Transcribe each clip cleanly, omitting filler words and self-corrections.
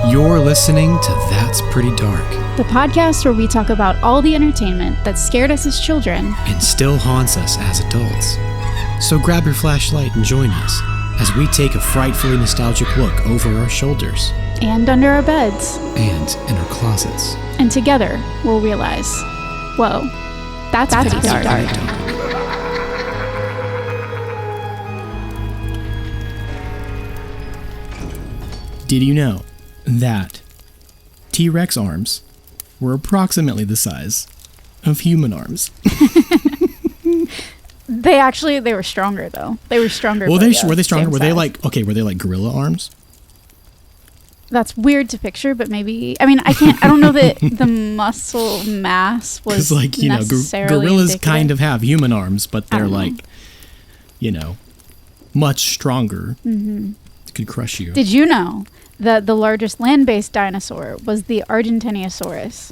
You're listening to That's Pretty Dark, the podcast where we talk about all the entertainment that scared us as children and still haunts us as adults. So grab your flashlight and join us as we take a frightfully nostalgic look over our shoulders. And under our beds. And in our closets. And together, we'll realize, whoa, that's pretty dark. Did you know that T-Rex arms were approximately the size of human arms? They were stronger though. They were stronger. Well, were they stronger? Were they like gorilla arms? That's weird to picture, but maybe. I mean, I don't know that the muscle mass was like, you know, gorillas indicative. kind of have human arms, but they're like, you know, much stronger. Mm-hmm. It could crush you. Did you know that the largest land-based dinosaur was the Argentinosaurus?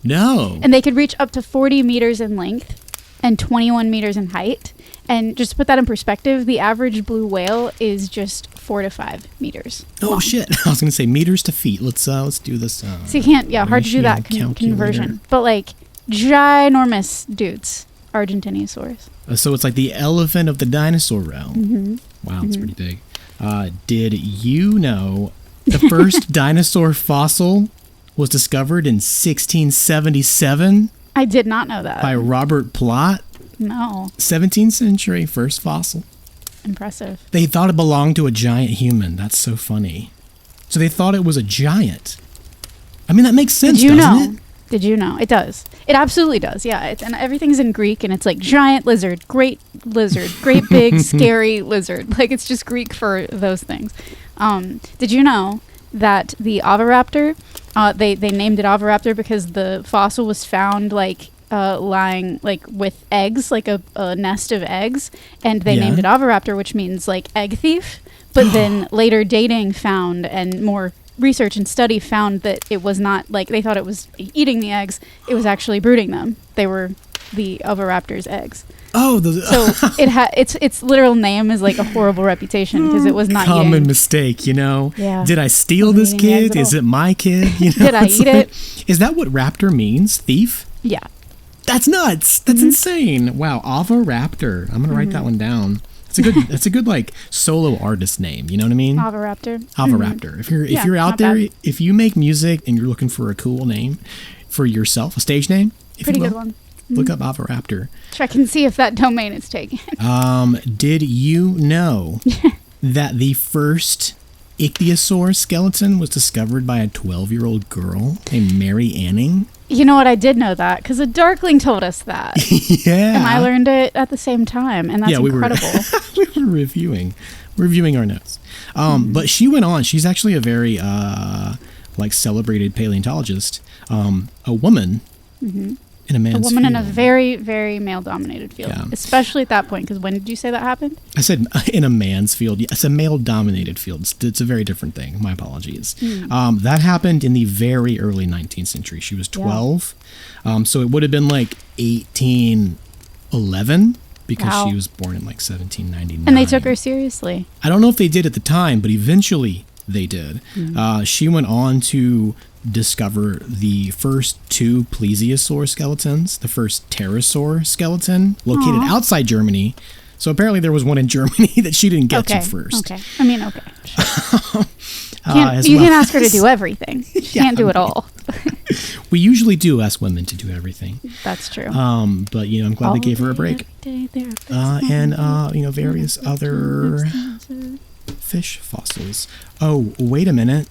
No. And they could reach up to 40 meters in length and 21 meters in height. And just to put that in perspective, the average blue whale is just 4 to 5 meters long. Oh shit! I was gonna say meters to feet. Let's do this. So you can't. Yeah, hard to do that conversion. But like ginormous dudes, Argentinosaurus. So it's like the elephant of the dinosaur realm. Mm-hmm. Wow, it's pretty big. Did you know the first dinosaur fossil was discovered in 1677? I did not know that. By Robert Plot. No. 17th century, first fossil. Impressive. They thought it belonged to a giant human. That's so funny. So they thought it was a giant. I mean, that makes sense, doesn't it? Did you know? It does. It absolutely does, yeah. And everything's in Greek, and it's like giant lizard, great big, scary lizard. Like, it's just Greek for those things. Did you know that the oviraptor, they named it oviraptor because the fossil was found, like, lying, like, with eggs, like a nest of eggs, and they named it oviraptor, which means, like, egg thief. But then later dating found, and more research and study found that it was not, like, they thought it was eating the eggs. It was actually brooding them. They were the oviraptor's eggs. Oh, so its literal name is like a horrible reputation because it was not common mistake, you know. Yeah. Did I steal this kid? Is it my kid? You know, did I eat it? Is that what raptor means? Thief? Yeah. That's nuts. That's insane. Wow, oviraptor. I'm gonna write that one down. It's a good like solo artist name. You know what I mean? Oviraptor. Oviraptor. If you're out there, if you make music and you're looking for a cool name for yourself, a stage name, pretty good one. Look up oviraptor. Check and see if that domain is taken. Did you know that the first ichthyosaur skeleton was discovered by a 12-year-old girl named Mary Anning? You know what? I did know that because a Darkling told us that. Yeah. And I learned it at the same time, and that's incredible. We were reviewing our notes. But she went on. She's actually a very celebrated paleontologist. A woman in a man's field. In a very, very male-dominated field, especially at that point. Because when did you say that happened? I said in a man's field. It's a male-dominated field. It's a very different thing. My apologies. That happened in the very early 19th century. She was 12. So it would have been like 1811 because she was born in like 1799. And they took her seriously. I don't know if they did at the time, but eventually they did. She went on to discover the first 2 plesiosaur skeletons, the first pterosaur skeleton located outside Germany. So apparently there was one in Germany that she didn't get to first. Okay. I mean, okay. Sure. You can't ask her to do everything. She can't do it all. We usually do ask women to do everything. That's true. But, you know, I'm glad they gave her a break. And various other fish fossils. Oh, wait a minute.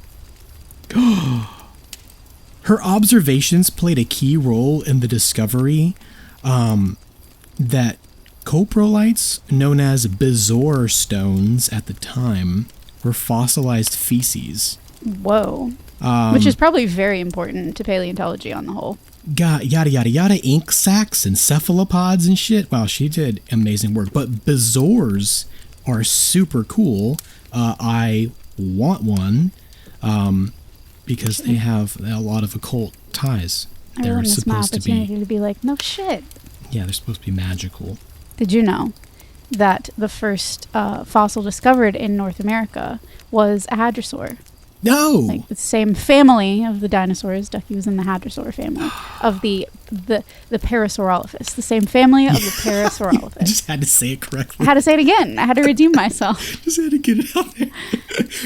Her observations played a key role in the discovery that coprolites, known as bezoar stones at the time, were fossilized feces. Whoa. Which is probably very important to paleontology on the whole. Got yada yada yada, ink sacs and cephalopods and shit. Wow, she did amazing work. But bezoars are super cool. I want one. Because they have a lot of occult ties. They're supposed to be like, no shit. Yeah, they're supposed to be magical. Did you know that the first fossil discovered in North America was a hadrosaur? No. Like the same family of the dinosaurs. Ducky was in the hadrosaur family of the Parasaurolophus. The same family of the Parasaurolophus. I just had to say it correctly. I had to say it again. I had to redeem myself. Just had to get it out there.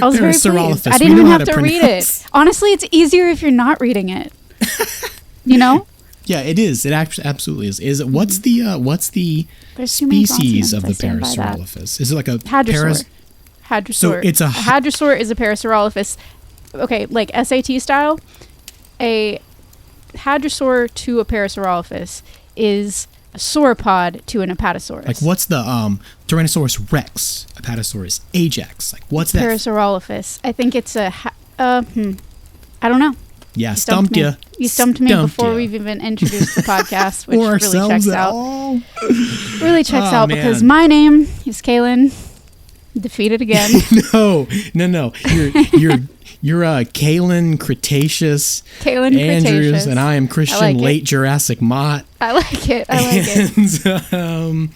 I was very pleased. I didn't even have to read it. Honestly, it's easier if you're not reading it. You know? Yeah, it is. It absolutely is. What's the There's too many species of the consonants. I stand by that. Parasaurolophus? Is it like a Hadrosaur. Hadrosaur. So it's a hadrosaur is a Parasaurolophus. Okay, like SAT style, a hadrosaur to a Parasaurolophus is a sauropod to an Apatosaurus. Like what's the Tyrannosaurus Rex, Apatosaurus Ajax? Like what's that? Parasaurolophus. I think it's a I don't know. Yeah, stumped you. You stumped me before we've even introduced the podcast, which really checks out. Really checks out because my name is Kaylin. Defeated again. No. You're Kaylin Cretaceous. Kaylin Andrews, Cretaceous. and I am Christian Late Jurassic Mott. I like it. And,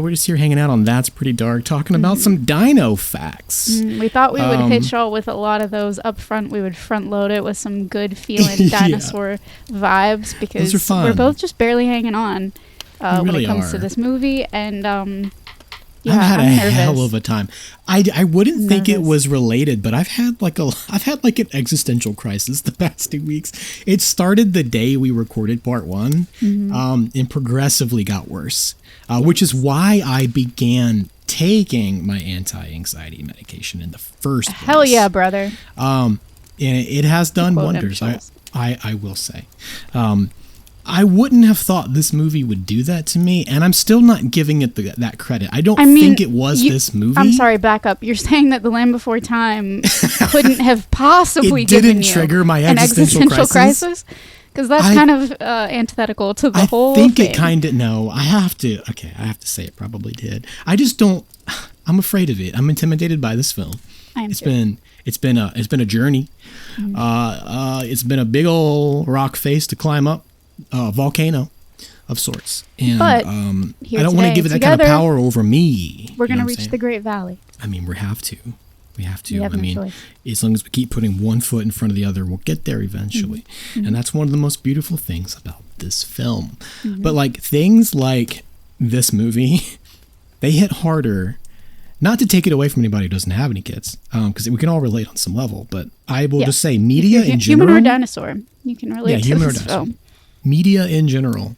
we're just here hanging out on That's Pretty Dark, talking about some dino-facts. We thought we would hit y'all with a lot of those up front. We would front load it with some good feeling dinosaur vibes because we're both just barely hanging on when it comes to this movie. And yeah, I've had I'm a nervous. hell of a time. I wouldn't think it was related, but I've had like an existential crisis the past 2 weeks. It started the day we recorded part 1, and progressively got worse, which is why I began taking my anti-anxiety medication in the first place. Hell yeah, brother. And it has done wonders. I will say. I wouldn't have thought this movie would do that to me, and I'm still not giving it that credit. I don't think it was this movie. I'm sorry, back up. You're saying that The Land Before Time couldn't have possibly given you trigger my an existential crisis? Because that's kind of antithetical to the whole thing. I think it kind of, I have to say it probably did. I just don't, I'm afraid of it. I'm intimidated by this film. It's been a journey. It's been a big old rock face to climb up. Volcano of sorts, and but I don't want to give it that kind of power over me. We're gonna reach the Great Valley. I mean, we have to. Choice. As long as we keep putting one foot in front of the other, we'll get there eventually. And that's one of the most beautiful things about this film. But like things like this movie, they hit harder. Not to take it away from anybody who doesn't have any kids, because we can all relate on some level. But I will just say, media in general, human or dinosaur, you can relate to this film. Media in general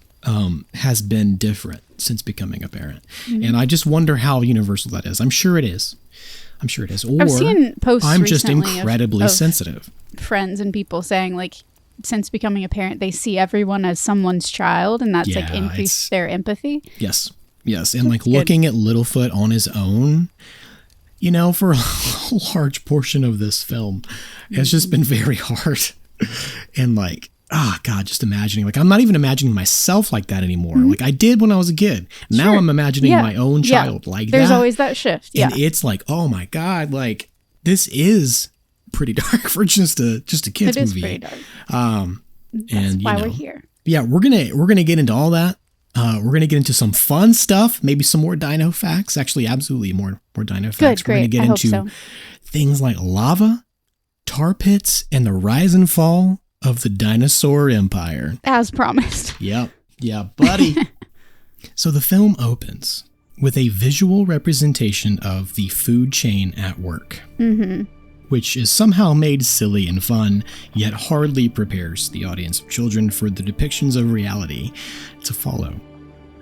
has been different since becoming a parent. And I just wonder how universal that is. I'm sure it is. Or I've seen posts I'm just incredibly sensitive. Friends and people saying like since becoming a parent, they see everyone as someone's child, and that's like increased their empathy. Yes. And like looking at Littlefoot on his own, for a large portion of this film, it's just been very hard. And like, oh God, just imagining, like, I'm not even imagining myself like that anymore. Like I did when I was a kid. Now I'm imagining my own child like that. There's always that shift. And it's like, oh my God, like this is pretty dark for just a kid's movie. It is pretty dark. That's why we're here. Yeah, we're gonna get into all that. We're gonna get into some fun stuff, maybe some more dino facts. Actually, absolutely more dino facts. We're gonna get into things like lava, tar pits, and the rise and fall of the dinosaur empire. As promised. Yep. Yeah, buddy. So the film opens with a visual representation of the food chain at work, which is somehow made silly and fun, yet hardly prepares the audience of children for the depictions of reality to follow.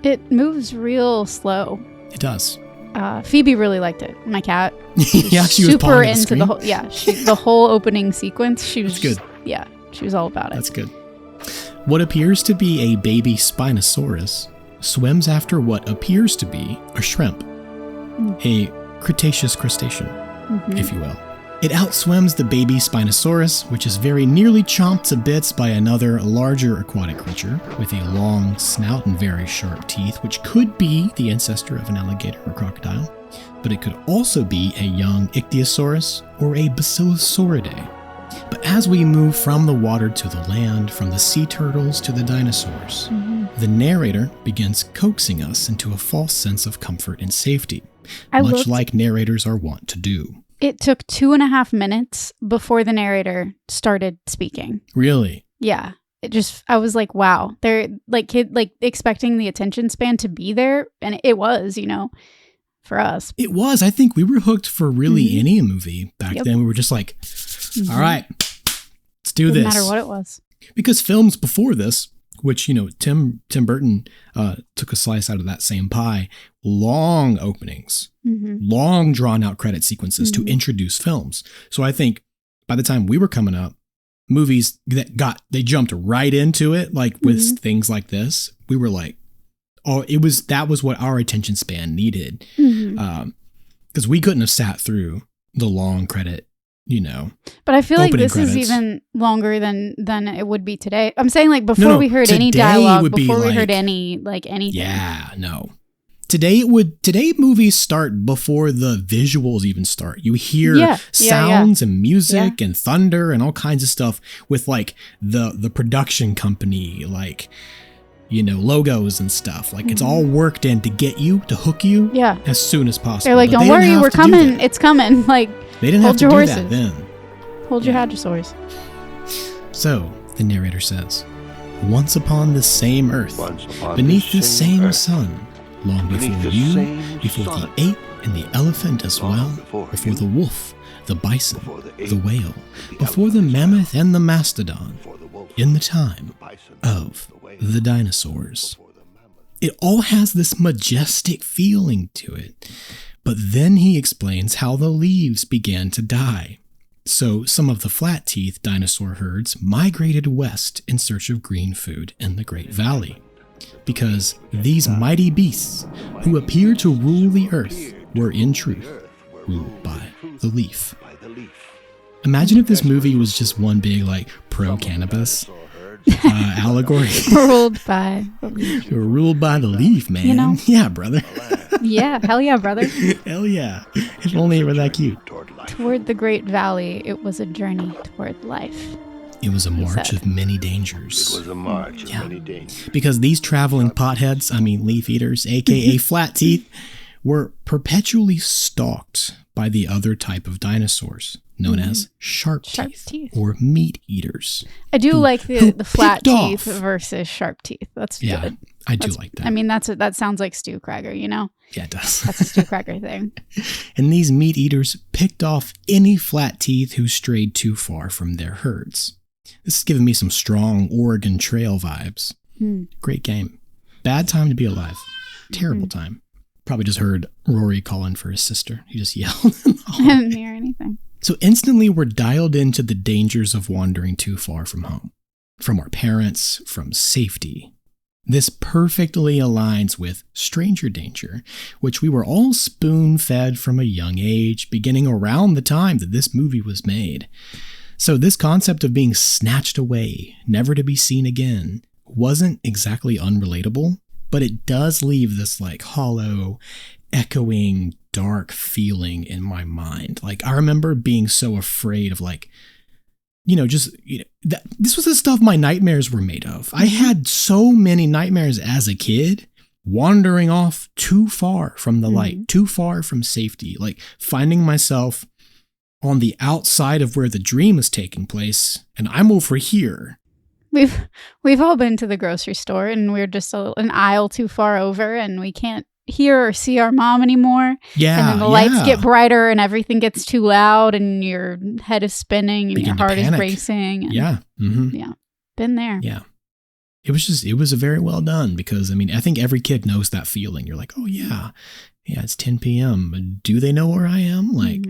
It moves real slow. It does. Phoebe really liked it. My cat. Yeah, she was super into the whole. Yeah, the whole opening sequence. She was good. Yeah, she was all about it. That's good. What appears to be a baby Spinosaurus swims after what appears to be a shrimp, a Cretaceous crustacean, if you will. It outswims the baby Spinosaurus, which is very nearly chomped to bits by another larger aquatic creature with a long snout and very sharp teeth, which could be the ancestor of an alligator or crocodile, but it could also be a young Ichthyosaurus or a Basilosauridae. But as we move from the water to the land, from the sea turtles to the dinosaurs, the narrator begins coaxing us into a false sense of comfort and safety, much like narrators are wont to do. It took 2.5 minutes before the narrator started speaking. Really? Yeah. I was like, wow. They're like expecting the attention span to be there. And it was, for us. It was. I think we were hooked for really any movie back then. We were just like, all right, let's do this. No matter what it was. Because films before this, which, Tim Burton took a slice out of that same pie, long openings, long drawn out credit sequences to introduce films. So I think by the time we were coming up, movies they jumped right into it, like with things like this. We were like, that was what our attention span needed. Because we couldn't have sat through the long credit, But I feel like this credits. is even longer than it would be today. I'm saying like before we heard any dialogue, before we heard anything. Yeah, no. Today movies start before the visuals even start. You hear sounds and music and thunder and all kinds of stuff with like the production company, like, logos and stuff. Like it's all worked in to get you, to hook you as soon as possible. They're like, don't worry, we're coming. It's coming. Like, they didn't have to do that then. Hold your hadrosaurs. So, the narrator says, once upon the same earth, beneath the same sun, long before you, before the ape and the elephant as well, before the wolf, the bison, the whale, before the mammoth and the mastodon, in the time of the dinosaurs. It all has this majestic feeling to it. But then he explains how the leaves began to die. So some of the flat-teeth dinosaur herds migrated west in search of green food in the Great Valley. Because these mighty beasts, who appear to rule the earth, were in truth ruled by the leaf. Imagine if this movie was just one big, like, pro-cannabis allegory. Ruled by the leaf. We're ruled by the leaf, man. Yeah, brother. Yeah, hell yeah, brother. Hell yeah. If only it were that cute. Toward the Great Valley, it was a journey toward life. It was a march of many dangers. It was a march of many dangers. Because these traveling potheads, leaf eaters, aka flat teeth, were perpetually stalked by the other type of dinosaurs, known as sharp teeth or meat eaters. I do like the flat teeth versus sharp teeth. That's good. I do like that. That sounds like Stu Krager, Yeah, it does. That's a Stu Krager thing. And these meat eaters picked off any flat teeth who strayed too far from their herds. This is giving me some strong Oregon Trail vibes. Great game. Bad time to be alive. Terrible time. Probably just heard Rory calling for his sister. He just yelled. I didn't hear anything. So instantly we're dialed into the dangers of wandering too far from home, from our parents, from safety. This perfectly aligns with stranger danger, which we were all spoon-fed from a young age, beginning around the time that this movie was made. So this concept of being snatched away, never to be seen again, wasn't exactly unrelatable, but it does leave this like hollow, echoing, dark feeling in my mind. Like I remember being so afraid of this was the stuff my nightmares were made of. I had so many nightmares as a kid, wandering off too far from the light, too far from safety, like finding myself on the outside of where the dream is taking place, and I'm over here. We've all been to the grocery store, and we're just an aisle too far over, and we can't hear or see our mom anymore. Yeah, and then the lights get brighter, and everything gets too loud, and your head is spinning, and your heart is racing. And yeah, yeah, been there. Yeah, it was very well done because I think every kid knows that feeling. You're like, oh yeah, it's 10 p.m. Do they know where I am? Like.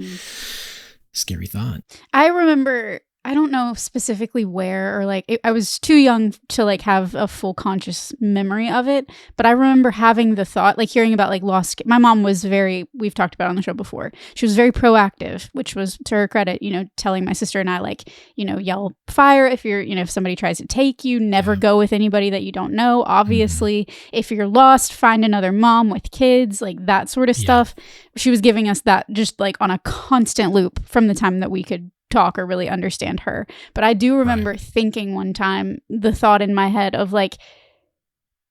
Scary thought. I remember, I don't know specifically where or I was too young to have a full conscious memory of it, but I remember having the thought, hearing about lost. My mom was we've talked about it on the show before. She was very proactive, which was to her credit, telling my sister and I yell fire if somebody tries to take you, never go with anybody that you don't know. Obviously, if you're lost, find another mom with kids, that sort of stuff. She was giving us that just on a constant loop from the time that we could talk or really understand her. But I do remember thinking one time, the thought in my head of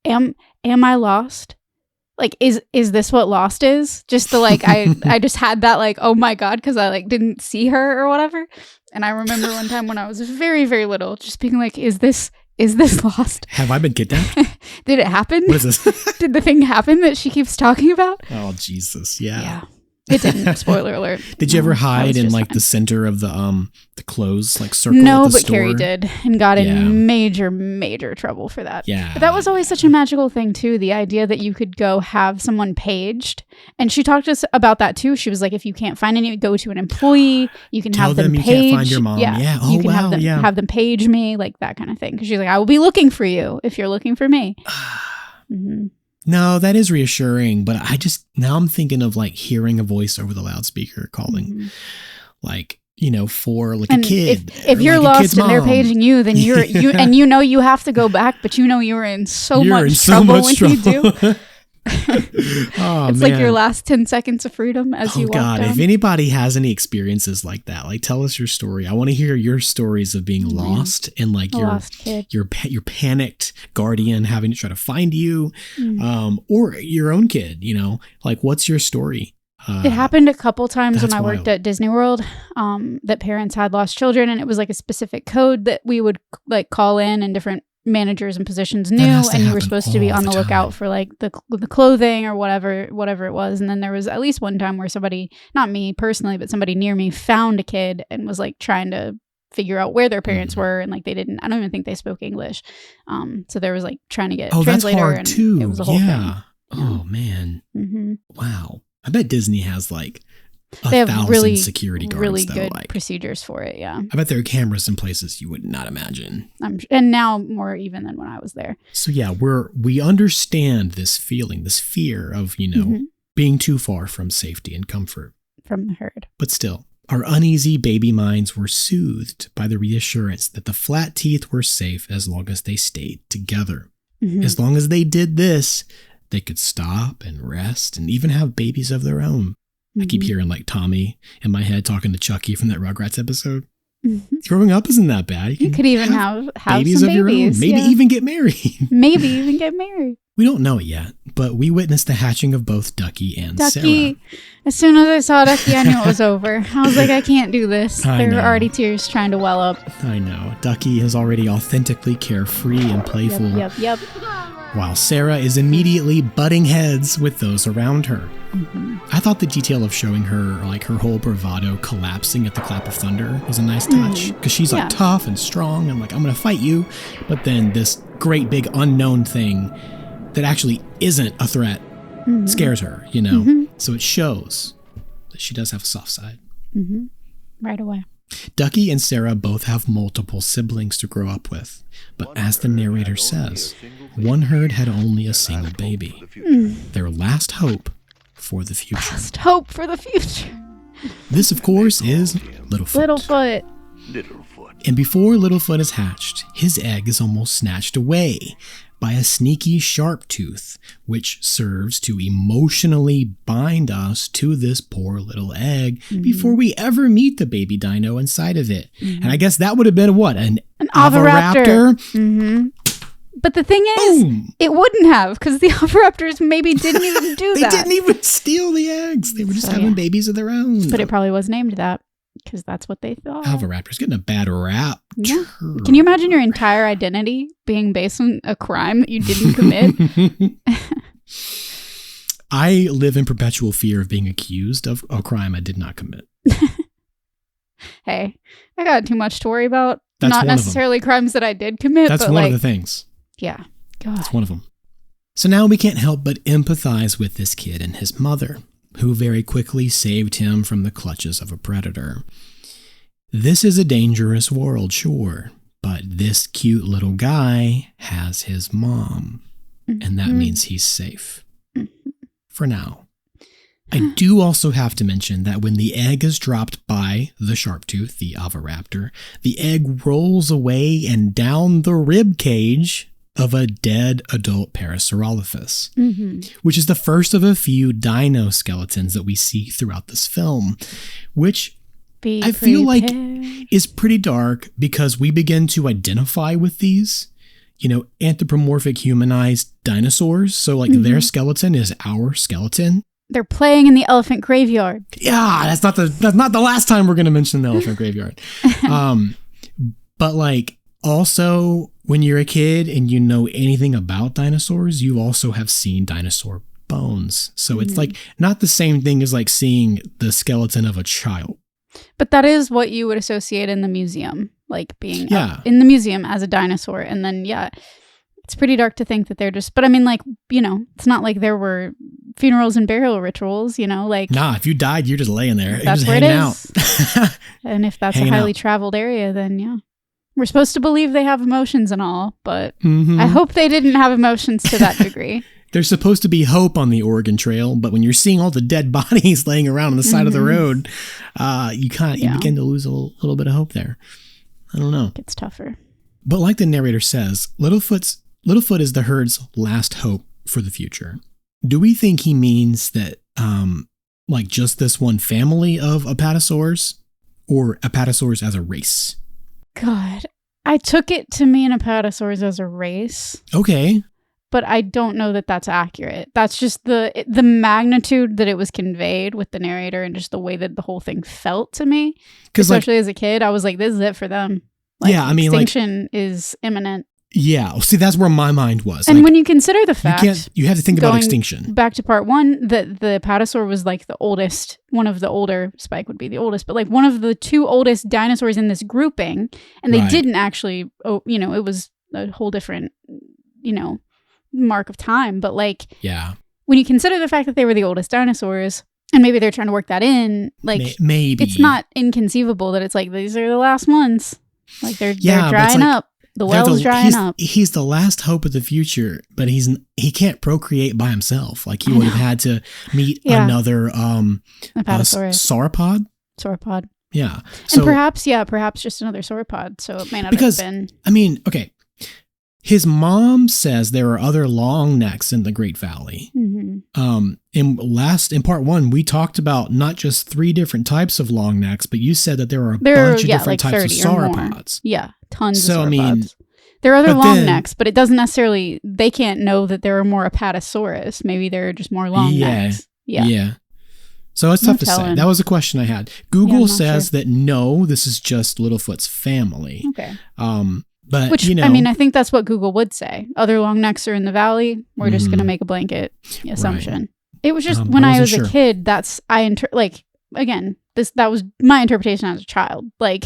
am I lost? like, is this what Lost is? Just the like, I just had that like, oh my God, because I like didn't see her or whatever. And I remember one time when I was very, very little, just being like, is this Lost? Have I been kidnapped? Did it happen? What is this? Did the thing happen that she keeps talking about? Oh, Jesus. Yeah. It didn't. Spoiler alert. Did you ever hide in like fine. the center of the clothes, like circle No, of the but store? Carrie did and got in major trouble for that. Yeah. But that was always such a magical thing too. The idea that you could go have someone paged. And she talked to us about that too. She was like, if you can't find any, go to an employee. You can Tell have them them you page. can't find your mom. Yeah. Oh, you can wow. have them page me, like that kind of thing. Because she's like, I will be looking for you if you're looking for me. Mm-hmm. No, that is reassuring, but now I'm thinking of like hearing a voice over the loudspeaker calling, like, for like and a kid. If you're like lost and they're paging you, then you you have to go back, but you're in so much trouble when you do. It's like your last 10 seconds of freedom as you walk down. If anybody has any experiences like that, like tell us your story. I want to hear your stories of being lost and like your panicked guardian having to try to find you, or your own kid, like what's your story? It happened a couple times when I wild. worked at Disney World, that parents had lost children, and it was like a specific code that we would like call in, and different managers and positions knew, and you were supposed to be on the lookout for like the clothing or whatever it was. And then there was at least one time where somebody, not me personally, but somebody near me found a kid and was like trying to figure out where their parents were, and like I don't even think they spoke English. So there was like trying to get a translator, that's hard and too. It was a whole thing. Oh man. Mm-hmm. Wow. I bet Disney has like they have 1,000 really security guards, really though, good like, procedures for it. Yeah, I bet there are cameras in places you would not imagine. And now more even than when I was there. So yeah, we understand this feeling, this fear of being too far from safety and comfort from the herd. But still, our uneasy baby minds were soothed by the reassurance that the flat teeth were safe as long as they stayed together. Mm-hmm. As long as they did this, they could stop and rest and even have babies of their own. I keep hearing like Tommy in my head talking to Chucky from that Rugrats episode. Mm-hmm. Growing up isn't that bad. You could even have babies some of your own. Maybe even get married. Maybe even get married. We don't know it yet, but we witnessed the hatching of both Ducky and Sarah. As soon as I saw Ducky, I knew it was over. I was like, I can't do this. There were already tears trying to well up. I know. Ducky is already authentically carefree and playful. Yep. While Sarah is immediately butting heads with those around her. Mm-hmm. I thought the detail of showing her, like her whole bravado collapsing at the clap of thunder was a nice touch. Because she's like tough and strong and like, I'm going to fight you. But then this great big unknown thing that actually isn't a threat scares her, So it shows that she does have a soft side. Mm-hmm. Right away. Ducky and Sarah both have multiple siblings to grow up with, but as the narrator says, one herd had only a single baby. Their last hope for the future. This, of course, is Littlefoot. And before Littlefoot is hatched, his egg is almost snatched away by a sneaky sharp tooth, which serves to emotionally bind us to this poor little egg before we ever meet the baby dino inside of it. And I guess that would have been what? An oviraptor? Mm-hmm. But the thing is, it wouldn't have, because the oviraptors maybe didn't even do that. They didn't even steal the eggs. They were just having babies of their own. But it probably was named that, because that's what they thought. Oviraptors getting a bad rap. Yeah. Can you imagine your entire identity being based on a crime that you didn't commit? I live in perpetual fear of being accused of a crime I did not commit. Hey, I got too much to worry about. That's not necessarily crimes that I did commit. That's but one of the things. Yeah. God. That's one of them. So now we can't help but empathize with this kid and his mother, who very quickly saved him from the clutches of a predator. This is a dangerous world, sure, but this cute little guy has his mom, and that means he's safe. For now. I do also have to mention that when the egg is dropped by the sharptooth, the oviraptor, the egg rolls away and down the rib cage of a dead adult Parasaurolophus, which is the first of a few dino skeletons that we see throughout this film, which I feel like is pretty dark because we begin to identify with these. anthropomorphic humanized dinosaurs. So like their skeleton is our skeleton. They're playing in the elephant graveyard. Yeah, that's not the last time we're going to mention the elephant graveyard. But like also when you're a kid and you know anything about dinosaurs, you also have seen dinosaur bones. So it's like not the same thing as like seeing the skeleton of a child. But that is what you would associate in the museum, like being in the museum as a dinosaur. And then, it's pretty dark to think that they're just, but I mean, like, it's not like there were funerals and burial rituals, like. Nah, if you died, you're just laying there. You're That's just where it hanging is. out. And if that's Hanging a highly out. traveled area, then we're supposed to believe they have emotions and all, but I hope they didn't have emotions to that degree. There's supposed to be hope on the Oregon Trail, but when you're seeing all the dead bodies laying around on the side of the road, you begin to lose a little bit of hope there. I don't know. It gets tougher. But like the narrator says, Littlefoot is the herd's last hope for the future. Do we think he means that like just this one family of apatosaurs or apatosaurs as a race? God, I took it to mean apatosaurs as a race. Okay. But I don't know that that's accurate. That's just the magnitude that it was conveyed with the narrator and just the way that the whole thing felt to me. Especially as a kid, I was like, this is it for them. Like, yeah, I mean, extinction is imminent. Yeah. See, that's where my mind was. And like, when you consider the fact... You have to think about extinction. Back to part one, that the apatosaur was like the oldest, one of the older, Spike would be the oldest, but like one of the two oldest dinosaurs in this grouping. And they didn't actually, it was a whole different, mark of time. But like, when you consider the fact that they were the oldest dinosaurs, and maybe they're trying to work that in, like, maybe it's not inconceivable that it's like, these are the last ones. Like, they're drying up. The well's drying up. He's the last hope of the future, but he can't procreate by himself. Like, he would have had to meet another sauropod. Sauropod. Yeah. And perhaps just another sauropod. So it may not have been. I mean, okay. His mom says there are other long necks in the Great Valley. In part one, we talked about not just 3 different types of long necks, but you said that there are a bunch of different types of sauropods. Yeah, tons of sauropods. I mean, there are other long necks, but it doesn't necessarily, they can't know that there are more Apatosaurus. Maybe there are just more long necks. Yeah. So it's tough to say. That was a question I had. Google says that no, this is just Littlefoot's family. Okay. But, which, I mean, I think that's what Google would say. Other long necks are in the valley. We're just going to make a blanket assumption. Right. It was just when I was a kid, that was my interpretation as a child. Like,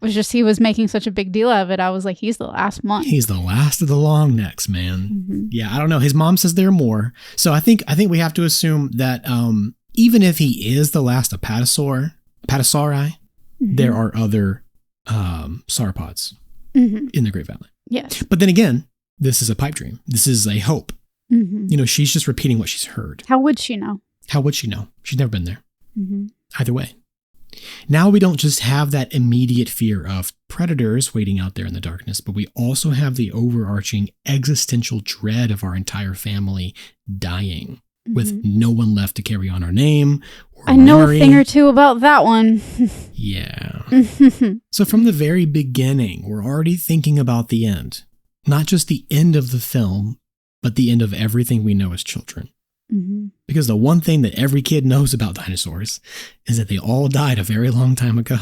was just he was making such a big deal of it. I was like, he's the last one. He's the last of the long necks, man. Yeah, I don't know. His mom says there are more. So I think we have to assume that even if he is the last apatosauri, there are other sauropods. In the Great Valley. Yes. But then again, this is a pipe dream. This is a hope. She's just repeating what she's heard. How would she know? She's never been there. Either way. Now we don't just have that immediate fear of predators waiting out there in the darkness, but we also have the overarching existential dread of our entire family dying with no one left to carry on our name. I know a thing or two about that one. Yeah. So from the very beginning, we're already thinking about the end. Not just the end of the film, but the end of everything we know as children. Because the one thing that every kid knows about dinosaurs is that they all died a very long time ago.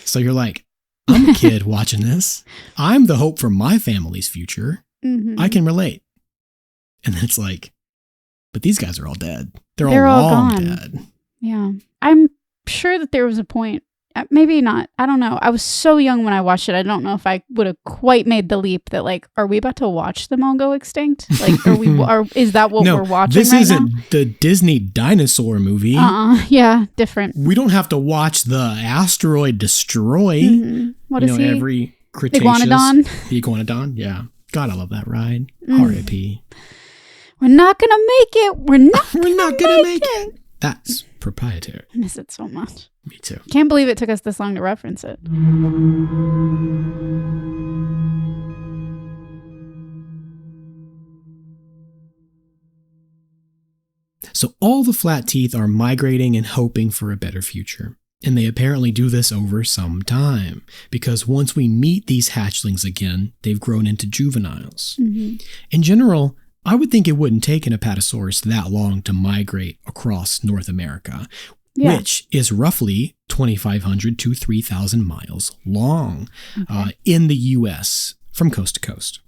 So you're like, I'm a kid watching this. I'm the hope for my family's future. I can relate. And then it's like, but these guys are all dead. They're all long dead. Yeah. I'm sure that there was a point, maybe not, I don't know. I was so young when I watched it. I don't know if I would have quite made the leap that, like, are we about to watch them all go extinct? Like, is that what we're watching this isn't the Disney dinosaur movie. Yeah, different. We don't have to watch the asteroid destroy. What is he? Every Cretaceous. Iguanodon? The Iguanodon, yeah. God, I love that ride. R.I.P. We're not going to make it. We're not going to make it. That's proprietary. I miss it so much. Me too. Can't believe it took us this long to reference it. So all the flat teeth are migrating and hoping for a better future. And they apparently do this over some time, because once we meet these hatchlings again, they've grown into juveniles. In general, I would think it wouldn't take an apatosaurus that long to migrate across North America, which is roughly 2,500 to 3,000 miles long in the U.S. from coast to coast.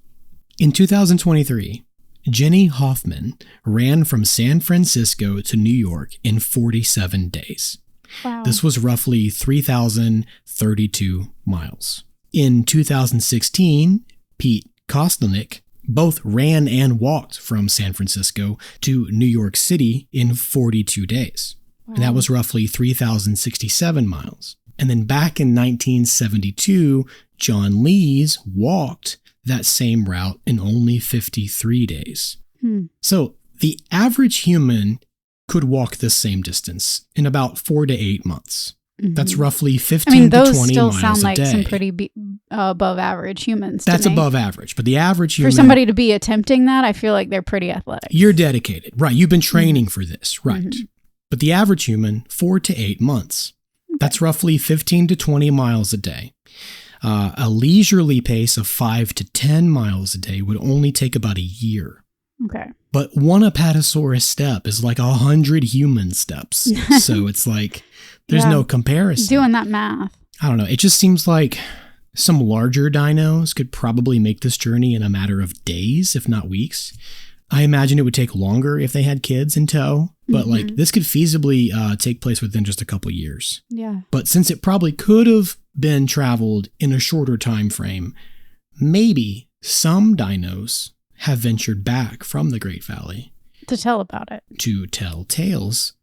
In 2023, Jenny Hoffman ran from San Francisco to New York in 47 days. Wow. This was roughly 3,032 miles. In 2016, Pete Kostelnick both ran and walked from San Francisco to New York City in 42 days. Wow. And that was roughly 3,067 miles. And then back in 1972, John Lees walked that same route in only 53 days. So the average human could walk this same distance in about 4 to 8 months. That's roughly 15 to 20 miles a day. Those still sound like some pretty above average humans. That's above average, but the average human... For somebody to be attempting that, I feel like they're pretty athletic. You're dedicated. Right. You've been training for this. Right. But the average human, 4 to 8 months. That's roughly 15 to 20 miles a day. A leisurely pace of 5 to 10 miles a day would only take about a year. Okay. But one apatosaurus step is like 100 human steps. So it's like, there's no comparison. Doing that math. I don't know. It just seems like some larger dinos could probably make this journey in a matter of days, if not weeks. I imagine it would take longer if they had kids in tow, but like this could feasibly take place within just a couple years. Yeah. But since it probably could have been traveled in a shorter time frame, maybe some dinos have ventured back from the Great Valley to tell about it, to tell tales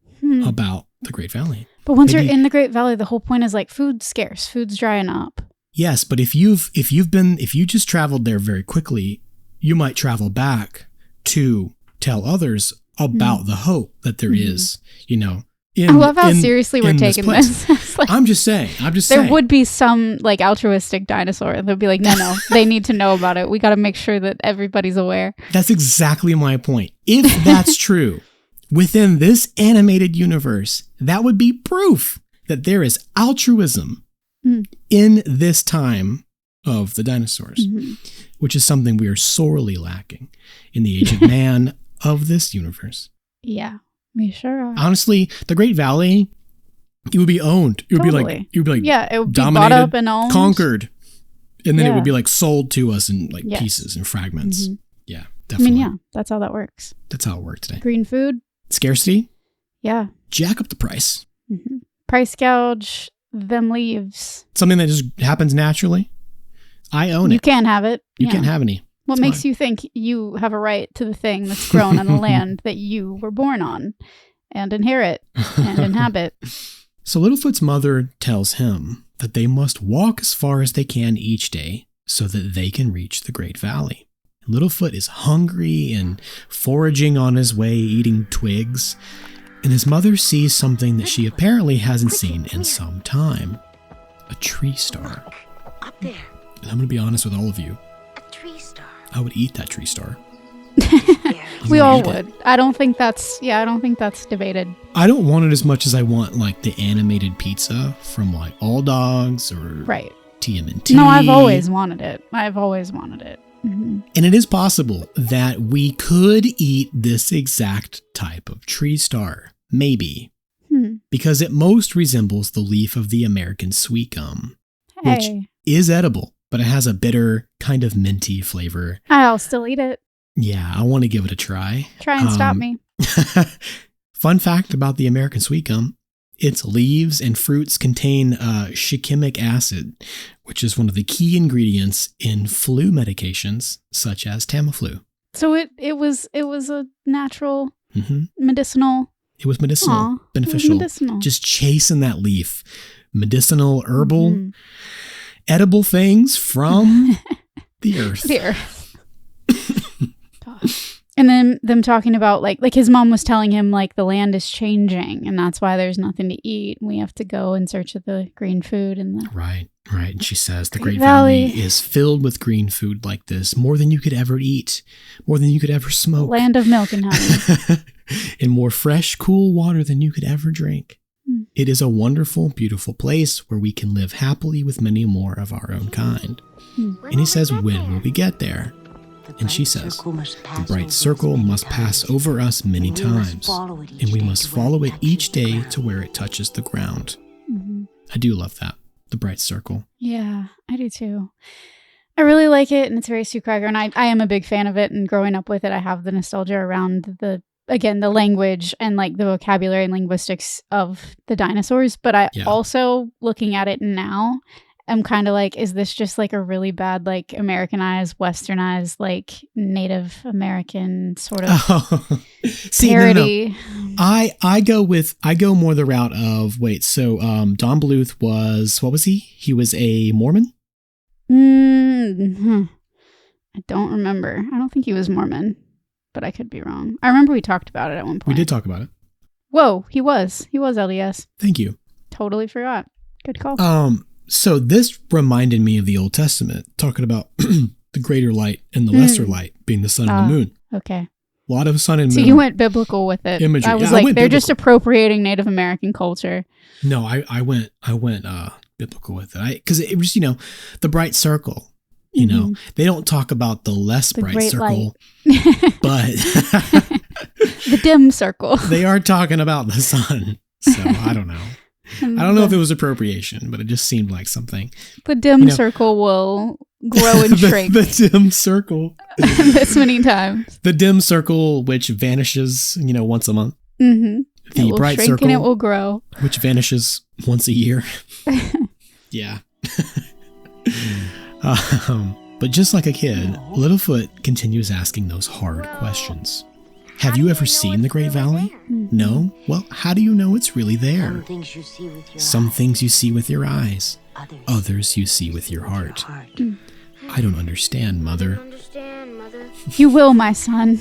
about the Great Valley. But once you're in the Great Valley, the whole point is like food's scarce, food's drying up. Yes, but if you just traveled there very quickly, you might travel back to tell others about the hope that there is, you know. I love how seriously we're taking this. Like, I'm just saying. There would be some like altruistic dinosaur, and they'll be like, no, they need to know about it. We got to make sure that everybody's aware. That's exactly my point. If that's true, within this animated universe, that would be proof that there is altruism in this time of the dinosaurs, which is something we are sorely lacking in the age of man of this universe. Yeah. We sure are. Honestly, the Great Valley, it would be owned. It would be like yeah, it would be dominated, bought up and owned, conquered, and then it would be like sold to us in like pieces and fragments. Yeah, definitely. I mean, yeah, that's how that works. That's how it worked today. Green food, scarcity. Yeah, jack up the price. Price gouge them leaves. Something that just happens naturally. I own it. You can't have it. You can't have any. What makes you think you have a right to the thing that's grown on the land that you were born on and inherit and inhabit? So Littlefoot's mother tells him that they must walk as far as they can each day so that they can reach the Great Valley. Littlefoot is hungry and foraging on his way, eating twigs, and his mother sees something that she apparently hasn't seen in some time. A tree star. Up there. And I'm going to be honest with all of you. A tree star. I would eat that tree star. We all would. I don't think that's debated. I don't want it as much as I want like the animated pizza from like All Dogs or TMNT. No, I've always wanted it. Mm-hmm. And it is possible that we could eat this exact type of tree star. Maybe. Because it most resembles the leaf of the American sweet gum, which is edible, but it has a bitter, kind of minty flavor. I'll still eat it. Yeah, I want to give it a try. Try and stop me. Fun fact about the American sweet gum. Its leaves and fruits contain shikimic acid, which is one of the key ingredients in flu medications, such as Tamiflu. So it was a natural medicinal. It was medicinal, beneficial. It was medicinal. Just chasing that leaf. Medicinal, herbal, edible things from the earth. The earth. And then them talking about like his mom was telling him like the land is changing and that's why there's nothing to eat. We have to go in search of the green food and the Right. And she says the Great Valley is filled with green food like this, more than you could ever eat, more than you could ever smoke. Land of milk and honey. And more fresh, cool water than you could ever drink. It is a wonderful, beautiful place where we can live happily with many more of our own kind. And he says, when will we get there? And she says, the bright circle must pass over us many times, and we must follow it each day to where it touches the ground. I do love that, the bright circle. Yeah, I do too. I really like it, and it's very Sue Cracker, and I am a big fan of it, and growing up with it, I have the nostalgia around the language and like the vocabulary and linguistics of the dinosaurs, but I also, looking at it now, I'm kind of like, is this just like a really bad, like Americanized, westernized, like Native American sort of parody? No. I go more the route of, Don Bluth was, what was he? He was a Mormon? I don't remember. I don't think he was Mormon, but I could be wrong. I remember we talked about it at one point. We did talk about it. Whoa, he was LDS. Thank you. Totally forgot. Good call. So this reminded me of the Old Testament, talking about the greater light and the lesser light being the sun and the moon. Okay. A lot of sun and moon. So you went biblical with it. Imagery. I was they're biblical. Just appropriating Native American culture. No, I went biblical with it. Because it was, the bright circle. They don't talk about the less bright circle, but the dim circle. They are talking about the sun. So I don't know. I don't know if it was appropriation, but it just seemed like something. The dim circle will grow and shrink. The dim circle. This many times. The dim circle, which vanishes, once a month. Mm-hmm. The bright circle. And it will grow. Which vanishes once a year. Yeah. But just like a kid, Littlefoot continues asking those hard questions. Have you ever seen the Great Valley? No? Well, how do you know it's really there? Some things you see with your eyes. Others you see with your heart. I don't understand, Mother. You will, my son.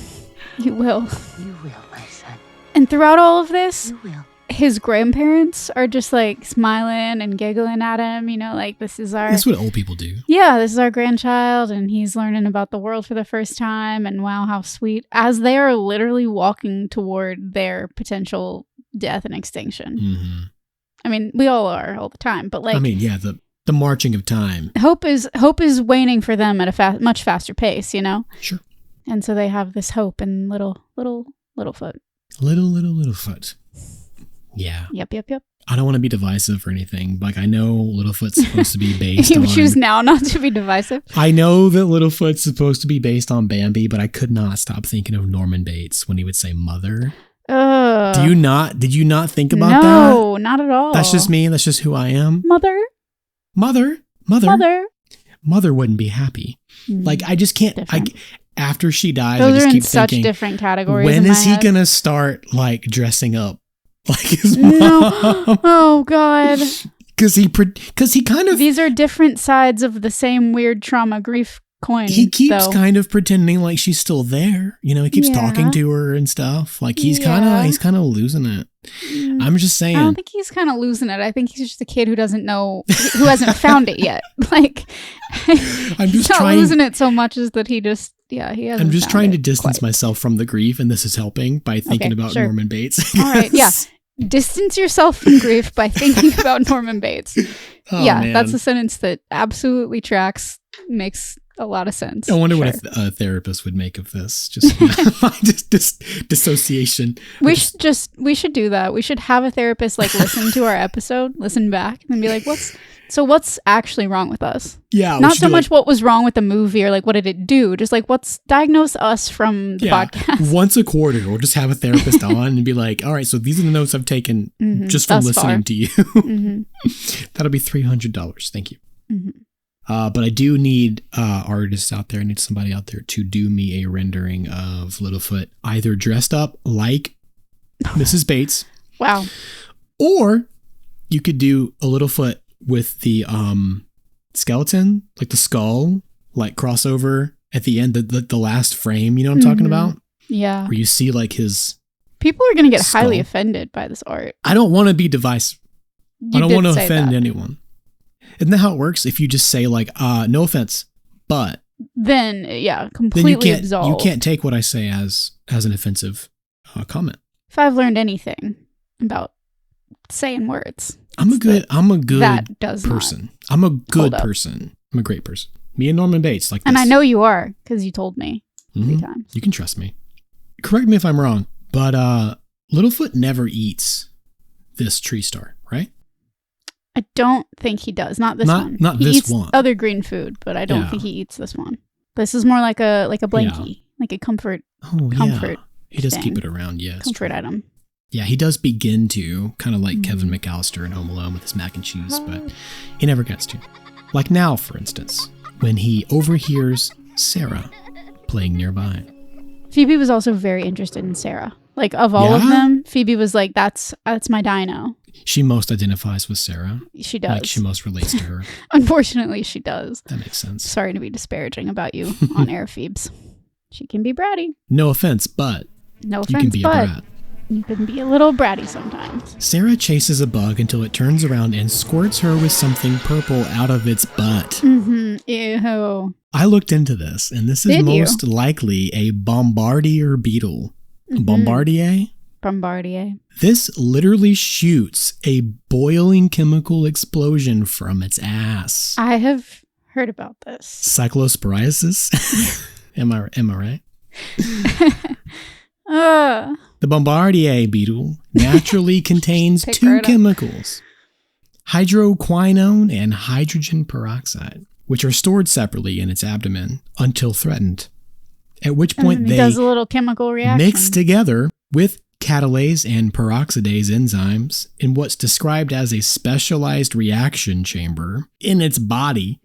You will. You will, my son. And throughout all of this, You will. his grandparents are just like smiling and giggling at him, like this is our... That's what old people do. Yeah, this is our grandchild and he's learning about the world for the first time and wow, how sweet. As they are literally walking toward their potential death and extinction. Mm-hmm. I mean, we all are all the time, but like... the marching of time. Hope is waning for them at a much faster pace, Sure. And so they have this hope in Littlefoot. Littlefoot. Yeah. Yep. I don't want to be divisive or anything. Like, I know Littlefoot's supposed to be based You on... choose now not to be divisive. I know that Littlefoot's supposed to be based on Bambi, but I could not stop thinking of Norman Bates when he would say mother. Did you not think about that? No, not at all. That's just me. That's just who I am. Mother wouldn't be happy. Like, I just can't... After she dies, Those I just are in keep such thinking, different categories. when in is my he head. gonna start like dressing up like his mom? No. Oh God. Because he kind of... These are different sides of the same weird trauma grief coin. He keeps though. kind of pretending like she's still there. He keeps talking to her and stuff. Like he's kind of losing it. I'm just saying. I don't think he's kind of losing it. I think he's just a kid who doesn't know, who hasn't found it yet. Like, I'm just he's not trying, losing it so much as that he just, he hasn't. I'm just found trying to it distance quite. myself from the grief, and this is helping by thinking about sure. Norman Bates. All right, yeah. Distance yourself from grief by thinking about Norman Bates. Oh, yeah, man. that's a sentence that absolutely tracks, makes a lot of sense. I wonder what a therapist would make of this. Just dissociation. We should do that. We should have a therapist like listen to our episode, listen back, and be like, what's actually wrong with us? Yeah. Not so much what was wrong with the movie or like what did it do, just like diagnose us from the podcast. Once a quarter, we'll just have a therapist on and be like, all right, so these are the notes I've taken just from listening to you. That'll be $300. Thank you. But I do need artists out there. I need somebody out there to do me a rendering of Littlefoot, either dressed up like Mrs. Bates. Wow. Or you could do a Littlefoot with the skeleton, like the skull, like crossover at the end, the last frame. You know what I'm talking about? Yeah. Where you see like his... People are going to get skull. highly offended by this art. I don't want to be divisive. I don't want to offend that. anyone. Isn't that how it works? If you just say like, no offense, but... Then, yeah, completely absolved. You can't take what I say as an offensive comment. If I've learned anything about saying words. I'm a good that does person. I'm a good up. person. I'm a great person. Me and Norman Bates, like this. And I know you are, because you told me 3 times. You can trust me. Correct me if I'm wrong, but Littlefoot never eats this tree star, right? I don't think he does. Not this one. Not he this eats one. other green food, but I don't think he eats this one. This is more like a blankie, like a comfort. Comfort. He does thing. keep it around, yes. Comfort item. Yeah, he does begin to, kind of like Kevin McAllister in Home Alone with his mac and cheese, but he never gets to. Like now, for instance, when he overhears Sarah playing nearby. Phoebe was also very interested in Sarah. Like, of all of them, Phoebe was like, that's my dino. She most identifies with Sarah. She does. Like, she most relates to her. Unfortunately, she does. That makes sense. Sorry to be disparaging about you on air, Phoebes. She can be bratty. No offense, but No offense, you can be a brat. You can be a little bratty sometimes. Sarah chases a bug until it turns around and squirts her with something purple out of its butt. Ew. I looked into this, and this is most likely a bombardier beetle. Bombardier? Bombardier. This literally shoots a boiling chemical explosion from its ass. I have heard about this. Cyclosporiasis? Am I right? The Bombardier beetle naturally contains two chemicals, hydroquinone and hydrogen peroxide, which are stored separately in its abdomen until threatened, at which point they does a little chemical reaction. Mix together with catalase and peroxidase enzymes in what's described as a specialized reaction chamber in its body.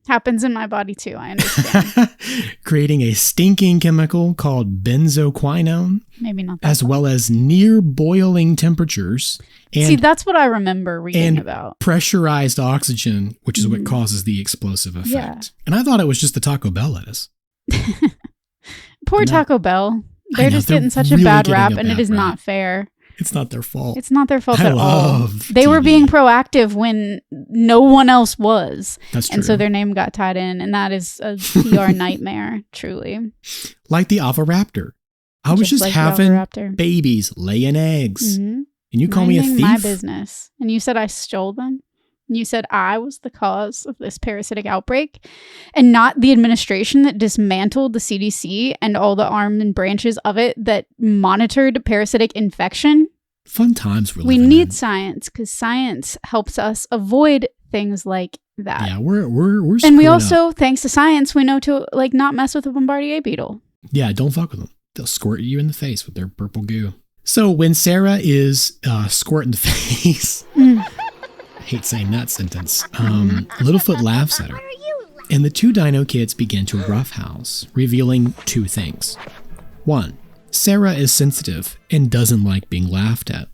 Happens in my body too, I understand. Creating a stinking chemical called benzoquinone. Maybe not that as well as near boiling temperatures. And, see, that's what I remember reading about. Pressurized oxygen, which is what causes the explosive effect. Yeah. And I thought it was just the Taco Bell lettuce. Poor Taco Bell. They're just getting such a bad rap, and it is not fair. It's not their fault. It's not their fault at all. They TV. were being proactive when no one else was. That's true. And so their name got tied in, and that is a PR nightmare, truly. Like the Oviraptor. I was just like having babies laying eggs. And you call me a thief? My business. And you said I stole them? And you said I was the cause of this parasitic outbreak and not the administration that dismantled the CDC and all the arms and branches of it that monitored parasitic infection. Fun times we need science because science helps us avoid things like that. Yeah, we're and we also, thanks to science, we know to like not mess with a Bombardier beetle. Yeah, don't fuck with them. They'll squirt you in the face with their purple goo. So when Sarah is squirting the face... I hate saying that sentence. Littlefoot laughs at her. And the two dino kids begin to roughhouse, revealing two things. One, Sarah is sensitive and doesn't like being laughed at.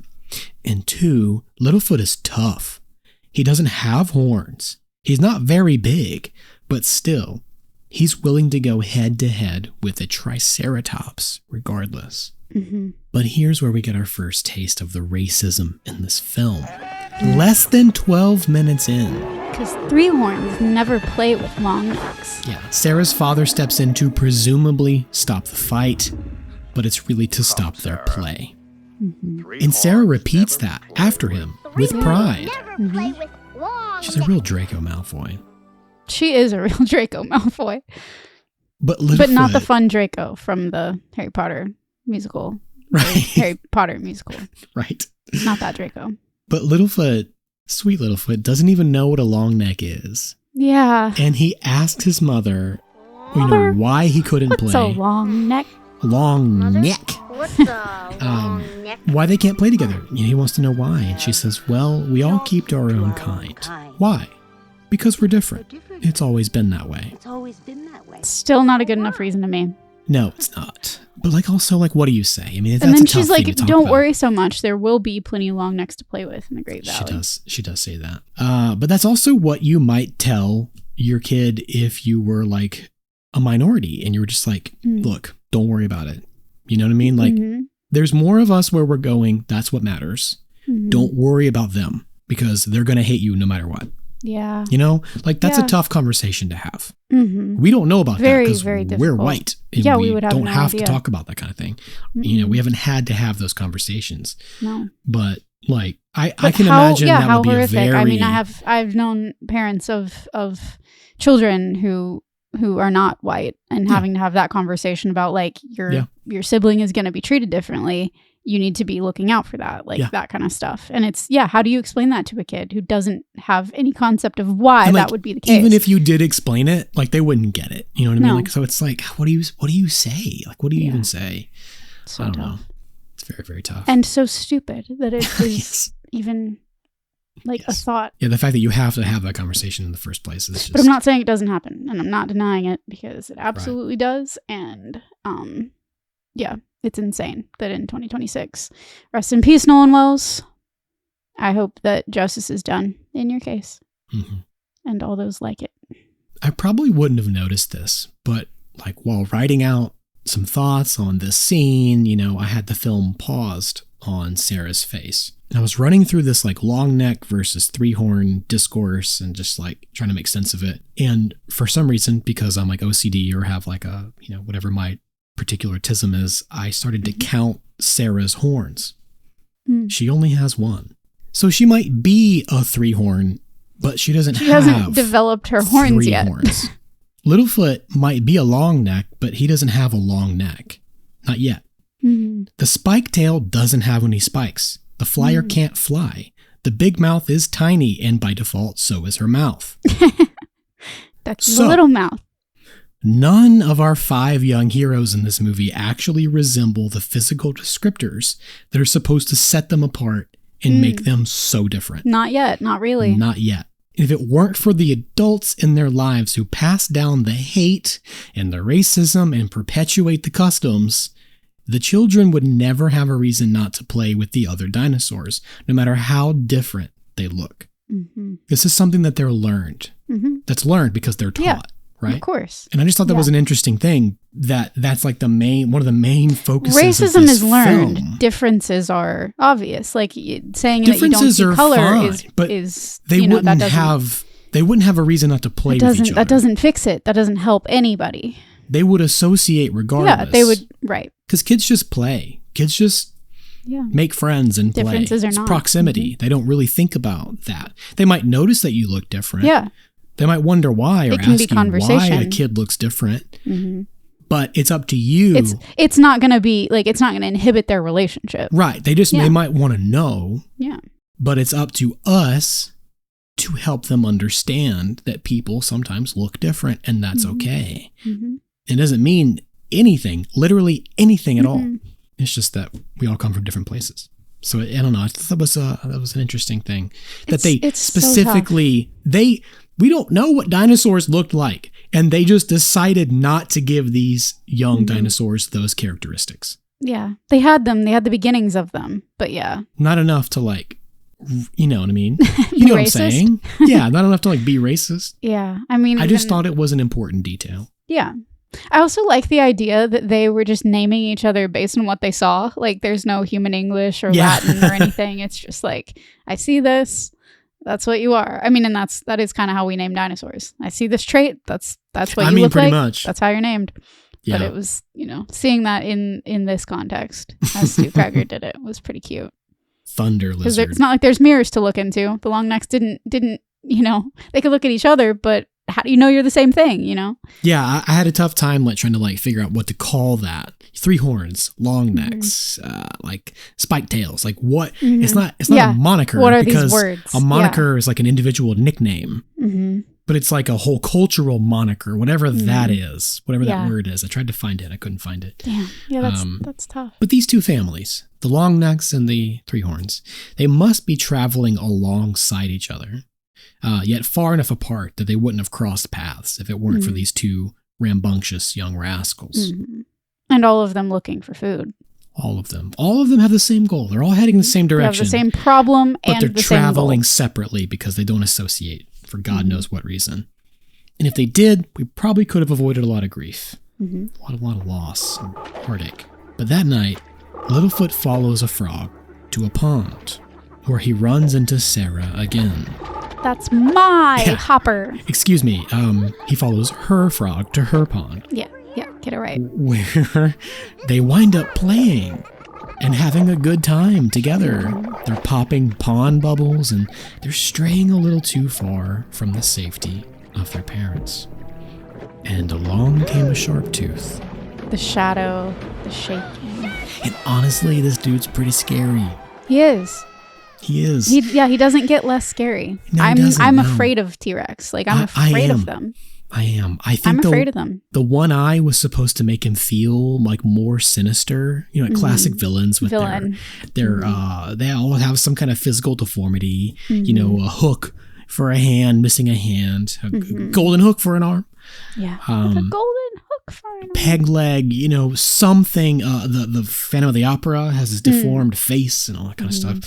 And two, Littlefoot is tough. He doesn't have horns. He's not very big, but still, he's willing to go head to head with a triceratops regardless. But here's where we get our first taste of the racism in this film. Less than 12 minutes in. Because three-horns never play with long necks. Yeah, Sarah's father steps in to presumably stop the fight, but it's really to stop their play. And Sarah repeats that after him with pride. She's a real Draco Malfoy. She is a real Draco Malfoy. But not the fun Draco from the Harry Potter musical. Right. Harry Potter musical. Right. Not that Draco. But Littlefoot, sweet Littlefoot, doesn't even know what a long neck is. Yeah. And he asked his mother, why he couldn't play. What's a long neck? Long neck. What's a long neck? Why they can't play together. He wants to know why. And she says, well, we all keep to our own kind. Why? Because we're different. It's always been that way. It's always been that way. Still not a good enough reason to me. No, it's not. But also, what do you say? I mean, that's and then a tough she's like, thing to talk don't about. worry so much. There will be plenty of long necks to play with in the Great Valley. She does say that. But that's also what you might tell your kid if you were like a minority and you were just like, look, don't worry about it. You know what I mean? Like, there's more of us where we're going. That's what matters. Don't worry about them because they're going to hate you no matter what. Yeah. You know, that's a tough conversation to have. We don't know about that because we're white. And we would have don't no have idea. to talk about that kind of thing. You know, we haven't had to have those conversations. No. But I can imagine that how would be horrific. a very... I mean, I've known parents of children who are not white and having to have that conversation about like your sibling is going to be treated differently. You need to be looking out for that, like that kind of stuff. And it's, how do you explain that to a kid who doesn't have any concept of why that would be the case? Even if you did explain it, like they wouldn't get it. You know what I mean? Like, so it's like, what do you say? Like, what do you even say? So I don't tough. know. It's very, very tough. And so stupid that it is even like a thought. Yeah, the fact that you have to have that conversation in the first place is just... But I'm not saying it doesn't happen, and I'm not denying it because it absolutely does. And it's insane that in 2026, rest in peace, Nolan Wells. I hope that justice is done in your case and all those like it. I probably wouldn't have noticed this, but like while writing out some thoughts on this scene, I had the film paused on Sarah's face. And I was running through this like long neck versus three horn discourse and just like trying to make sense of it. And for some reason, because I'm like OCD or have like a, whatever my particularism is, I started to count Sarah's horns. She only has one. So she might be a three horn, but she hasn't developed her horns yet. Horns. Littlefoot might be a long neck, but he doesn't have a long neck. Not yet. The spike tail doesn't have any spikes. The flyer can't fly. The big mouth is tiny, and by default, so is her mouth. That's the little mouth. None of our 5 young heroes in this movie actually resemble the physical descriptors that are supposed to set them apart and make them so different. Not yet. Not really. Not yet. If it weren't for the adults in their lives who pass down the hate and the racism and perpetuate the customs, the children would never have a reason not to play with the other dinosaurs, no matter how different they look. This is something that they're learned. That's learned because they're taught. Right? Of course. And I just thought that was an interesting thing that's like one of the main focuses Racism of this is learned. film. Differences are obvious. Like saying Differences that you don't see color fine, but is they wouldn't have a reason not to play with each other. That doesn't fix it. That doesn't help anybody. They would associate regardless. Yeah, they would, right. Because kids just play. Kids just make friends and play. Differences are it's not. Proximity. They don't really think about that. They might notice that you look different. Yeah. They might wonder why or ask you why a kid looks different. But it's up to you. It's not going to be like, it's not going to inhibit their relationship. Right. They might want to know. Yeah. But it's up to us to help them understand that people sometimes look different and that's okay. It doesn't mean anything, literally anything at all. It's just that we all come from different places. So I don't know. I thought that was an interesting thing that they specifically, we don't know what dinosaurs looked like. And they just decided not to give these young dinosaurs those characteristics. Yeah. They had them. They had the beginnings of them. But yeah. Not enough to like, you know what I mean? You know what I'm saying? Yeah. Not enough to like be racist. Yeah. I mean, I just thought it was an important detail. Yeah. I also like the idea that they were just naming each other based on what they saw. Like there's no human English or Latin or anything. It's just like, I see this. That's what you are. I mean, and that is kind of how we name dinosaurs. I see this trait. That's what you look pretty like. Much. That's how you're named. Yeah. But it was, seeing that in this context, as Stu Krager did it, was pretty cute. Thunder lizard. Because it's not like there's mirrors to look into. The long necks didn't, they could look at each other, but how do you know you're the same thing, Yeah, I had a tough time trying to figure out what to call that. 3 horns, long necks, like spike tails. Like what? It's not a moniker. What are these words? A moniker is like an individual nickname. But it's like a whole cultural moniker, whatever that is, whatever that word is. I tried to find it. I couldn't find it. Damn. Yeah, that's tough. But these 2 families, the long necks and the 3 horns, they must be traveling alongside each other. Yet far enough apart that they wouldn't have crossed paths if it weren't for these 2 rambunctious young rascals. And all of them looking for food. All of them. All of them have the same goal. They're all heading in the same direction. They have the same problem but and they're the same traveling goal. Separately because they don't associate for God knows what reason. And if they did, we probably could have avoided a lot of grief. A lot of loss and heartache. But that night, Littlefoot follows a frog to a pond where he runs into Sarah again. That's my hopper. Excuse me. He follows her frog to her pond. Yeah, get it right. Where they wind up playing. and having a good time together. They're popping pond bubbles and they're straying a little too far from the safety of their parents. And along came a sharp tooth. The shadow, the shaking. And honestly, this dude's pretty scary. He is. He is. He doesn't get less scary. No, he doesn't, I'm no. afraid of T-Rex. Like, I'm afraid of them. I am. I think I'm afraid of them. The one eye was supposed to make him feel like more sinister. You know, like classic villains with they all have some kind of physical deformity. You know, a hook for a hand, missing a hand, a golden hook for an arm. Yeah, with a golden hook for an arm. Peg leg, you know, something. The Phantom of the Opera has his deformed face and all that kind of stuff.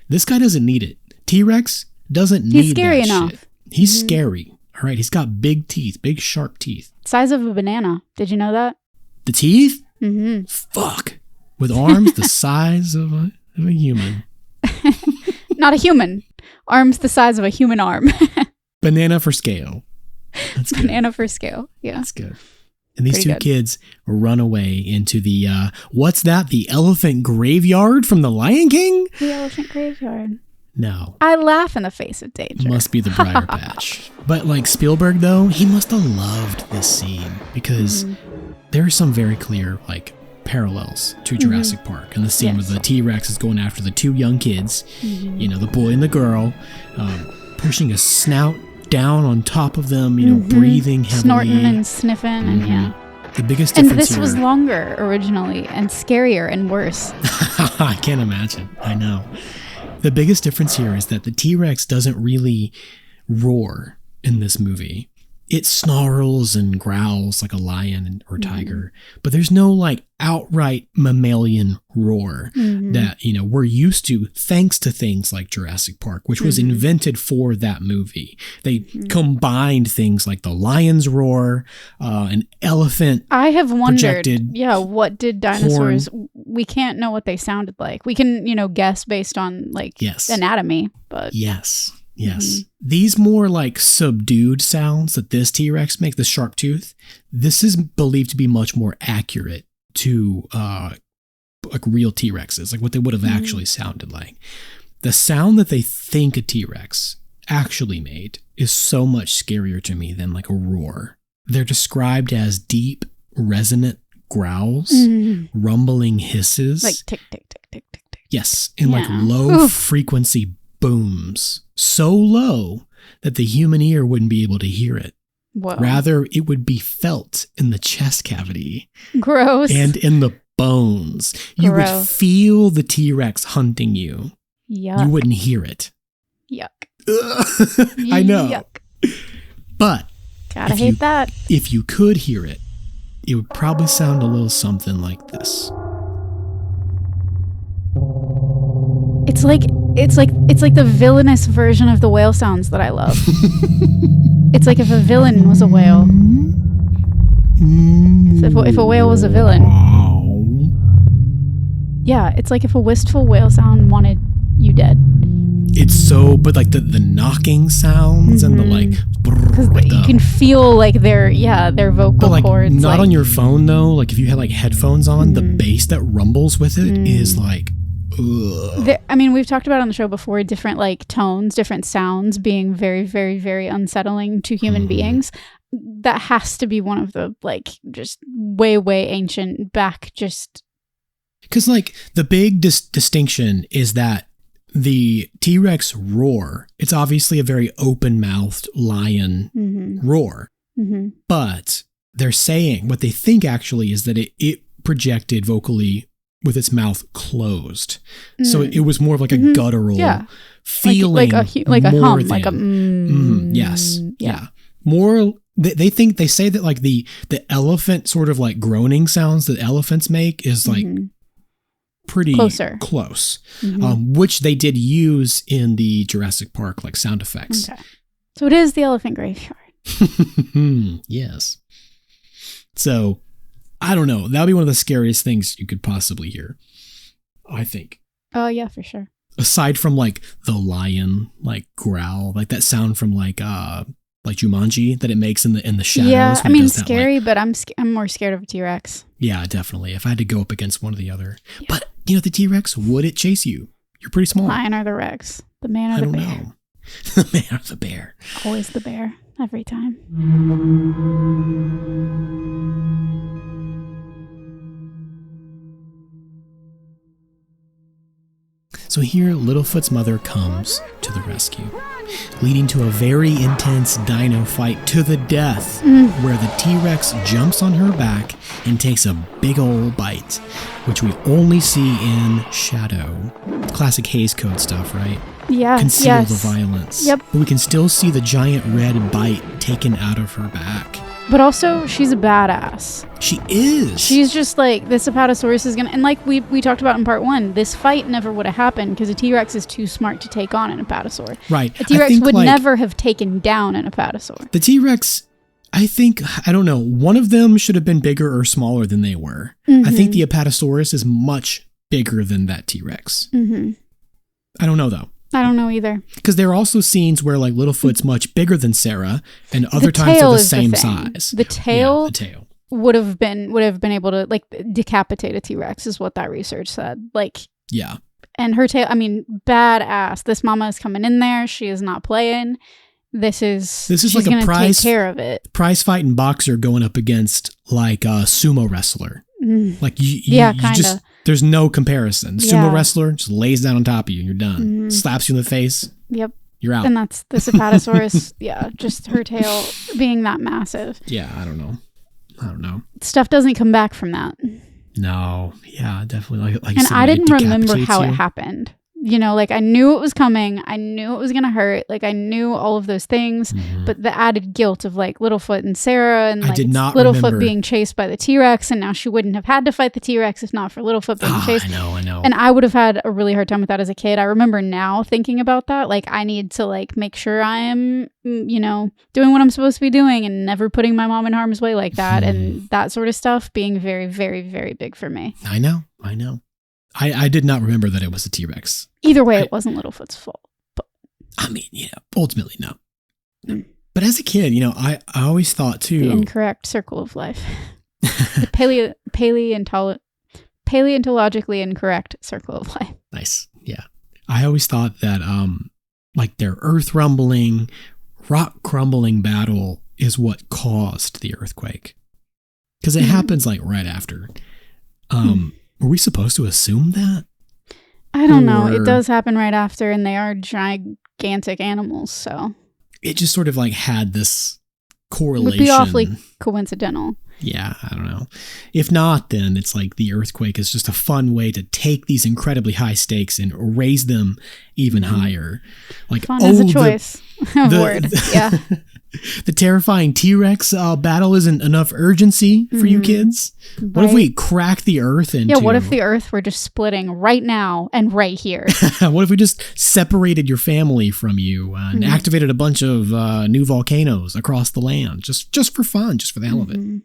This guy doesn't need it. T-Rex doesn't need He's scary that enough. shit. He's scary. All right, he's got big teeth, big sharp teeth. Size of a banana. Did you know that? The teeth? Fuck. With arms the size of a human. Not a human. Arms the size of a human arm. Banana for scale. That's good. Banana for scale. Yeah. That's good. And these Pretty two good. kids run away into the, what's that? The elephant graveyard from the Lion King? The elephant graveyard. No. I laugh in the face of danger. Must be the Briar Patch. But like Spielberg, though, he must have loved this scene because there are some very clear, like, parallels to Jurassic Park. And the scene where the T-Rex is going after the two young kids, you know, the boy and the girl, pushing a snout down on top of them, you know, breathing heavily. Snorting and sniffing and yeah. The biggest And difference this was longer originally and scarier and worse. I can't imagine. I know. The biggest difference here is that the T-Rex doesn't really roar in this movie. It snarls and growls like a lion or tiger, but there's no like outright mammalian roar that, you know, we're used to thanks to things like Jurassic Park, which was invented for that movie. They combined things like the lion's roar, an elephant. I have wondered, projected what did dinosaurs, we can't know what they sounded like. We can, you know, guess based on like anatomy, but Yes. These more like subdued sounds that this T-Rex makes, the sharp tooth, this is believed to be much more accurate to like real T-Rexes, like what they would have actually sounded like. The sound that they think a T-Rex actually made is so much scarier to me than like a roar. They're described as deep, resonant growls, rumbling hisses. like tick, tick, tick, tick, tick, tick. Yes, and like low frequency booms. So low that the human ear wouldn't be able to hear it. Whoa. Rather, it would be felt in the chest cavity. Gross. And in the bones. You would feel the T-Rex hunting you. Yuck. You wouldn't hear it. Yuck. I know. Yuck. But Gotta hate that. if you could hear it, it would probably sound a little something like this. It's like the villainous version of the whale sounds that I love. It's like if a villain was a whale. So if a whale was a villain. Yeah, it's like if a wistful whale sound wanted you dead. It's so, but like the knocking sounds and the like. Because you can feel like their vocal but like cords. Not on your phone though. Like if you had like headphones on, the bass that rumbles with it is like. I mean, we've talked about on the show before different like tones, different sounds being very, very, very unsettling to human beings. That has to be one of the like just way, way ancient back just. Because like the big distinction is that the T-Rex roar, it's obviously a very open-mouthed lion roar. But they're saying what they think actually is that it projected vocally with its mouth closed. So it was more of like a guttural feeling. Like a hum. Like a yes. Yeah. More, they say that like the elephant sort of like groaning sounds that elephants make is like pretty close. Which they did use in the Jurassic Park like sound effects. Okay. So it is the elephant graveyard. Yes. So I don't know. That would be one of the scariest things you could possibly hear, I think. Oh, yeah, for sure. Aside from like the lion, like growl, like that sound from like Jumanji that it makes in the shadows. Yeah, I mean, scary, that, like, but I'm more scared of a T-Rex. Yeah, definitely. If I had to go up against one or the other. Yeah. But You know, the T-Rex, would it chase you? You're pretty small. Lion or the Rex? The man or I the don't bear? know. The man or the bear? Always the bear. Every time. So here, Littlefoot's mother comes to the rescue, leading to a very intense dino fight to the death, where the T-Rex jumps on her back and takes a big old bite, which we only see in shadow. Classic Hays Code stuff, right? Yeah. Conceal yes. the violence. Yep. But we can still see the giant red bite taken out of her back. But also, she's a badass. She is. She's just like, this Apatosaurus is gonna, and like we talked about in part 1, this fight never would have happened because a T-Rex is too smart to take on an Apatosaur. Right. A T-Rex would never have taken down an Apatosaur. The T-Rex, I don't know, one of them should have been bigger or smaller than they were. I think the Apatosaurus is much bigger than that T-Rex. I don't know, though. I don't know either. Because there are also scenes where like Littlefoot's much bigger than Sarah, and other times they're the same size. The tail, the tail would have been able to like decapitate a T-Rex, is what that research said. Like, yeah. And her tail, I mean, badass. This mama is coming in there. She is not playing. She's like a prize take care of it. Prize fighting boxer going up against like a sumo wrestler. Like you just, there's no comparison. Sumo wrestler just lays down on top of you and you're done. Slaps you in the face. Yep. You're out. And that's the Apatosaurus. Yeah, just her tail being that massive. Yeah, I don't know. Stuff doesn't come back from that. No. Yeah, definitely. Like and I didn't remember how you. it happened. You know, like I knew it was coming. I knew it was going to hurt. Like I knew all of those things. But the added guilt of like Littlefoot and Sarah and like Littlefoot being chased by the T-Rex, and now she wouldn't have had to fight the T-Rex if not for Littlefoot being chased. I know. And I would have had a really hard time with that as a kid. I remember now thinking about that. Like I need to like make sure I am, you know, doing what I'm supposed to be doing and never putting my mom in harm's way like that. And that sort of stuff being very, very, very big for me. I know. I did not remember that it was a T-Rex. Either way, it wasn't Littlefoot's fault. But I mean, you know, ultimately, no. But as a kid, you know, I always thought too. The incorrect circle of life. The paleontologically incorrect circle of life. Nice. Yeah. I always thought that like their earth rumbling, rock crumbling battle is what caused the earthquake. Because it happens like right after. Were we supposed to assume that? I don't know. It does happen right after, and they are gigantic animals, so. It just sort of like had this correlation. Would be awfully coincidental. Yeah, I don't know. If not, then it's like the earthquake is just a fun way to take these incredibly high stakes and raise them even higher. Like, fun is a choice of word. Yeah. The terrifying T-Rex battle isn't enough urgency for you kids. Right. What if we crack the earth into... Yeah, what if the earth were just splitting right now and right here? What if we just separated your family from you and activated a bunch of new volcanoes across the land? Just for fun, just for the hell of it.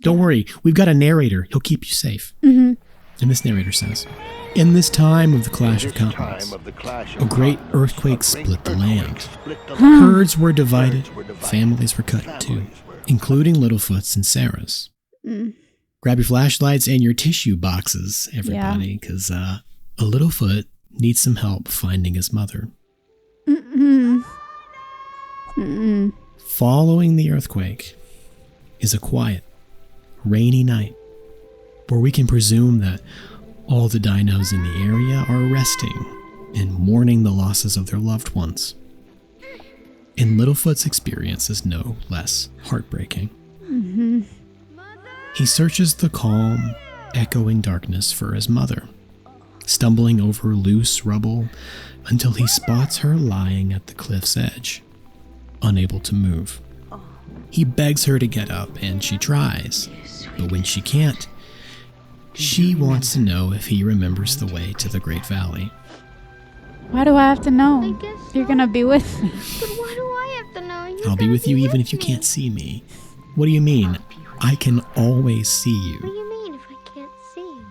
Don't worry, we've got a narrator. He'll keep you safe. And this narrator says, in this time of the clash of continents, a great earthquake split the land. Herds were divided, families were cut in two, including Littlefoot's and Sarah's. Grab your flashlights and your tissue boxes, everybody, because a Littlefoot needs some help finding his mother. Following the earthquake is a quiet, rainy night where we can presume that all the dinos in the area are resting and mourning the losses of their loved ones. And Littlefoot's experience is no less heartbreaking. He searches the calm, echoing darkness for his mother, stumbling over loose rubble until he spots her lying at the cliff's edge, unable to move. He begs her to get up, and she tries, but when she can't, she wants to know if he remembers the way to the Great Valley. Why do I have to know? I guess so. You're gonna be with me. But why do I have to know? I'll be with you even if you can't see me. What do you mean? I can always see What do you. you mean if I can't see?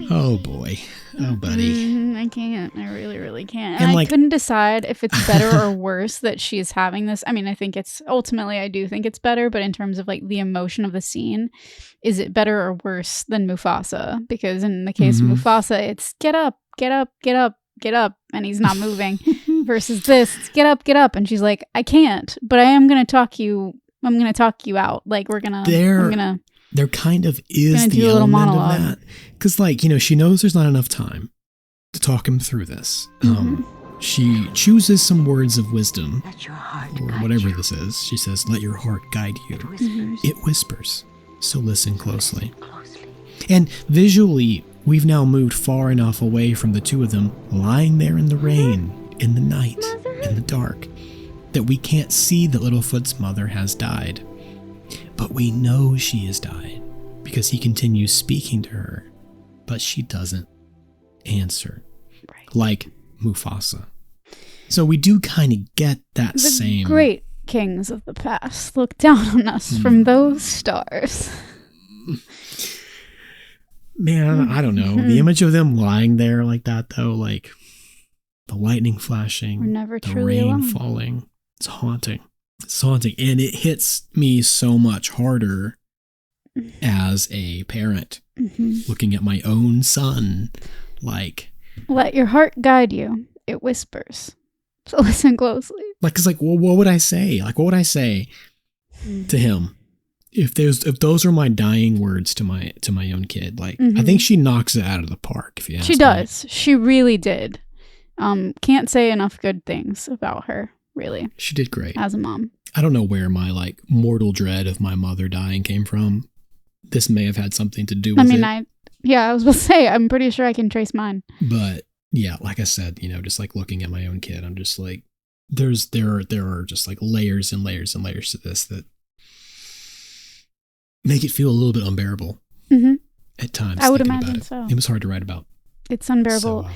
Oh boy. Oh buddy. I can't. I really, really can't. And And I like- couldn't decide if it's better or worse that she's having this. I mean, I think it's ultimately, I do think it's better, but in terms of like the emotion of the scene, is it better or worse than Mufasa? Because in the case Mhm. of Mufasa, it's get up, get up, get up, get up, and he's not moving. Versus this, it's get up, and she's like, I can't, but I am gonna talk you. I'm gonna talk you out. Like I'm gonna. There kind of is Gonna do the a little element of monologue. that. Because, like, you know, she knows there's not enough time to talk him through this. She chooses some words of wisdom, or whatever this is. She says, let your heart guide you. It whispers. So listen closely. And visually, we've now moved far enough away from the two of them lying there in the rain, in the night, in the dark, that we can't see that Littlefoot's mother has died. But we know she has died because he continues speaking to her, but she doesn't answer. Right. Like Mufasa. So we do kind of get that The same... great kings of the past look down on us from those stars. Man, I don't know. The image of them lying there like that, though, like the lightning flashing, We're never the truly rain alone. falling, it's haunting. It's haunting. And it hits me so much harder as a parent looking at my own son. Like, Let your heart guide you. It whispers. So listen closely. cause like, well, what would I say? Like, what would I say to him if those are my dying words to my own kid? Like, I think she knocks it out of the park. If you ask She me. does. She really did. Can't say enough good things about her, really, She did great. as a mom. I don't know where my like mortal dread of my mother dying came from. This may have had something to do with I mean, it. I was going to say, I'm pretty sure I can trace mine. But yeah, like I said, you know, just like looking at my own kid, I'm just like, there are just like layers and layers and layers to this that make it feel a little bit unbearable at times. I would thinking imagine about it. so. It was hard to write about. It's unbearable.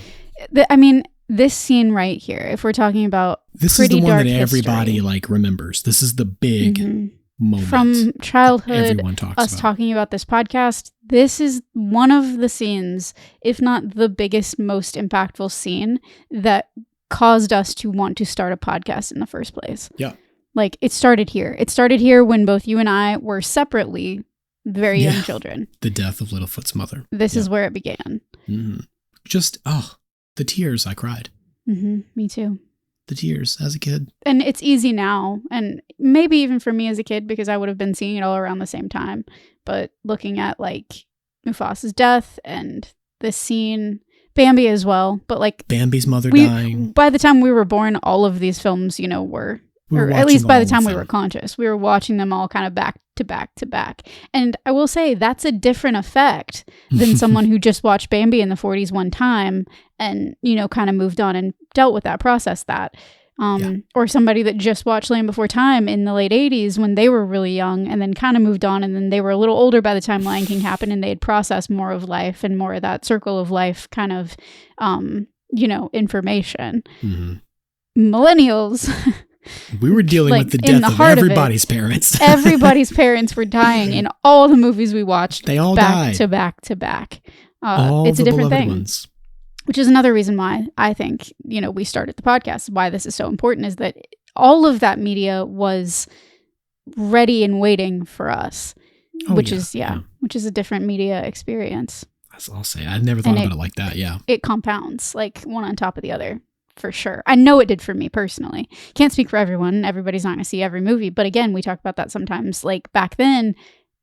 So, I mean, this scene right here, if we're talking about this is pretty the one dark that everybody history. like remembers. This is the big moment From childhood, everyone talks us about. talking about this podcast, this is one of the scenes, if not the biggest, most impactful scene that caused us to want to start a podcast in the first place. Yeah. Like, it started here. It started here when both you and I were separately very young Yeah. children. The death of Littlefoot's mother. This is where it began. Just, the tears. I cried. Me too. The tears as a kid. And it's easy now, and maybe even for me as a kid, because I would have been seeing it all around the same time. But looking at like Mufasa's death and this scene, Bambi as well. But like Bambi's mother dying. by the time we were born, all of these films, you know, were We were or at watching least by all the of time we them. were conscious, we were watching them all kind of back to back to back. And I will say that's a different effect than someone who just watched Bambi in the 40s one time and, you know, kind of moved on and dealt with that, processed that. Or somebody that just watched Land Before Time in the late 80s when they were really young and then kind of moved on, and then they were a little older by the time Lion King happened and they had processed more of life and more of that circle of life kind of, you know, information. Millennials... We were dealing like, with the in death the of heart of it, everybody's parents. Everybody's parents were dying in all the movies we watched. They all back died. to back to back. All it's a the different beloved thing, ones. which is another reason why I think, you know, we started the podcast. Why this is so important is that all of that media was ready and waiting for us, Oh, which yeah, is yeah. which is a different media experience. I'll say. I never thought And about it like that. Yeah. It compounds like one on top of the other. For sure. I know it did for me personally. Can't speak for everyone. Everybody's not going to see every movie. But again, we talk about that sometimes. Like back then,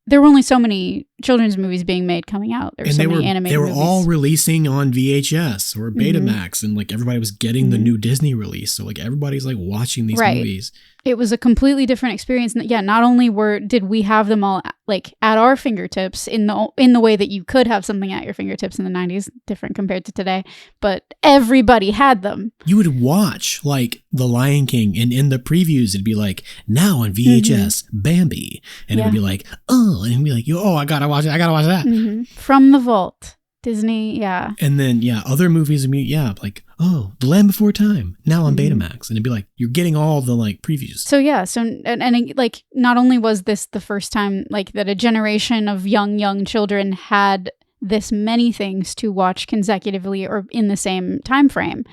there were only so many children's movies being made coming out. There were so many animated they were movies. all releasing on VHS or Betamax, and like everybody was getting the new Disney release. So like everybody's like watching these Right. movies. It was a completely different experience. And yeah, not only did we have them all like at our fingertips in the way that you could have something at your fingertips in the 90s, different compared to today, but everybody had them. You would watch like The Lion King, and in the previews it'd be like, now on VHS, Bambi, and it would be like, oh, and it'd be like, I gotta watch it. I gotta watch that. From the vault, Disney, yeah. And then other movies would be like, oh, The Land Before Time, now on Betamax. And it'd be like, you're getting all the like previews. So yeah, and like not only was this the first time like that a generation of young children had this many things to watch consecutively or in the same time frame,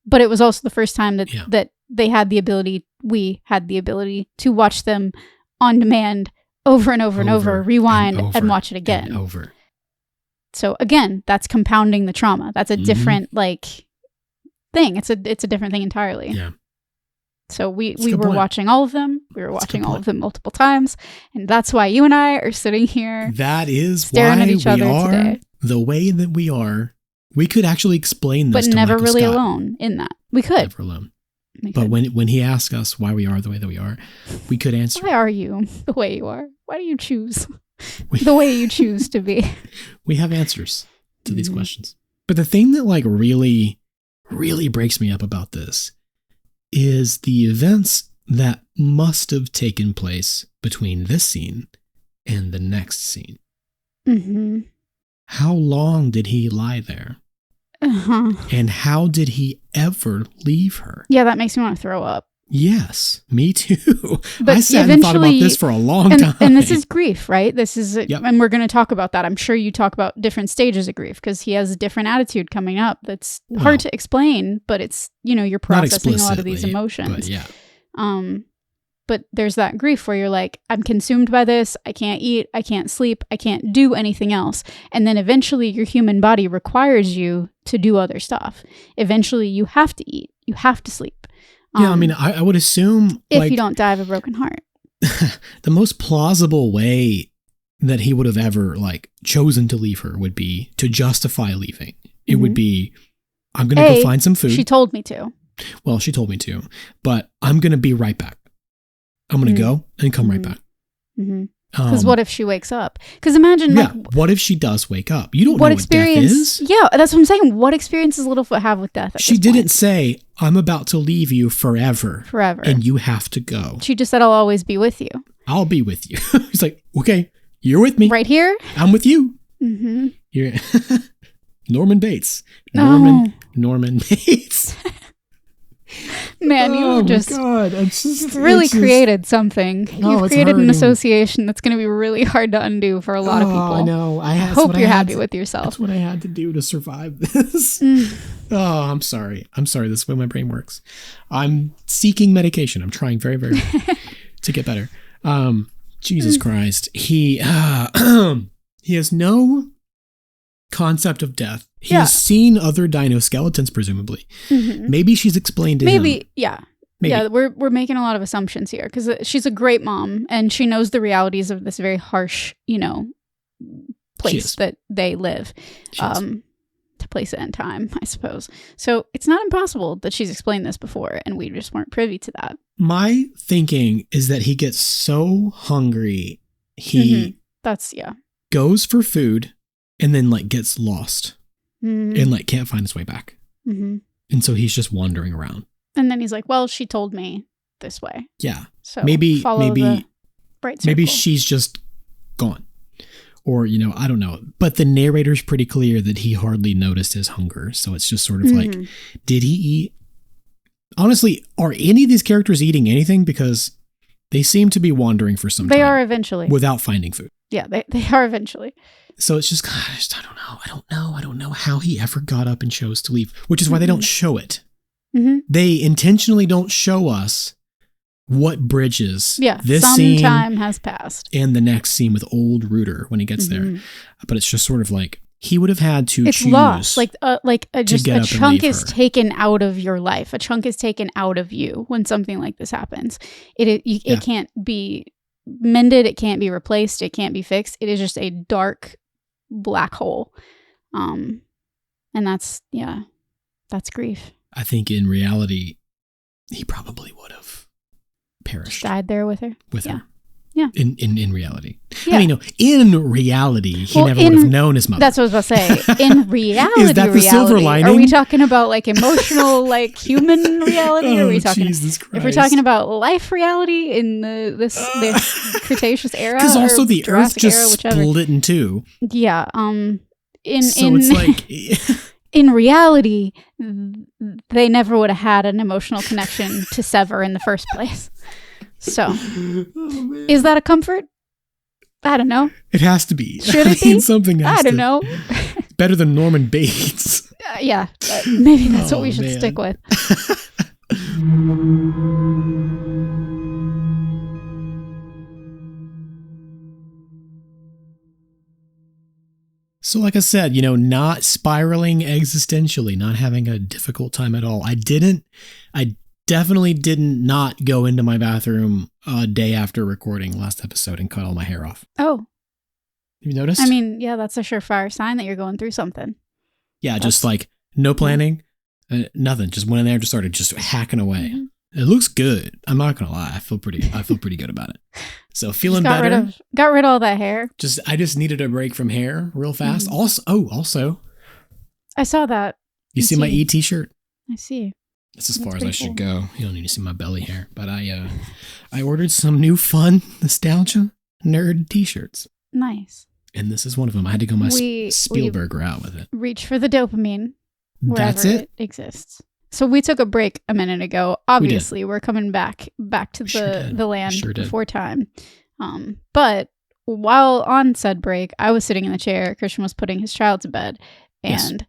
but it was also the first time that that we had the ability to watch them on demand over and over and over, rewind and watch it again. And over. So again, that's compounding the trauma. That's a different like thing. It's a different thing entirely. Yeah. So we were watching all of them. We were watching all of them multiple times, and that's why you and I are sitting here. That is staring why at each we other are today. The way that we are. We could actually explain this, but to never Michael really Scott. alone in that. We could. Never alone. But when he asks us why we are the way that we are, we could answer. Why are you the way you are? Why do you choose the way you choose to be? We have answers to these questions. But the thing that like really, really breaks me up about this is the events that must have taken place between this scene and the next scene. Mm-hmm. How long did he lie there? Uh-huh. And how did he ever leave her? Yeah, that makes me want to throw up. Yes, me too. But I sat and thought about this for a long time. And this is grief, right? This is, Yep. and we're going to talk about that. I'm sure you talk about different stages of grief because he has a different attitude coming up that's hard to explain, but it's, you're processing a lot of these emotions. But yeah. But there's that grief where you're like, I'm consumed by this. I can't eat. I can't sleep. I can't do anything else. And then eventually your human body requires you to do other stuff. Eventually you have to eat. You have to sleep. Yeah, I mean, I would assume if you don't die of a broken heart. The most plausible way that he would have ever like chosen to leave her would be to justify leaving. It would be, I'm going to go find some food. She told me to. Well, she told me to, but I'm going to be right back. I'm going to go and come right back. Because what if she wakes up? Because imagine, what if she does wake up? You don't know what what death is. Yeah, that's what I'm saying. What experience does Littlefoot have with death? She didn't say, I'm about to leave you forever. Forever. And you have to go. She just said, I'll always be with you. I'll be with you. He's like, okay, you're with me. Right here? I'm with you. Mm-hmm. You're Norman Bates. No. Norman Bates. Man, you've just really created something. You've created an association that's going to be really hard to undo for a lot of people. I know. I hope you're happy with yourself. That's what I had to do to survive this. Oh, I'm sorry. This is the way my brain works. I'm seeking medication. I'm trying very, very hard to get better. Jesus Christ. He has no concept of death. He's seen other dino skeletons, presumably. Maybe she's explained to him. Maybe. Yeah, we're making a lot of assumptions here because she's a great mom and she knows the realities of this very harsh, place that they live. To place it in time, I suppose. So it's not impossible that she's explained this before and we just weren't privy to that. My thinking is that he gets so hungry, he goes for food and then like gets lost. And like can't find his way back. And so he's just wandering around. And then he's like, well, she told me this way. Yeah. So maybe the bright circle. Maybe she's just gone. Or, I don't know. But the narrator's pretty clear that he hardly noticed his hunger. So it's just sort of like, did he eat? Honestly, are any of these characters eating anything? Because they seem to be wandering for some time. They are eventually. Without finding food. Yeah, they are eventually. So it's just, gosh, I don't know how he ever got up and chose to leave, which is why they don't show it. They intentionally don't show us what bridges this some scene time has passed. And the next scene with old Rooter when he gets there. But it's just sort of like, he would have had to choose. It's lost. Just a chunk is taken out of your life. A chunk is taken out of you when something like this happens. It can't be mended. It can't be replaced. It can't be fixed. It is just a dark black hole. And that's grief. I think in reality, he probably would have perished. Died there with her. Her. Yeah. In reality. Yeah. I mean, no, in reality, he never would have known his mother. That's what I was about to say. In reality, is that the silver lining? Are we talking about like emotional, like human reality? Or are we talking, Jesus Christ. If we're talking about life reality in the Cretaceous era? Because also the Jurassic Earth just era, split in two. Yeah. So it's like... in reality, they never would have had an emotional connection to sever in the first place. So, is that a comfort? I don't know. It has to be. Should it be? Something has I don't to. know. Better than Norman Bates. Yeah, maybe that's what we should man. stick with. So like I said, not spiraling existentially, not having a difficult time at all. I definitely did not go into my bathroom a day after recording last episode and cut all my hair off. Oh. You noticed? I mean, yeah, that's a surefire sign that you're going through something. Yeah, just like no planning, nothing. Just went in there and just started just hacking away. Mm-hmm. It looks good. I'm not gonna lie. I feel pretty good about it. So feeling better. Got rid of all that hair. I just needed a break from hair real fast. Mm-hmm. Also, I saw that. you see my t-shirt? I see. That's as That's far as I pretty should cool. go. You don't need to see my belly hair. But I ordered some new fun nostalgia nerd t-shirts. Nice. And this is one of them. I had to go my We Spielberg route with it. reach for the dopamine wherever That's it. exists. So we took a break a minute ago. Obviously, we're coming back to the land Sure did. before time. But while on said break, I was sitting in the chair. Christian was putting his child to bed, Yes. and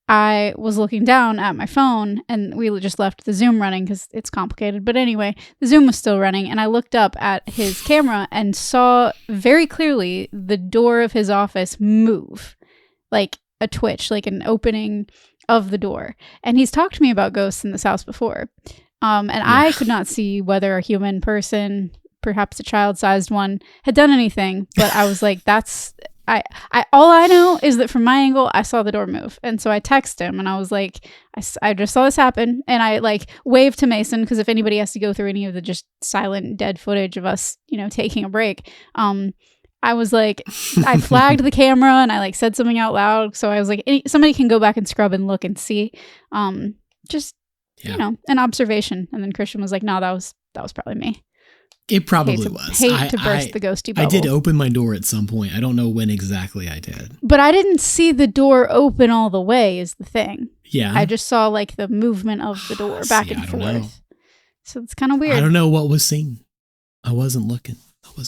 I was looking down at my phone, and we just left the Zoom running because it's complicated. But anyway, the Zoom was still running, and I looked up at his camera and saw very clearly the door of his office move, like a twitch, like an opening of the door. And he's talked to me about ghosts in this house before. And I could not see whether a human person, perhaps a child-sized one, had done anything. But I was like, all I know is that from my angle, I saw the door move. And so I texted him and I was like, I just saw this happen. And I waved to Mason, because if anybody has to go through any of the just silent dead footage of us, taking a break, I was like, I flagged the camera and I said something out loud. So I was like, somebody can go back and scrub and look and see, an observation. And then Christian was like, no, that was probably me. It probably was. Hate to burst the ghosty bubble. I did open my door at some point. I don't know when exactly I did. But I didn't see the door open all the way is the thing. Yeah. I just saw the movement of the door back and I don't know. forth. So it's kind of weird. I don't know what was seen. I wasn't looking.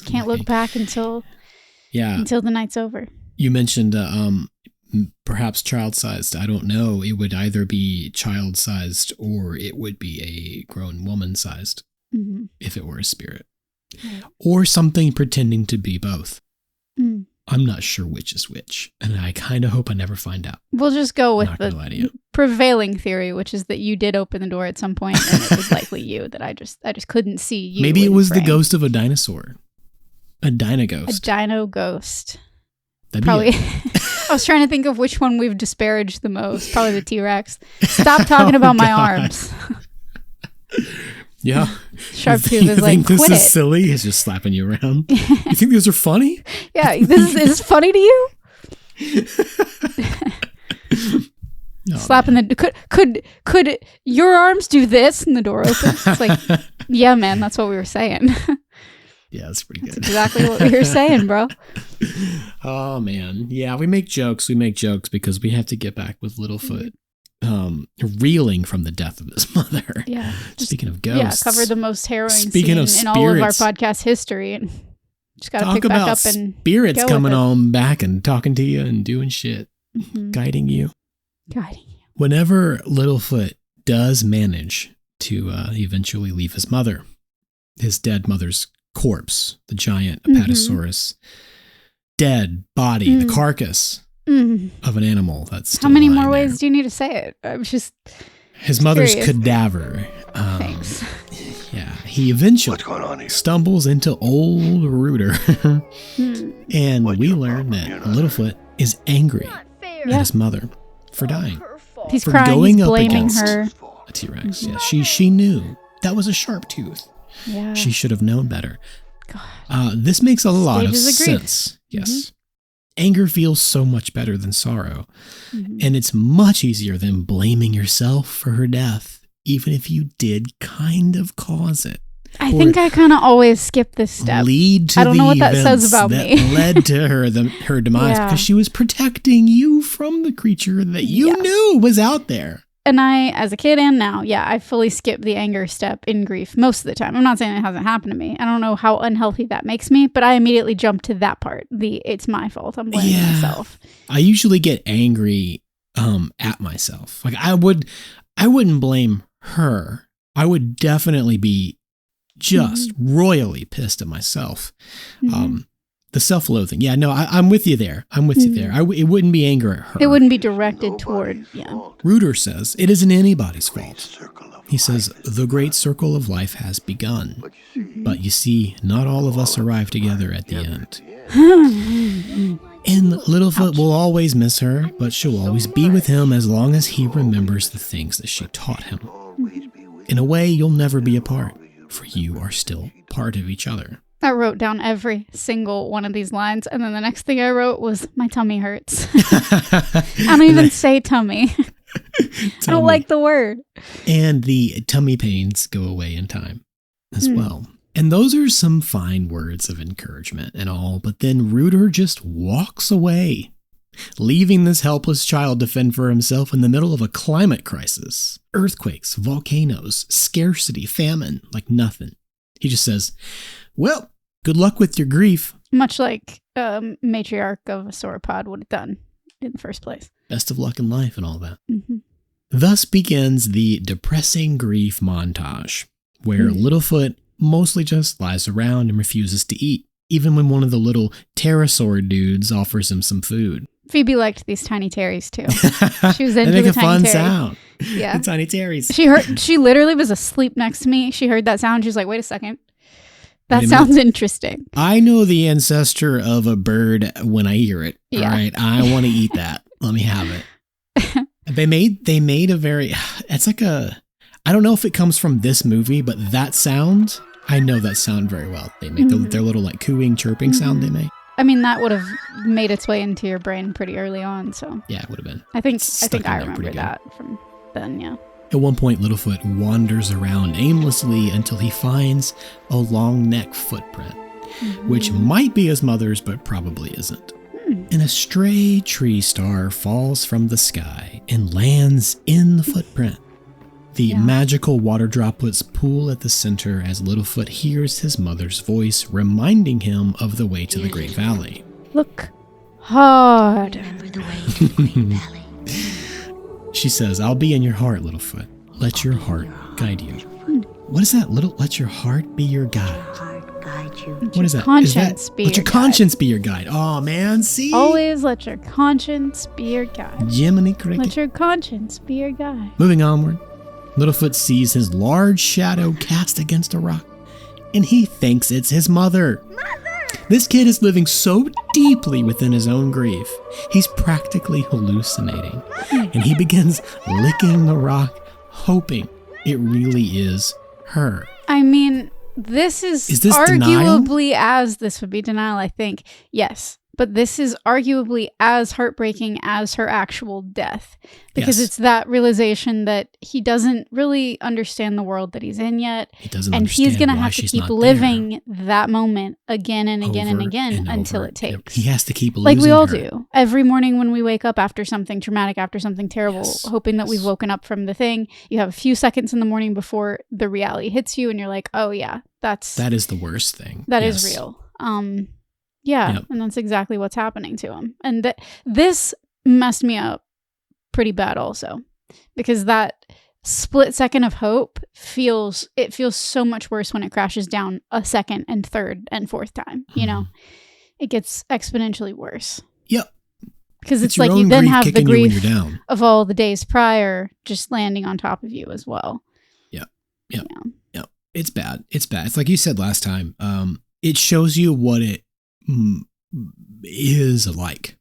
Can't look back until the night's over. You mentioned perhaps child-sized. I don't know. It would either be child-sized or it would be a grown woman-sized, Mm-hmm. if it were a spirit. Right. Or something pretending to be both. Mm. I'm not sure which is which, and I kind of hope I never find out. We'll just go with Not gonna lie to you. the prevailing theory, which is that you did open the door at some point, and it was likely you. That I just couldn't see you. Maybe it in was frame. the ghost of a dinosaur. A dino A ghost. dino ghost. That'd Probably. be it. I was trying to think of which one we've disparaged the most. Probably the T-Rex. Stop talking about my God. arms. Yeah. Sharp You Tooth is like, think this quit is it. silly? He's just slapping you around. You think those are funny? Yeah, is this funny to you? No, Slapping the could your arms do this and the door opens? It's like, yeah, man, that's what we were saying. yeah, that's pretty That's good. exactly what we were saying, bro. Oh man, yeah, we make jokes. We make jokes because we have to get back with Littlefoot, reeling from the death of his mother. Yeah. Speaking of ghosts, Yeah, cover the most harrowing Speaking scene of in all of our spirits. podcast history, and just got to talk pick back about up and spirits go coming with it. on back and talking to you and doing shit, Mhm. guiding you. Guiding you. Whenever Littlefoot does manage to eventually leave his mother, his dead mother's corpse, the giant Apatosaurus, dead body, the carcass of an animal that's still How many lying more there. ways do you need to say it? I'm just His mother's curious. cadaver. Thanks. Yeah, he eventually What's going on here? stumbles into old Rooter, and What'd we you learn find? that You're not- Littlefoot is angry Fair. at his mother for dying. He's For crying. going He's up blaming against her. a T-Rex. Yeah, she knew that was a sharp tooth. Yeah. She should have known better. God. This makes a lot of Stages of grief. sense. Yes. Anger feels so much better than sorrow. Mhm. And it's much easier than blaming yourself for her death, even if you did kind of cause it. I Or think I kind of always skip this step. Lead to I don't know the what that says events about that me. led to her demise Yeah. because she was protecting you from the creature that you Yeah. knew was out there. And I, as a kid and now, I fully skip the anger step in grief most of the time. I'm not saying it hasn't happened to me. I don't know how unhealthy that makes me, but I immediately jump to that part. It's my fault. I'm blaming myself. I usually get angry at myself. Like I wouldn't blame her. I would definitely be just royally pissed at myself. The self-loathing. Yeah, no, I'm with you there. You there. It wouldn't be anger at her. It wouldn't be directed toward, Reuter says, it isn't anybody's fault. He says, the great circle of life has begun. But you see, not all of us arrive together at the end. And Littlefoot will always miss her, but she'll always be with him as long as he remembers the things that she taught him. In a way, you'll never be apart, for you are still part of each other. I wrote down every single one of these lines, and then the next thing I wrote was, my tummy hurts. I don't even say tummy. I don't like the word. And the tummy pains go away in time as well. And those are some fine words of encouragement and all, but then Reuter just walks away, leaving this helpless child to fend for himself in the middle of a climate crisis. Earthquakes, volcanoes, scarcity, famine, like nothing. He just says, well, good luck with your grief. Much like matriarch of a sauropod would have done in the first place. Best of luck in life and all that. Thus begins the depressing grief montage, where Littlefoot mostly just lies around and refuses to eat, even when one of the little pterosaur dudes offers him some food. Phoebe liked these tiny terries too. She was into they make the a tiny fun terry. sound. Yeah, the tiny terries. She literally was asleep next to me. She heard that sound. She was like, "Wait a second, that Wait a sounds interesting." I know the ancestor of a bird when I hear it. Yeah. All right, I want to eat that. Let me have it. They made a very. It's like a. I don't know if it comes from this movie, but that sound. I know that sound very well. They make their little like cooing, chirping sound they make. I mean, that would have made its way into your brain pretty early on. So yeah, it would have been. I think I remember that from then. Yeah. At one point, Littlefoot wanders around aimlessly until he finds a long neck footprint, which might be his mother's, but probably isn't. And a stray tree star falls from the sky and lands in the footprint. The magical water droplets pool at the center as Littlefoot hears his mother's voice reminding him of the way to the Great Valley. Look hard. Remember the way to the Great Valley. She says, I'll be in your heart, Littlefoot. Let your heart guide you. What is that? Let your heart be your guide. Heart guide you. What is that? Conscience be let your your conscience be your guide. Oh, man, see? Always let your conscience be your guide. Jiminy Cricket. Let your conscience be your guide. Moving onward, Littlefoot sees his large shadow cast against a rock, and he thinks it's his mother. This kid is living so deeply within his own grief, he's practically hallucinating, and he begins licking the rock, hoping it really is her. I mean, this is this arguably this would be denial, I think. Yes. But this is arguably as heartbreaking as her actual death. Because it's that realization that he doesn't really understand the world that he's in yet. He doesn't and understand he's going to why have to she's keep not living that moment again and again and Over again and until over. it takes. He has to keep losing like we all her. do. Every morning when we wake up after something traumatic, after something terrible, hoping that we've woken up from the thing, you have a few seconds in the morning before the reality hits you and you're like, oh yeah, that is the worst thing. That is real. Yeah, Yep. and that's exactly what's happening to him. And this messed me up pretty bad also, because that split second of hope feels so much worse when it crashes down a second and third and fourth time. You know, it gets exponentially worse. Yep. Because it's your like you own then grief have the kicking you when grief you're down. of all the days prior just landing on top of you as well. Yep. It's bad. It's like you said last time. It shows you what it is like.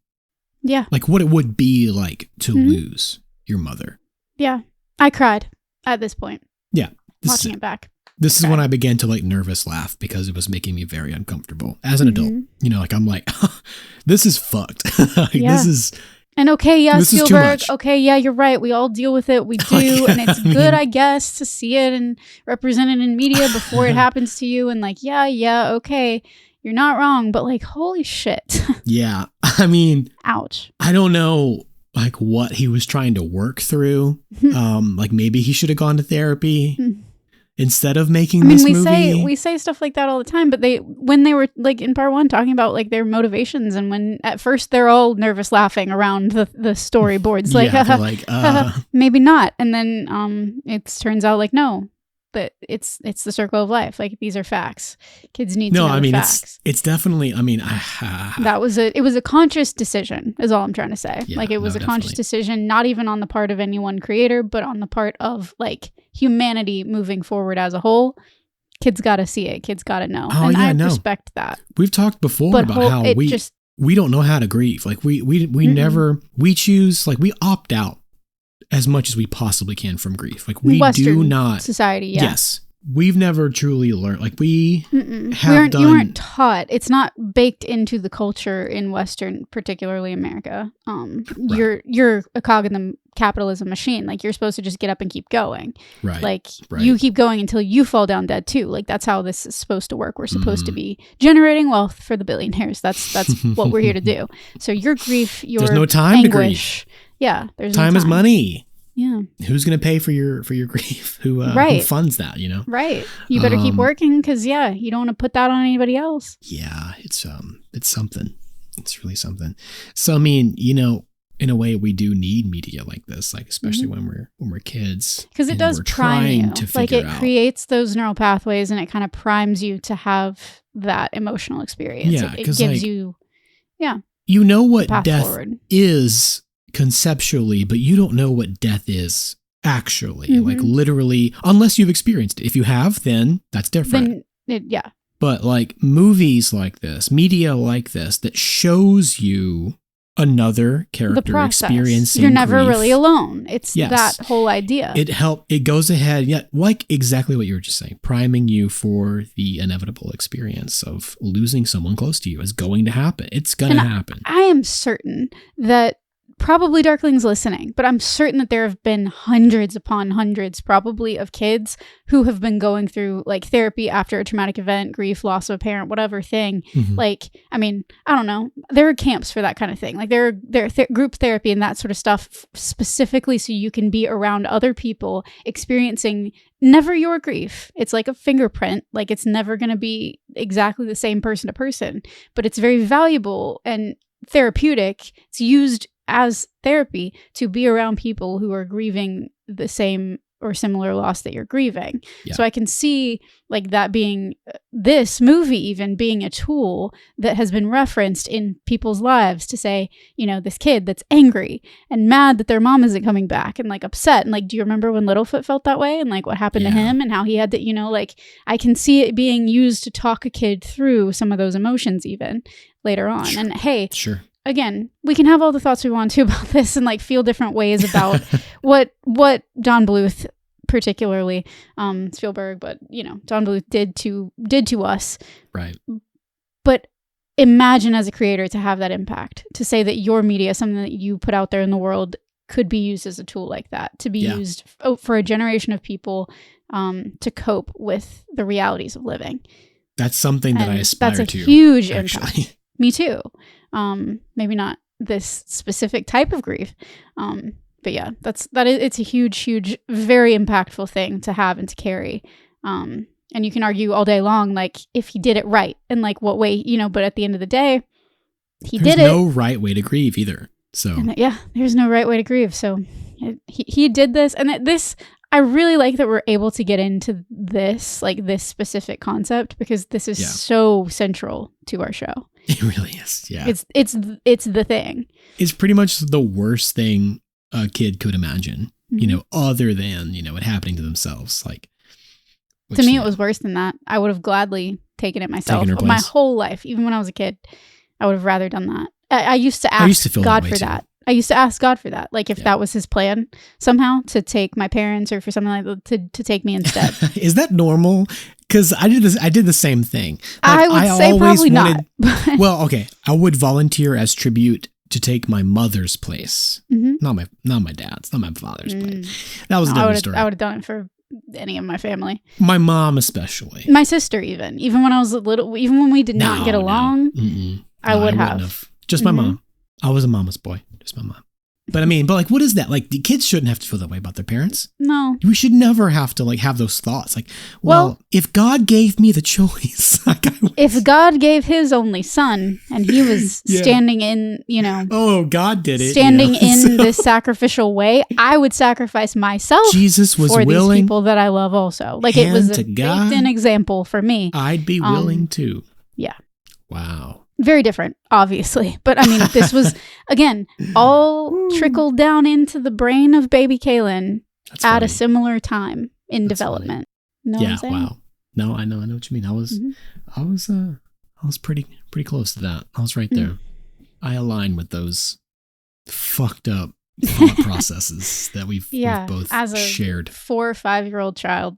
Yeah. Like what it would be like to lose your mother. Yeah. I cried at this point. Yeah. Watching it back. This is when I began to like nervous laugh because it was making me very uncomfortable as an adult. You know, like I'm like, this is fucked. This is. And okay, yeah, this is too Spielberg, much. okay, yeah, you're right. We all deal with it. We do. And it's good, I guess, to see it and represent it in media before it happens to you. And like, yeah, okay, you're not wrong. But like, holy shit. Yeah. I mean. Ouch. I don't know like what he was trying to work through. Like maybe he should have gone to therapy instead of making this movie. We say stuff like that all the time, but when they were like in part 1 talking about like their motivations, and when at first they're all nervous laughing around the storyboards, like, maybe not, and then it turns out like no. But it's the circle of life. Like these are facts. Kids need to know the facts. It's definitely. I mean, it was a conscious decision. Is all I'm trying to say. Yeah, like it was a conscious decision, not even on the part of any one creator, but on the part of like humanity moving forward as a whole. Kids got to see it. Kids got to know. Oh, and yeah, I no. respect that. We've talked before about how we don't know how to grieve. Like we never choose, like we opt out as much as we possibly can from grief. Like we Western do not society. Yeah. Yes. We've never truly learned. Like you weren't taught. It's not baked into the culture in Western, particularly America. You're a cog in the capitalism machine. Like you're supposed to just get up and keep going. Right. Like you keep going until you fall down dead too. Like that's how this is supposed to work. We're supposed to be generating wealth for the billionaires. That's what we're here to do. So your grief, your there's no time anguish, to grieve. Yeah, there's time no is money. Yeah. Who's going to pay for your grief? Who funds that, you know? Right. You better keep working because, you don't want to put that on anybody else. Yeah, it's something. It's really something. So, I mean, in a way, we do need media like this, like especially when we're kids. Because it does prime you. Like it creates those neural pathways and it kind of primes you to have that emotional experience. Yeah, it gives you, you know what death forward. Is conceptually, but you don't know what death is actually, like literally, unless you've experienced it. If you have, then that's different. But like movies like this, media like this, that shows you another character experiencing You're never grief. really alone. It's that whole idea. It goes ahead, like exactly what you were just saying, priming you for the inevitable experience of losing someone close to you is going to happen. It's going to happen. I am certain that probably Darkling's listening, but I'm certain that there have been hundreds upon hundreds probably of kids who have been going through like therapy after a traumatic event, grief, loss of a parent, whatever thing. Like, I mean, I don't know. There are camps for that kind of thing. Like there are group therapy and that sort of stuff specifically so you can be around other people experiencing never your grief. It's like a fingerprint. Like it's never going to be exactly the same person to person, but it's very valuable and therapeutic. It's used as therapy to be around people who are grieving the same or similar loss that you're grieving. Yeah. So I can see like that being this movie even being a tool that has been referenced in people's lives to say, this kid that's angry and mad that their mom isn't coming back and like upset. And like, do you remember when Littlefoot felt that way and like what happened to him and how he had to, like I can see it being used to talk a kid through some of those emotions even later on. Sure. And hey, sure. Again, we can have all the thoughts we want to about this and like feel different ways about what Don Bluth, particularly Spielberg, but Don Bluth did to us. Right. But imagine as a creator to have that impact, to say that your media, something that you put out there in the world, could be used as a tool like that, to be used for a generation of people to cope with the realities of living. That's something that I aspire to. That's a huge impact. Me too. Maybe not this specific type of grief. But yeah, it's a huge, very impactful thing to have and to carry. And you can argue all day long, like if he did it right and like what way, but at the end of the day, did it. There's no right way to grieve either. So there's no right way to grieve. So he did this, and I really like that we're able to get into this, like this specific concept, because this is so central to our show. It really is. Yeah. It's the thing. It's pretty much the worst thing a kid could imagine, other than, it happening to themselves. Like, to me, it was worse than that. I would have gladly taken it myself. My whole life, even when I was a kid, I would have rather done that. I used to ask God for that. I used to ask God for that. Like if that was his plan somehow to take my parents or for something like that, to take me instead. Is that normal? Because I did the same thing. Like, I would say probably not. Well, okay. I would volunteer as tribute to take my mother's place. Not my dad's, not my father's place. That was a different story. I would have done it for any of my family. My mom especially. My sister even when I was little, even when we did not get along, I would have. Just my mom. I was a mama's boy. Just my mom. But I mean, like, what is that? Like, the kids shouldn't have to feel that way about their parents. No. We should never have to, like, have those thoughts. Like, well if God gave me the choice. If God gave his only son and he was standing in, oh, God did it. Standing in this sacrificial way, I would sacrifice myself Jesus was for willing, these people that I love also. Like, it was a baked-in example for me. I'd be willing to. Yeah. Wow. Very different, obviously. But I mean, this was, again, all trickled down into the brain of baby Kaylin at a similar time in development. Know what I'm saying? Wow. No, I know what you mean. I was pretty close to that. I was right there. I align with those fucked up thought processes that we've both as a shared. 4 or 5-year-old child,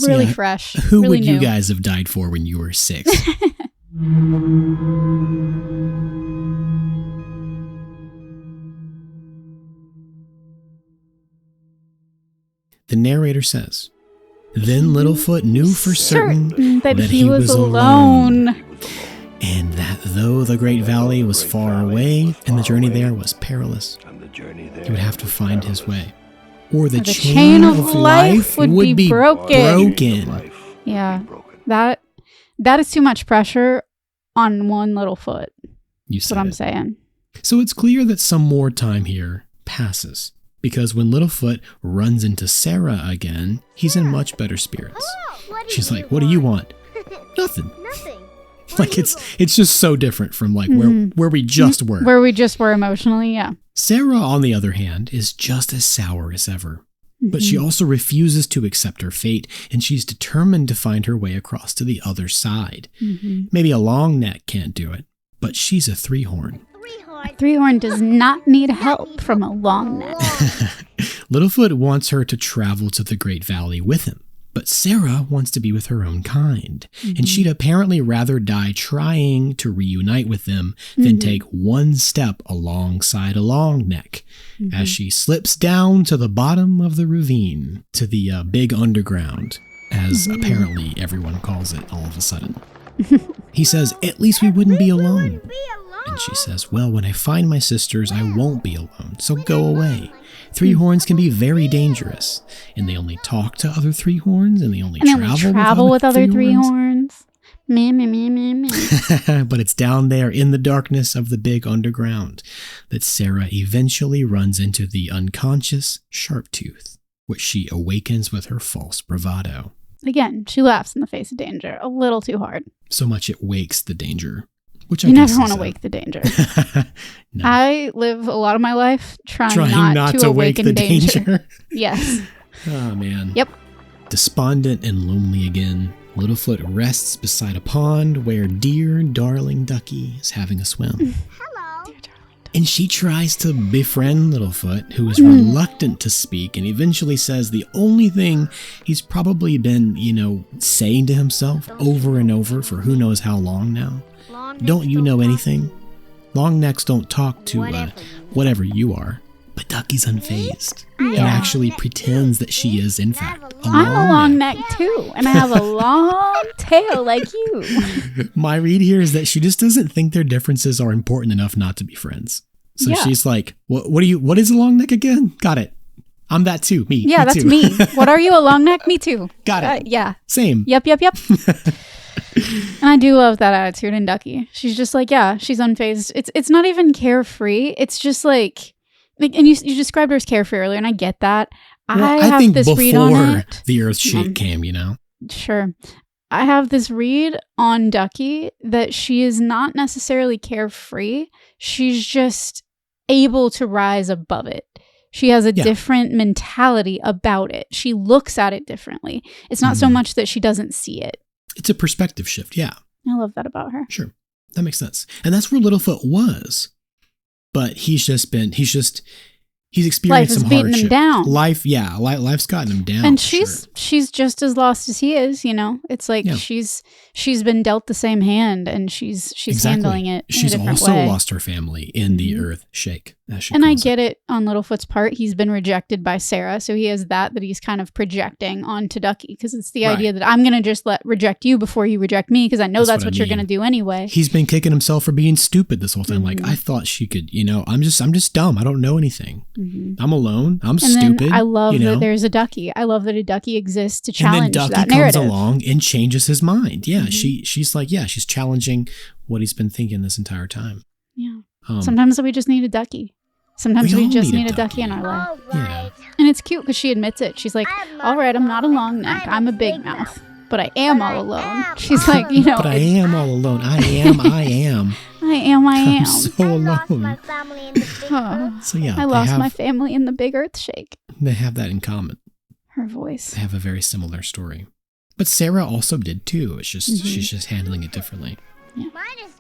really fresh. Who really would new. you guys have died for when you were 6? The narrator says, "Then Littlefoot knew for certain that he was alone. And that though the Great Valley was far away and the journey there was perilous, he would have to find his way. Or the chain of life would be broken." Yeah, that is too much pressure on one little foot. That's what I'm saying. So it's clear that some more time here passes, because when Littlefoot runs into Sarah again, he's in much better spirits. She's like, "What do you want?" "Nothing." Like, it's just so different from like where we just were. Where we just were emotionally, yeah. Sarah, on the other hand, is just as sour as ever. But she also refuses to accept her fate, and she's determined to find her way across to the other side. Maybe a long neck can't do it, but she's a 3-horn. A 3-horn does not need help from a long neck. Littlefoot wants her to travel to the Great Valley with him, but Sarah wants to be with her own kind, and she'd apparently rather die trying to reunite with them than take one step alongside a long neck as she slips down to the bottom of the ravine, to the big underground, as apparently everyone calls it all of a sudden. He says, "At least we wouldn't be alone." And she says, "Well, when I find my sisters, I won't be alone, so go away. 3-horns can be very dangerous, and they only talk to other 3-horns, and they only travel with other 3-horns. Me, me, me, me, me. But it's down there in the darkness of the big underground that Sarah eventually runs into the unconscious Sharptooth, which she awakens with her false bravado. Again, she laughs in the face of danger a little too hard. So much it wakes the danger. Which you never want to wake the danger. No. I live a lot of my life trying not to awaken the danger. Yes. Oh, man. Yep. Despondent and lonely again, Littlefoot rests beside a pond where dear darling Ducky is having a swim. Hello. And she tries to befriend Littlefoot, who is reluctant to speak, and eventually says the only thing he's probably been, saying to himself over and over for who knows how long now. "Don't you know anything? Long necks don't talk to whatever you are." But Ducky's unfazed and actually pretends that she is, in fact, a long I'm a long neck too, and I have a long tail like you. My read here is that she just doesn't think their differences are important enough not to be friends. So she's like, what is a long neck again? Got it. I'm that too. Me. Yeah, me that's too. me. What are you, a long neck? Me too. Got it. Yeah. Same. Yep. And I do love that attitude in Ducky. She's just like, she's unfazed. It's not even carefree. It's just like and you described her as carefree earlier, and I get that. Well, I have think this read on it. The Earth shake came, Sure. I have this read on Ducky that she is not necessarily carefree. She's just able to rise above it. She has a different mentality about it. She looks at it differently. It's not so much that she doesn't see it. It's a perspective shift, yeah. I love that about her. Sure. That makes sense. And that's where Littlefoot was. But he's experienced some hardship. Beating him down. Life's gotten him down. And she's just as lost as he is, It's like she's been dealt the same hand, and she's handling it in She's a different also way. lost her family in the Earth shake. And I get it on Littlefoot's part. He's been rejected by Sarah, so he has that he's kind of projecting onto Ducky, because it's the idea that I'm going to just reject you before you reject me, because I know that's what you're going to do anyway. He's been kicking himself for being stupid this whole time. Like, I thought she could, I'm just dumb. I don't know anything. I'm alone. I'm stupid. Then I love that there's a Ducky. I love that a Ducky exists to challenge that narrative. And then Ducky comes along and changes his mind. Yeah, she's like, she's challenging what he's been thinking this entire time. Yeah. Sometimes we just need a Ducky. Sometimes we just need a ducky in our life. Yeah. And it's cute because she admits it. She's like, all right, I'm not a long neck. I'm a big mouth. But I am all alone. She's like, But I am all alone. I am. I'm so alone. So yeah. I lost my family in the big earth shake. They have that in common. Her voice. They have a very similar story. But Sarah also did too. It's just she's just handling it differently. Yeah.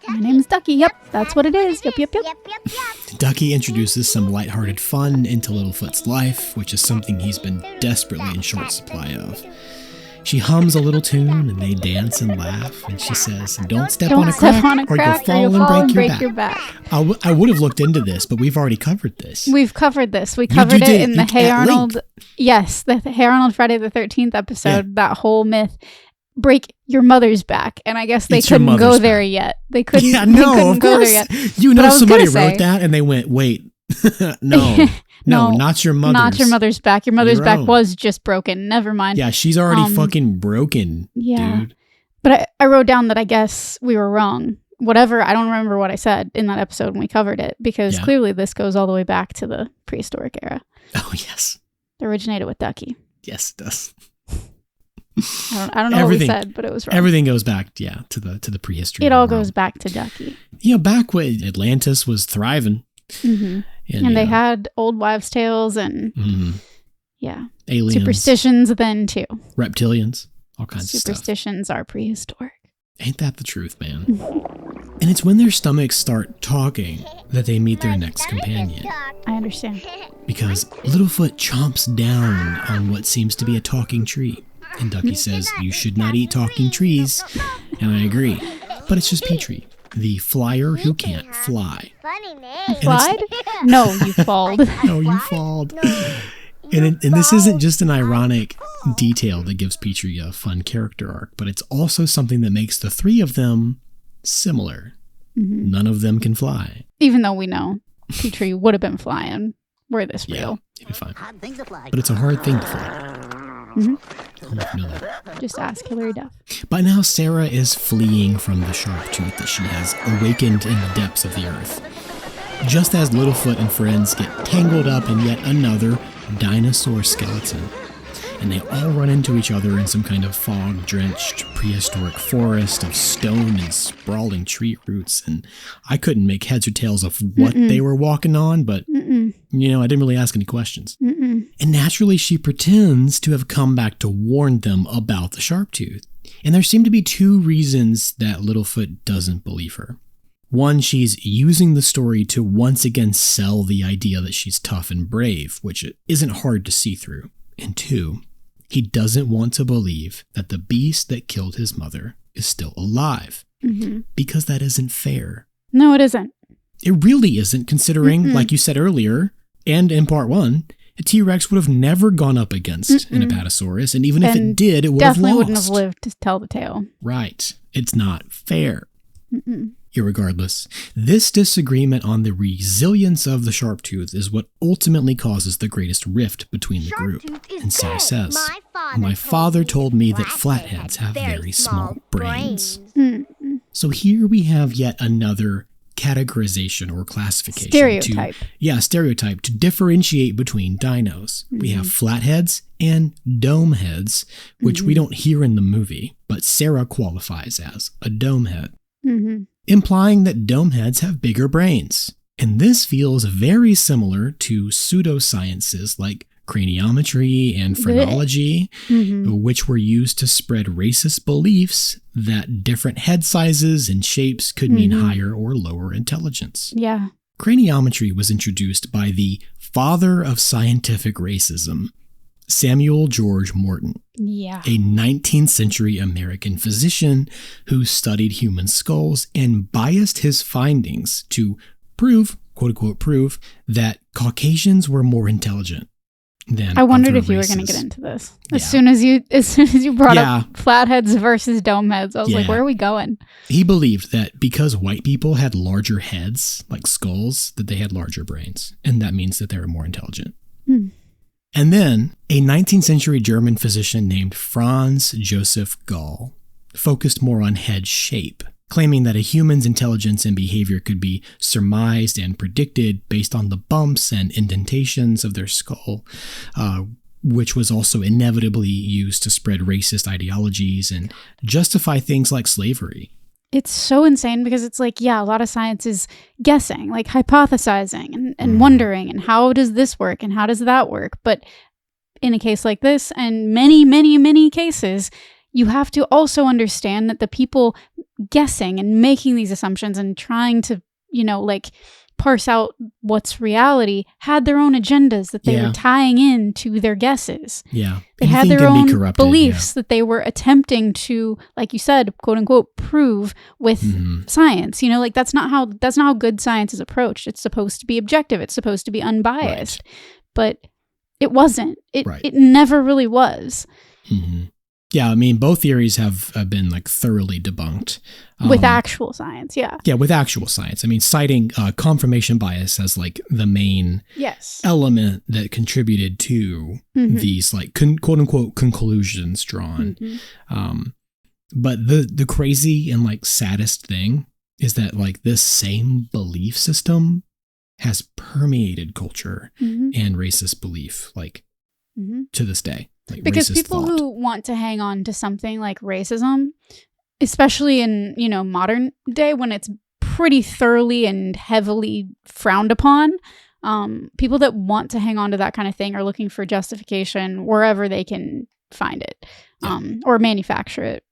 My name's Ducky. Yep, that's what it is. Yep. Ducky introduces some lighthearted fun into Littlefoot's life, which is something he's been desperately in short supply of. She hums a little tune and they dance and laugh, and she says, don't step on a crack or you'll fall and break your back. I would have looked into this, but we've already covered this. We've covered this. We covered it in the Hey Arnold. Yes, the Hey Arnold Friday the 13th episode, that whole myth. Break your mother's back, and I guess they couldn't go there yet. They couldn't. Yeah, go there yet. Somebody wrote that, and they went, "Wait, no, not your mother's. Not your mother's back. Your mother's back was just broken. Never mind. Yeah, she's already fucking broken. Yeah, dude. But I wrote down that I guess we were wrong. Whatever. I don't remember what I said in that episode when we covered it, because clearly this goes all the way back to the prehistoric era. Oh yes, it originated with Ducky. Yes, it does. I don't know what we said, but it was wrong. Everything goes back, to the prehistory. It all goes back to Ducky. Back when Atlantis was thriving. And they had old wives' tales and, aliens. Superstitions then, too. Reptilians, all kinds of stuff. Superstitions are prehistoric. Ain't that the truth, man? And it's when their stomachs start talking that they meet their next companion. I understand. Because Littlefoot chomps down on what seems to be a talking tree. And Ducky says, you should not eat talking trees. And I agree. But it's just Petrie, the flyer who can't fly. You flied? No, you falled. No, you falled. And this isn't just an ironic detail that gives Petrie a fun character arc, but it's also something that makes the three of them similar. None of them can fly. Even though we know Petrie would have been flying. Were this real? Yeah, he'd be fine. But it's a hard thing to fly. I don't know if you know that. Just ask Hilary Duff. By now, Sarah is fleeing from the sharp tooth that she has awakened in the depths of the earth. Just as Littlefoot and friends get tangled up in yet another dinosaur skeleton, and they all run into each other in some kind of fog-drenched prehistoric forest of stone and sprawling tree roots, and I couldn't make heads or tails of what they were walking on, but, I didn't really ask any questions. And naturally, she pretends to have come back to warn them about the sharp tooth. And there seem to be two reasons that Littlefoot doesn't believe her. One, she's using the story to once again sell the idea that she's tough and brave, which isn't hard to see through. And two, he doesn't want to believe that the beast that killed his mother is still alive. Because that isn't fair. No, it isn't. It really isn't, considering, like you said earlier, and in part one, a T-Rex would have never gone up against an Apatosaurus, and even if it did, it would have lost. Definitely wouldn't have lived to tell the tale. Right. It's not fair. Irregardless, this disagreement on the resilience of the sharp tooth is what ultimately causes the greatest rift between the group. And Sarah says, my father told me that flatheads have very small brains. So here we have yet another categorization or classification. Stereotype to differentiate between dinos. We have flatheads and dome heads, which we don't hear in the movie, but Sarah qualifies as a dome head. Implying that dome heads have bigger brains. And this feels very similar to pseudosciences like craniometry and phrenology, which were used to spread racist beliefs that different head sizes and shapes could mean higher or lower intelligence. Yeah. Craniometry was introduced by the father of scientific racism, Samuel George Morton, a 19th century American physician who studied human skulls and biased his findings to prove, quote unquote prove that Caucasians were more intelligent than I wondered other if you were races. going to get into this. Yeah. As soon as you brought Yeah. up flatheads versus dome heads, I was like, Yeah. where are we going? He believed that because white people had larger heads, like skulls, that they had larger brains, and that means that they were more intelligent. And then a 19th century German physician named Franz Joseph Gall focused more on head shape, claiming that a human's intelligence and behavior could be surmised and predicted based on the bumps and indentations of their skull, which was also inevitably used to spread racist ideologies and justify things like slavery. It's so insane because it's like, yeah, a lot of science is guessing, like hypothesizing and wondering, and how does this work and how does that work? But in a case like this, and many, many, many cases, you have to also understand that the people guessing and making these assumptions and trying to, like parse out what's reality had their own agendas that they were tying in to their guesses. Yeah. They had Anything their can be own corrupted, beliefs that they were attempting to, like you said, quote unquote, prove with science. Like that's not how good science is approached. It's supposed to be objective. It's supposed to be unbiased. But it wasn't. It never really was. Mm-hmm. Yeah, I mean, both theories have been like thoroughly debunked. With actual science, yeah. Yeah, with actual science. I mean, citing confirmation bias as like the main element that contributed to these like quote unquote conclusions drawn. But the crazy and like saddest thing is that like this same belief system has permeated culture and racist belief like to this day. Like because people who want to hang on to something like racism, especially in, modern day when it's pretty thoroughly and heavily frowned upon, people that want to hang on to that kind of thing are looking for justification wherever they can find it, or manufacture it,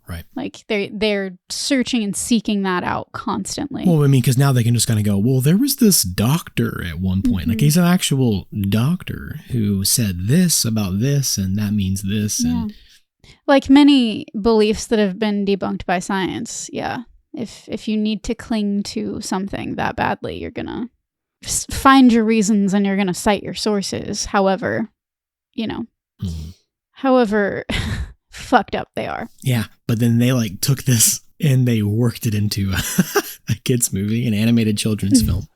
Right. Like they're searching and seeking that out constantly. Well, I mean, because now they can just kind of go, well, there was this doctor at one point. Like he's an actual doctor who said this about this, and that means this. And like many beliefs that have been debunked by science. Yeah. If you need to cling to something that badly, you're going to find your reasons and you're going to cite your sources. However, however fucked up they are. Yeah, but then they like took this and they worked it into a kid's movie, an animated children's film.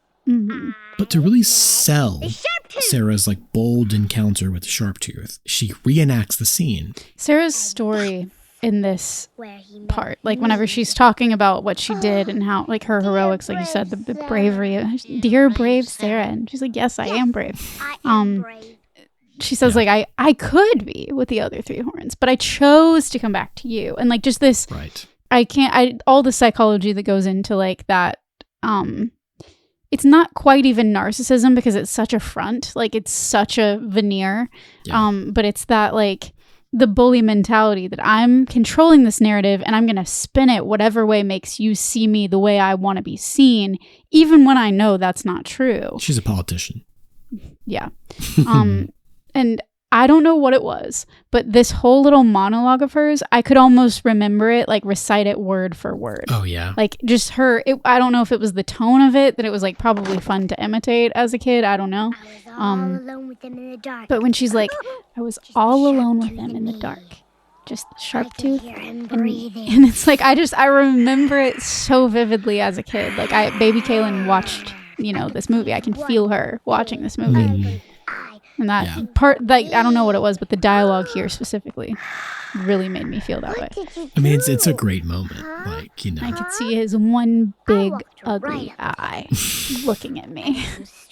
But to really sell Sarah's like bold encounter with the sharp tooth, she reenacts the scene. Sarah's story in this part, like whenever she's talking about what she did and how like her heroics, like you said, the bravery, dear brave Sarah, and she's like, yes, I am brave. She says like I could be with the other three horns, but I chose to come back to you. And like just this all the psychology that goes into like that, it's not quite even narcissism because it's such a front, like it's such a veneer. But it's that like the bully mentality that I'm controlling this narrative and I'm going to spin it whatever way makes you see me the way I want to be seen, even when I know that's not true. She's a politician. Yeah. And I don't know what it was, but this whole little monologue of hers, I could almost remember it, like recite it word for word. Oh, yeah. Like just her, I don't know if it was the tone of it, that it was like probably fun to imitate as a kid. I don't know. Alone with them in the dark. But when she's like, I was all alone with him in the dark. Just sharp tooth and me. And it's like, I remember it so vividly as a kid. Like baby Kaylin watched, this movie. I can feel her watching this movie. And that part, like, I don't know what it was, but the dialogue here specifically really made me feel that way. I mean, it's a great moment. Like, I could see his one big, ugly eye looking at me.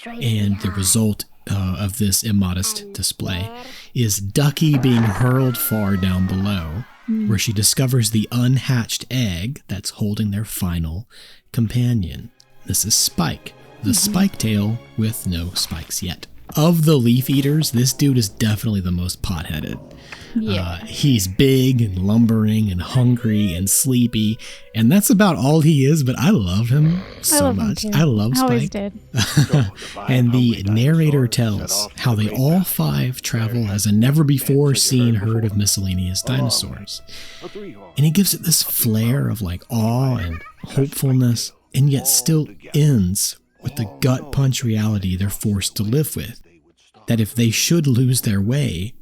And the result of this immodest display is Ducky being hurled far down below, where she discovers the unhatched egg that's holding their final companion. This is Spike, the spike tail with no spikes yet. Of the leaf eaters, this dude is definitely the most pot-headed. Yeah. He's big and lumbering and hungry and sleepy, and that's about all he is, but I love him so much. I love Spike. Always did. And the narrator tells how they all five travel as a never-before-seen herd of miscellaneous dinosaurs. And he gives it this flair of like awe and hopefulness, and yet still ends with the gut punch reality they're forced to live with. That if they should lose their way,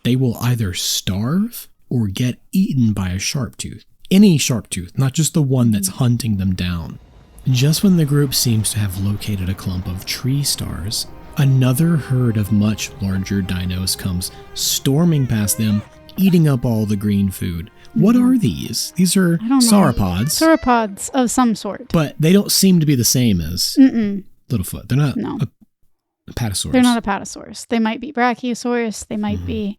they will either starve or get eaten by a sharp tooth. Any sharp tooth, not just the one that's hunting them down. Just when the group seems to have located a clump of tree stars, another herd of much larger dinos comes storming past them, eating up all the green food. What are these? These are sauropods. Sauropods of some sort. But they don't seem to be the same as Littlefoot. They're not a apatosaurus. They're not apatosaurus. They might be brachiosaurus. They might be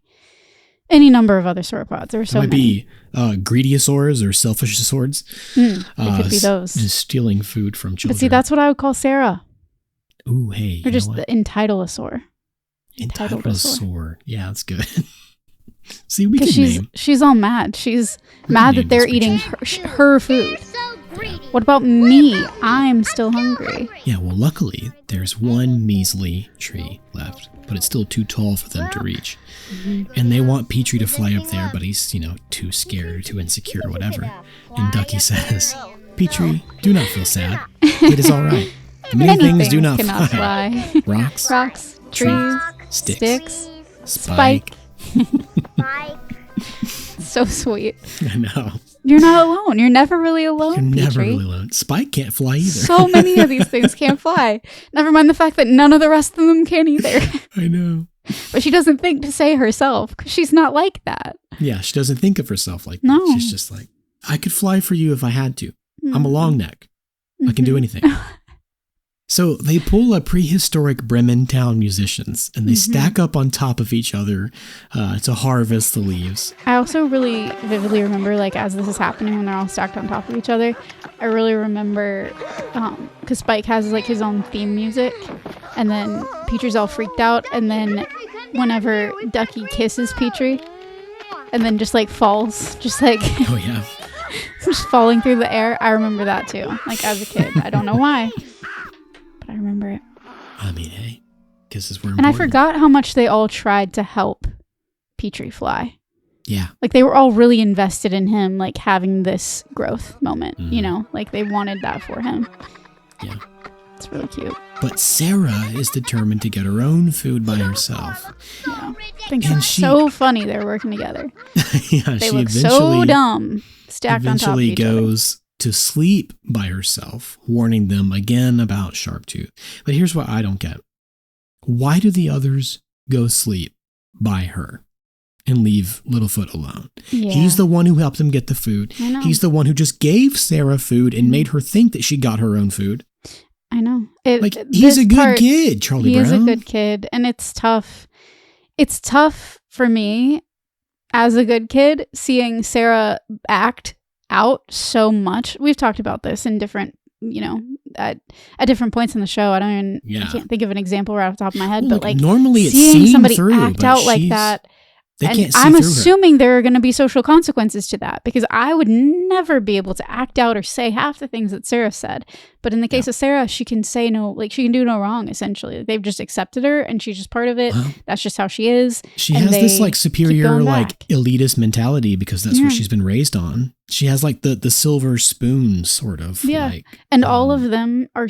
any number of other sauropods. There are so many. Might be greediosaurs or selfishosaurs. It could be those. Just stealing food from children. But see, that's what I would call Sarah. Ooh, hey. Or just the entitleosaur. Entitleosaur. Yeah, that's good. See, we could name. She's all mad. She's mad that they're eating her food. What about me? I'm still hungry. Yeah, well, luckily, there's one measly tree left, but it's still too tall for them to reach. And they want Petrie to fly up there, but he's, too scared or too insecure or whatever. And Ducky says, Petrie, do not feel sad. It is all right. Many things do not fly. Rocks, trees, sticks, Spike. So sweet. I know. You're not alone. You're never really alone. You're never really alone. Spike can't fly either. So many of these things can't fly. Never mind the fact that none of the rest of them can either. I know. But she doesn't think to say herself because she's not like that. Yeah, she doesn't think of herself like that. She's just like, I could fly for you if I had to. I'm a long neck. I can do anything. So they pull a prehistoric Bremen town musicians and they stack up on top of each other to harvest the leaves. I also really vividly remember, as this is happening when they're all stacked on top of each other, I really remember, because Spike has his own theme music, and then Petrie's all freaked out, and then whenever Ducky kisses Petrie, and then just falls, oh yeah, just falling through the air. I remember that too, as a kid. I don't know why. I remember it. I mean, hey, kisses were important. And I forgot how much they all tried to help Petrie fly. Yeah. They were all really invested in him, having this growth moment, they wanted that for him. Yeah. It's really cute. But Sarah is determined to get her own food by herself. Yeah. I think it's so funny they're working together. Yeah, they look so dumb, stacked on top of each other. Eventually goes to sleep by herself, warning them again about Sharptooth. But here's what I don't get. Why do the others go sleep by her and leave Littlefoot alone? Yeah. He's the one who helped them get the food. He's the one who just gave Sarah food and made her think that she got her own food. I know. He's a good kid, Charlie Brown. He is a good kid, and it's tough. It's tough for me as a good kid seeing Sarah act out so much. We've talked about this in different, at different points in the show. I can't think of an example right off the top of my head, but normally it's seeing somebody through, act out like that. They can't see I'm through assuming there are going to be social consequences to that because I would never be able to act out or say half the things that Sarah said. But in the case of Sarah, she can say no, she can do no wrong, essentially. They've just accepted her and she's just part of it. That's just how she is. She has this superior, elitist mentality because that's what she's been raised on. She has the silver spoon sort of. Yeah. And all of them are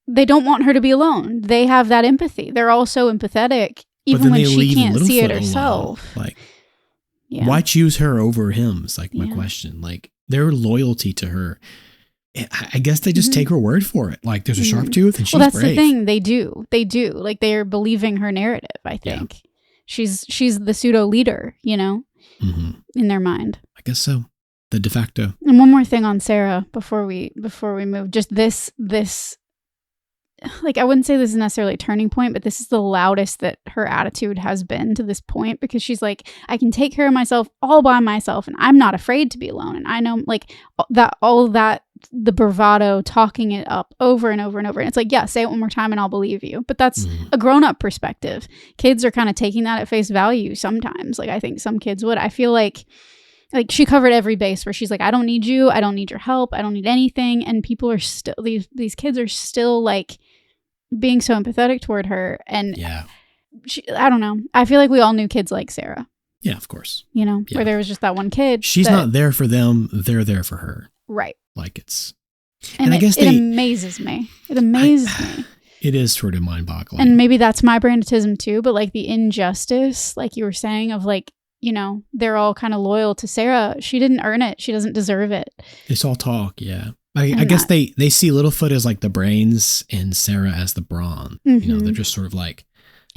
they don't want her to be alone. They have that empathy. They're all so empathetic. Even when she can't see it herself. Why choose her over him is my question. Their loyalty to her. I guess they just take her word for it. There's a sharp tooth and she's brave. Well, that's the thing. They do. They're believing her narrative, I think. Yeah. She's the pseudo leader, in their mind. I guess so. The de facto. And one more thing on Sarah before we move. Just this I wouldn't say this is necessarily a turning point, but this is the loudest that her attitude has been to this point because she's I can take care of myself all by myself and I'm not afraid to be alone. And I know the bravado, talking it up over and over and over. And it's say it one more time and I'll believe you. But that's a grown-up perspective. Kids are kind of taking that at face value sometimes. I think some kids would. I feel like she covered every base where she's I don't need you. I don't need your help. I don't need anything. And people are still, these kids are still being so empathetic toward her. And I don't know. I feel like we all knew kids like Sarah. Yeah, of course. Where there was just that one kid. She's not there for them. They're there for her. Right. It's And I guess it amazes me. It amazes me. It is sort of mind-boggling. And maybe that's my brandatism too, but like the injustice, like you were saying, of like, you know, they're all kind of loyal to Sarah. She didn't earn it. She doesn't deserve it. It's all talk, yeah. I guess they see Littlefoot as like the brains and Sarah as the brawn. Mm-hmm. You know, they're just sort of like.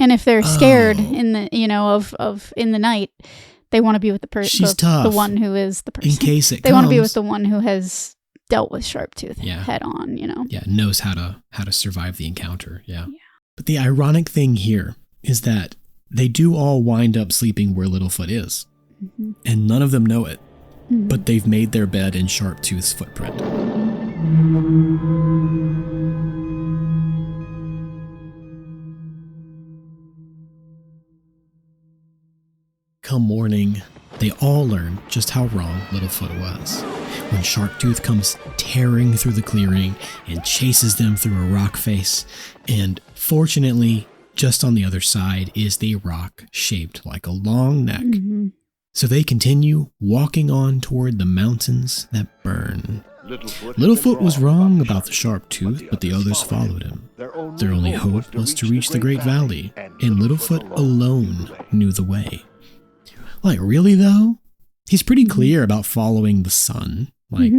And if they're scared in the, you know, of in the night, they want to be with the person. She's tough. The one who is the person. In case it they comes. want to be with the one who has dealt with Sharptooth Yeah. head on, you know. Yeah, knows how to survive the encounter. Yeah. But the ironic thing here is that they do all wind up sleeping where Littlefoot is. Mm-hmm. And none of them know it. Mm-hmm. But they've made their bed in Sharptooth's footprint. Come morning, they all learn just how wrong Littlefoot was. When Sharptooth comes tearing through the clearing and chases them through a rock face, and fortunately, just on the other side is the rock shaped like a long neck. Mm-hmm. So they continue walking on toward the mountains that burn. Littlefoot was wrong about the Sharptooth, but the others followed him. Their only hope was to reach the Great Valley, and Littlefoot alone knew the way. Like, really though? He's pretty clear about following the sun. Like,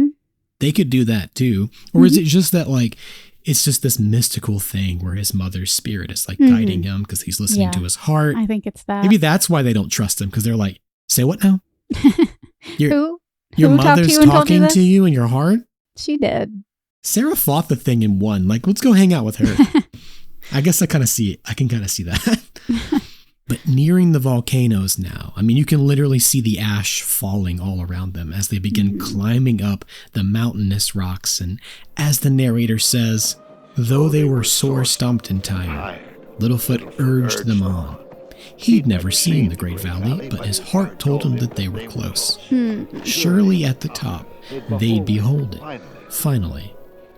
they could do that too. Or is it just that, like, it's just this mystical thing where his mother's spirit is like guiding him because he's listening to his heart? I think it's that. Maybe that's why they don't trust him, because they're like, say what now? Your mother's talking to you in your heart? She did. Sarah fought the thing and won. Like, let's go hang out with her. I guess I can kind of see that. But nearing the volcanoes now, I mean, you can literally see the ash falling all around them as they begin climbing up the mountainous rocks. And as the narrator says, though they were sore stumped and tired, Littlefoot urged them on. He'd never seen the Great Valley, but his heart told him that they were close. Surely at the top, they'd behold it, finally.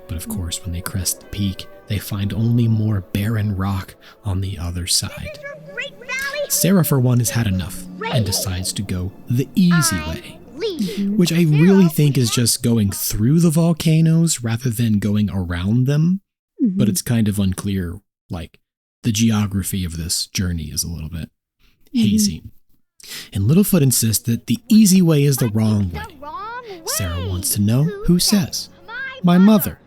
But of course, when they crest the peak, they find only more barren rock on the other side. Sarah, for one, has had enough and decides to go the easy way, which I really think is just going through the volcanoes rather than going around them. But it's kind of unclear, like, the geography of this journey is a little bit hazy. And Littlefoot insists that the easy way is the wrong way. Sarah wants to know who says. My mother.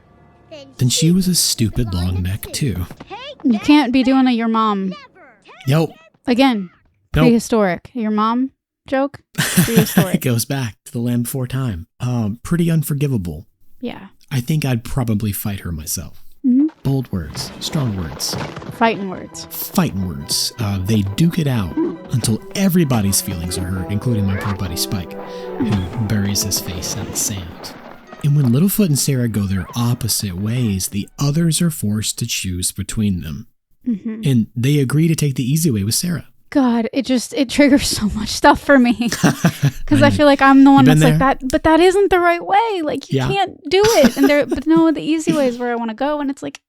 Then she was a stupid long neck too. You can't be doing a your mom. Nope. Again, prehistoric. Your mom joke? Prehistoric. It goes back to the Land Before Time. Pretty unforgivable. Yeah. I think I'd probably fight her myself. Bold words, strong words. Fighting words. Fighting words. They duke it out until everybody's feelings are hurt, including my poor buddy Spike, who buries his face in the sand. And when Littlefoot and Sarah go their opposite ways, the others are forced to choose between them. And they agree to take the easy way with Sarah. God, it triggers so much stuff for me. Because I feel like I'm the one that's like that, but that isn't the right way. Like, you can't do it. And but no, the easy way is where I want to go. And it's like,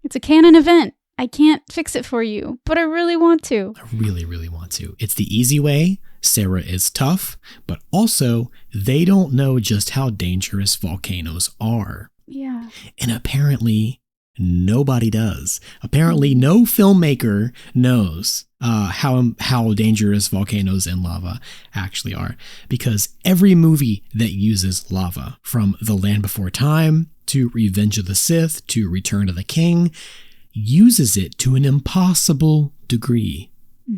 it's a canon event. I can't fix it for you, but I really want to. I really, really want to. It's the easy way. Sarah is tough, but also they don't know just how dangerous volcanoes are. Yeah. And apparently nobody does. Apparently no filmmaker knows how dangerous volcanoes and lava actually are, because every movie that uses lava, from The Land Before Time to Revenge of the Sith to Return of the King, uses it to an impossible degree,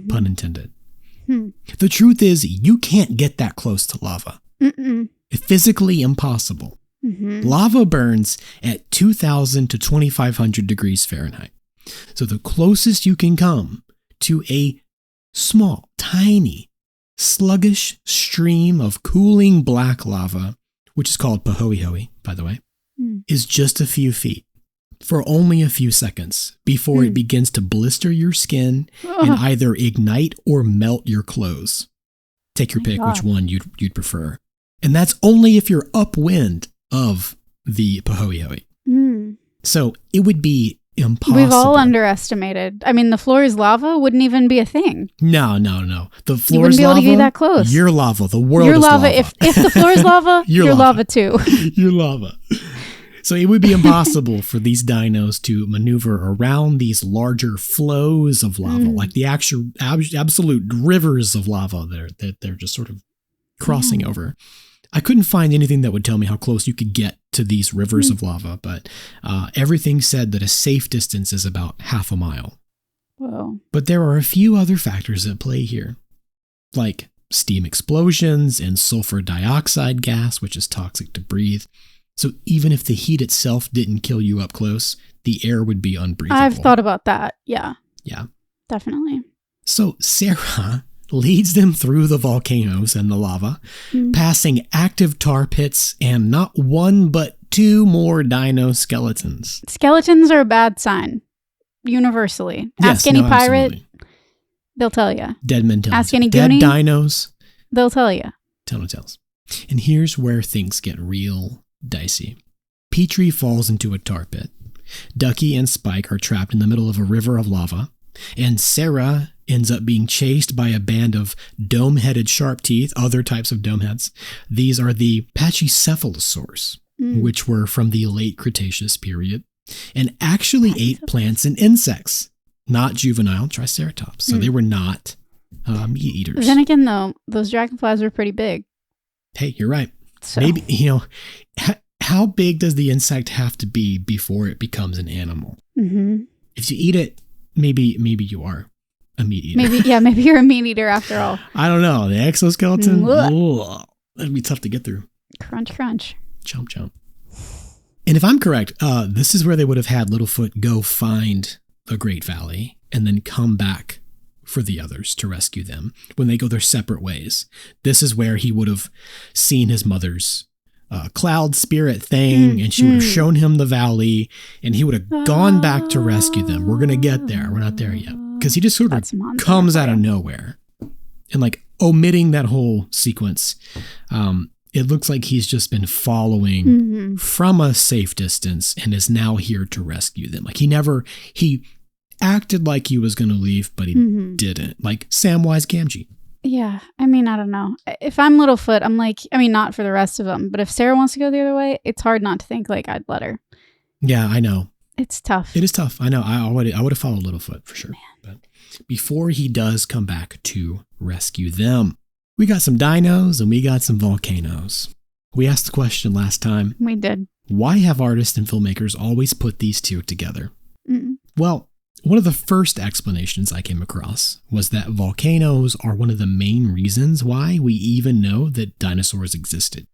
pun intended. The truth is, you can't get that close to lava. It's physically impossible. Lava burns at 2,000 to 2,500 degrees Fahrenheit. So the closest you can come to a small, tiny, sluggish stream of cooling black lava, which is called Pahoehoe, by the way, is just a few feet for only a few seconds before it begins to blister your skin and either ignite or melt your clothes. Take your pick which one you'd prefer. And that's only if you're upwind of the Pahoehoe. So it would be impossible. We've all underestimated. I mean, the floor is lava wouldn't even be a thing. No. The floor You wouldn't is be able lava. to get that close. You're lava. The world You're is lava. lava. If the floor is lava, you're lava too. You're lava. So it would be impossible for these dinos to maneuver around these larger flows of lava, like the actual absolute rivers of lava that they're just sort of crossing over. I couldn't find anything that would tell me how close you could get to these rivers of lava, but everything said that a safe distance is about half a mile. Whoa. But there are a few other factors at play here, like steam explosions and sulfur dioxide gas, which is toxic to breathe. So even if the heat itself didn't kill you up close, the air would be unbreathable. I've thought about that. Yeah. Yeah. Definitely. So Sarah leads them through the volcanoes and the lava, passing active tar pits and not one but two more dino skeletons. Skeletons are a bad sign, universally. Ask any pirate, absolutely. they'll tell you. Dead men tell Ask any Dead Goonie, dinos they'll tell you. tell no tales. And here's where things get real dicey. Petrie falls into a tar pit. Ducky and Spike are trapped in the middle of a river of lava. And Sarah ends up being chased by a band of dome-headed sharp teeth, other types of dome heads. These are the pachycephalosaurs, which were from the late Cretaceous period, and actually ate plants and insects, not juvenile triceratops. So they were not meat eaters. Then again, though, those dragonflies were pretty big. Hey, you're right. So. Maybe, how big does the insect have to be before it becomes an animal? If you eat it, maybe you are a meat eater. Maybe you're a meat eater after all. I don't know. The exoskeleton, ugh, that'd be tough to get through. Crunch, crunch. Chomp, chomp. And if I'm correct, this is where they would have had Littlefoot go find the Great Valley and then come back for the others to rescue them when they go their separate ways. This is where he would have seen his mother's cloud spirit thing, and she would have shown him the valley, and he would have gone back to rescue them. We're going to get there. We're not there yet. Because he just sort of comes out of nowhere. And like omitting that whole sequence, it looks like he's just been following from a safe distance and is now here to rescue them. Like he acted like he was going to leave, but he didn't. Like Samwise Gamgee. Yeah. I mean, I don't know. If I'm Littlefoot, I'm like, I mean, not for the rest of them, but if Sarah wants to go the other way, it's hard not to think like I'd let her. Yeah, I know. It's tough. It is tough. I know. I would have followed Littlefoot for sure. But before he does come back to rescue them, we got some dinos and we got some volcanoes. We asked the question last time. We did. Why have artists and filmmakers always put these two together? Well, one of the first explanations I came across was that volcanoes are one of the main reasons why we even know that dinosaurs existed.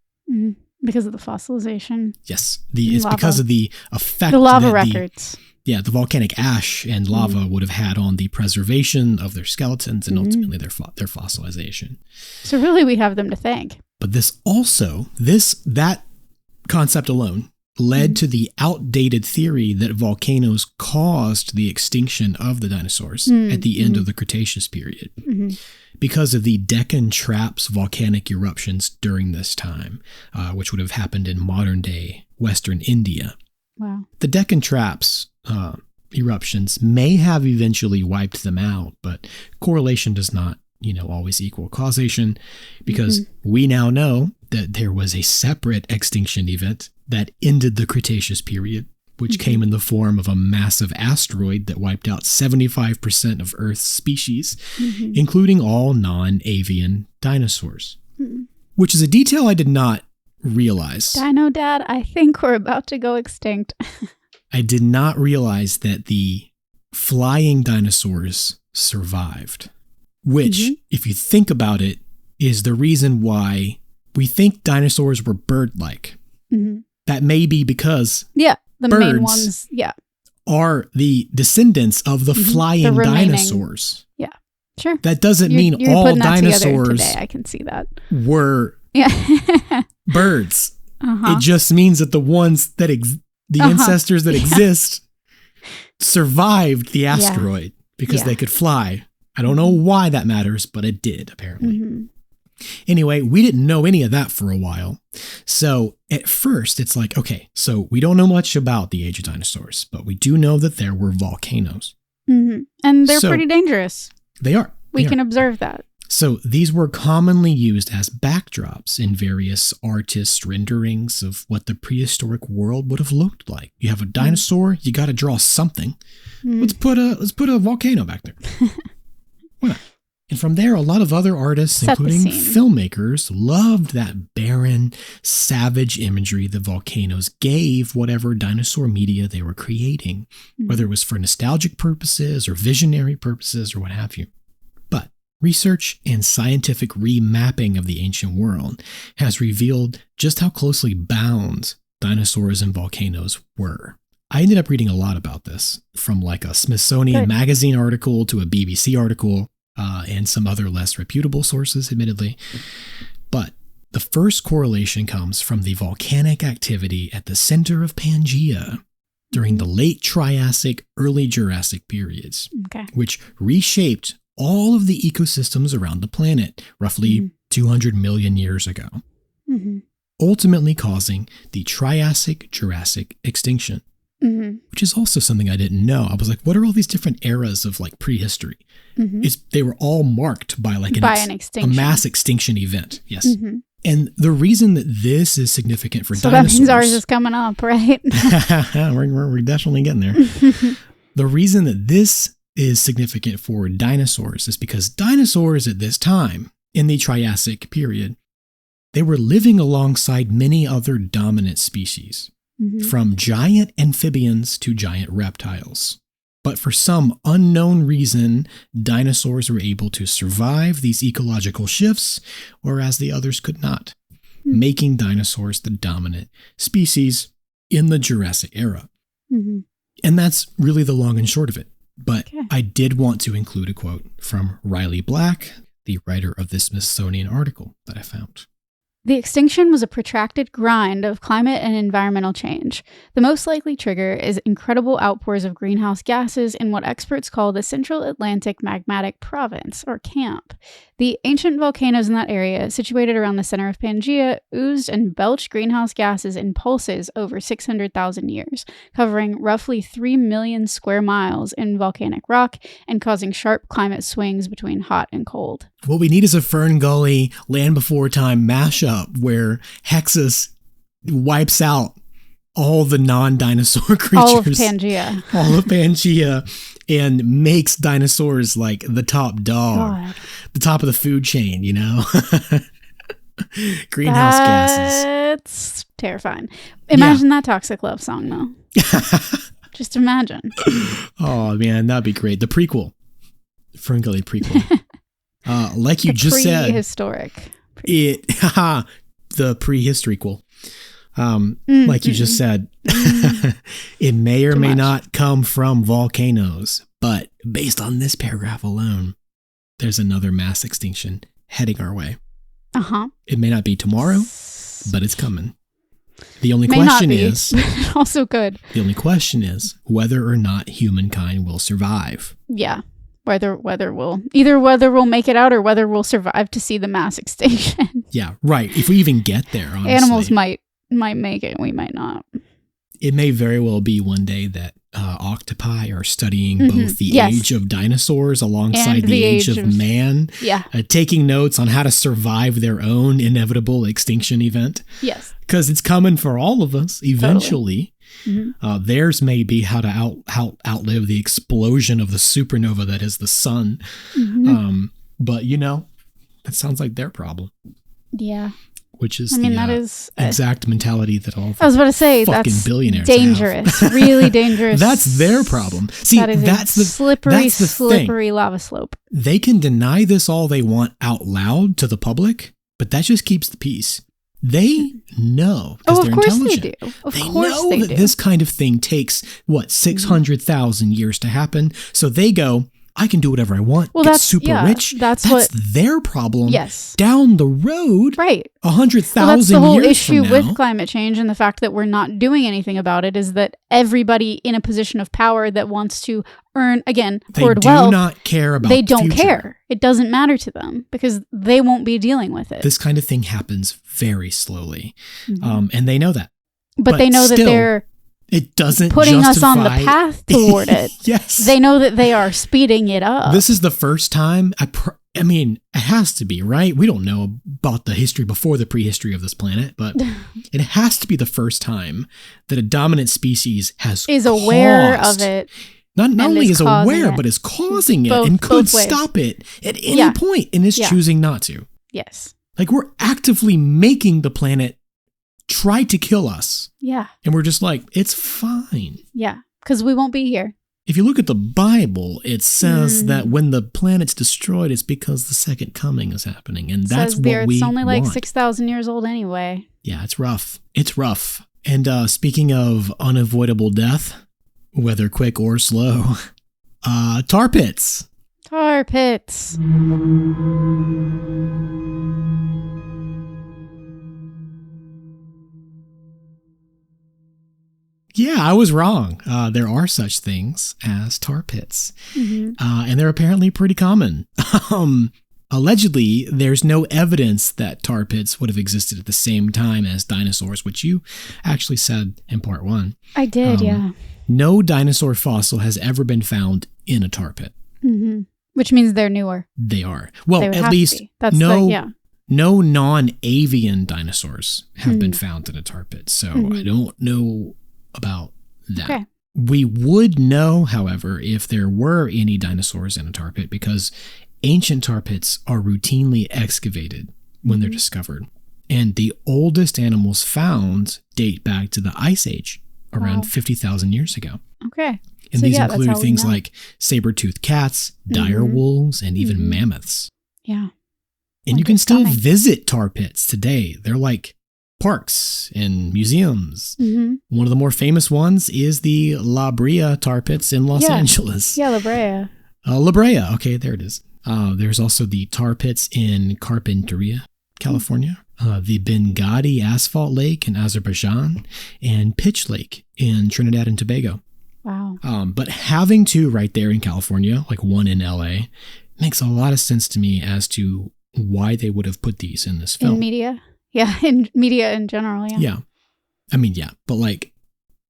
Because of the fossilization. Yes. It's lava. because of the effect the lava that records. the volcanic ash and lava would have had on the preservation of their skeletons and ultimately their fossilization. So really we have them to thank. But that concept alone led to the outdated theory that volcanoes caused the extinction of the dinosaurs at the end of the Cretaceous period because of the Deccan Traps volcanic eruptions during this time, which would have happened in modern-day Western India. Wow. The Deccan Traps eruptions may have eventually wiped them out, but correlation does not, always equal causation, because we now know that there was a separate extinction event that ended the Cretaceous period, which came in the form of a massive asteroid that wiped out 75% of Earth's species, including all non-avian dinosaurs, which is a detail I did not realize. Dino Dad, I think we're about to go extinct. I did not realize that the flying dinosaurs survived, which, if you think about it, is the reason why we think dinosaurs were bird-like. That may be because the birds main ones, are the descendants of the flying dinosaurs. Yeah, sure. That doesn't mean you're all putting that dinosaurs today. I can see that. were birds. Uh-huh. It just means that the ones that the ancestors that exist survived the asteroid because they could fly. I don't know why that matters, but it did, apparently. Anyway, we didn't know any of that for a while. So at first, it's like, okay, so we don't know much about the age of dinosaurs, but we do know that there were volcanoes. Mm-hmm. And they're pretty dangerous. They are. We can observe that. So these were commonly used as backdrops in various artists' renderings of what the prehistoric world would have looked like. You have a dinosaur, you got to draw something. Let's put a volcano back there. Why not? And from there, a lot of other artists, including filmmakers, loved that barren, savage imagery the volcanoes gave whatever dinosaur media they were creating, whether it was for nostalgic purposes or visionary purposes or what have you. But research and scientific remapping of the ancient world has revealed just how closely bound dinosaurs and volcanoes were. I ended up reading a lot about this, from like a Smithsonian magazine article to a BBC article. And some other less reputable sources, admittedly. But the first correlation comes from the volcanic activity at the center of Pangaea during the late Triassic, early Jurassic periods, which reshaped all of the ecosystems around the planet roughly 200 million years ago, ultimately causing the Triassic-Jurassic extinction. Which is also something I didn't know. I was like, what are all these different eras of like prehistory? They were all marked by like a mass extinction event. Yes. And the reason that this is significant for dinosaurs. So that means ours is coming up, right? we're definitely getting there. The reason that this is significant for dinosaurs is because dinosaurs at this time in the Triassic period, they were living alongside many other dominant species. From giant amphibians to giant reptiles. But for some unknown reason, dinosaurs were able to survive these ecological shifts, whereas the others could not, making dinosaurs the dominant species in the Jurassic era. And that's really the long and short of it. But I did want to include a quote from Riley Black, the writer of this Smithsonian article that I found. The extinction was a protracted grind of climate and environmental change. The most likely trigger is incredible outpours of greenhouse gases in what experts call the Central Atlantic Magmatic Province, or CAMP. The ancient volcanoes in that area, situated around the center of Pangaea, oozed and belched greenhouse gases in pulses over 600,000 years, covering roughly 3 million square miles in volcanic rock and causing sharp climate swings between hot and cold. What we need is a Fern Gully Land Before Time mashup where Hexus wipes out all the non-dinosaur creatures. All of Pangaea. All of Pangaea, and makes dinosaurs like the top dog. The top of the food chain, you know? Greenhouse gases. That's terrifying. Imagine that Toxic Love song, though. Just imagine. Oh, man, that'd be great. The prequel. Fern Gully prequel. Like you just said, prehistoric. The prehistoryquel. Like you just said, it may or may not come from volcanoes, but based on this paragraph alone, there's another mass extinction heading our way. It may not be tomorrow, but it's coming. The only question is also good. The only question is whether or not humankind will survive. Yeah. Whether we'll make it out or whether we'll survive to see the mass extinction. Yeah, right. If we even get there, honestly. Animals might make it, we might not. It may very well be one day that octopi are studying both the age of dinosaurs alongside the age of man, taking notes on how to survive their own inevitable extinction event. Yes. Because it's coming for all of us eventually. Totally. Theirs may be how to outlive the explosion of the supernova that is the sun. But, you know, that sounds like their problem. Yeah. Which is that is exact mentality that all I was about to say, fucking that's billionaires dangerous. have. Really dangerous. That's their problem. See, that's the slippery lava slope. They can deny this all they want out loud to the public, but that just keeps the peace. They know because they're intelligent. They do. Of they course know they that do. This kind of thing takes 600,000 years to happen. So they go, I can do whatever I want. Well, get that's super rich. That's what their problem. Yes. Down the road. Right. 100,000 Well, that's the whole years issue from with now. climate change, and the fact that we're not doing anything about it is that everybody in a position of power that wants to earn, again, They hoard do wealth, not care about they the don't future. care. It doesn't matter to them because they won't be dealing with it. This kind of thing happens very slowly. Mhm. And they know that. but they know that still, they're it doesn't putting us justify... on the path toward it. Yes. They know that they are speeding it up. This is the first time, I mean, it has to be, right? We don't know about the history before the prehistory of this planet, but it has to be the first time that a dominant species is aware caused- of it. Not only is is causing aware, it. but is causing it Both- and could both ways. stop it at any Yeah. point and is Yeah. choosing not to. Yes. Like, we're actively making the planet try to kill us. Yeah. And we're just like, it's fine. Yeah. Because we won't be here. If you look at the Bible, it says that when the planet's destroyed, it's because the second coming is happening. And that's Says the what we Earth's only like want. 6,000 years old anyway. Yeah, it's rough. It's rough. And speaking of unavoidable death, whether quick or slow, tar pits. Tar pits. Yeah, I was wrong. There are such things as tar pits, and they're apparently pretty common. Allegedly, there's no evidence that tar pits would have existed at the same time as dinosaurs, which you actually said in part one. I did, yeah. No dinosaur fossil has ever been found in a tar pit. Which means they're newer. They are. Well, They would have at to least be. That's no, the, yeah. no non-avian dinosaurs have been found in a tar pit. So I don't know about that. Okay. We would know, however, if there were any dinosaurs in a tar pit because ancient tar pits are routinely excavated when they're discovered. And the oldest animals found date back to the Ice Age, around 50,000 years ago. Okay. And So, these yeah, that's include how we things know. like saber-toothed cats, dire wolves, and even mammoths. Yeah. And you Winter's can still coming. visit tar pits today. They're like parks and museums. One of the more famous ones is the La Brea tar pits in Los Yeah. Angeles. Yeah, La Brea. La Brea. Okay, there it is. There's also the tar pits in Carpinteria, California, the Bengadi Asphalt Lake in Azerbaijan, and Pitch Lake in Trinidad and Tobago. Wow. But having two right there in California, like one in LA, makes a lot of sense to me as to why they would have put these in this film. In media? Yeah, in media in general, yeah. Yeah. I mean, yeah, but like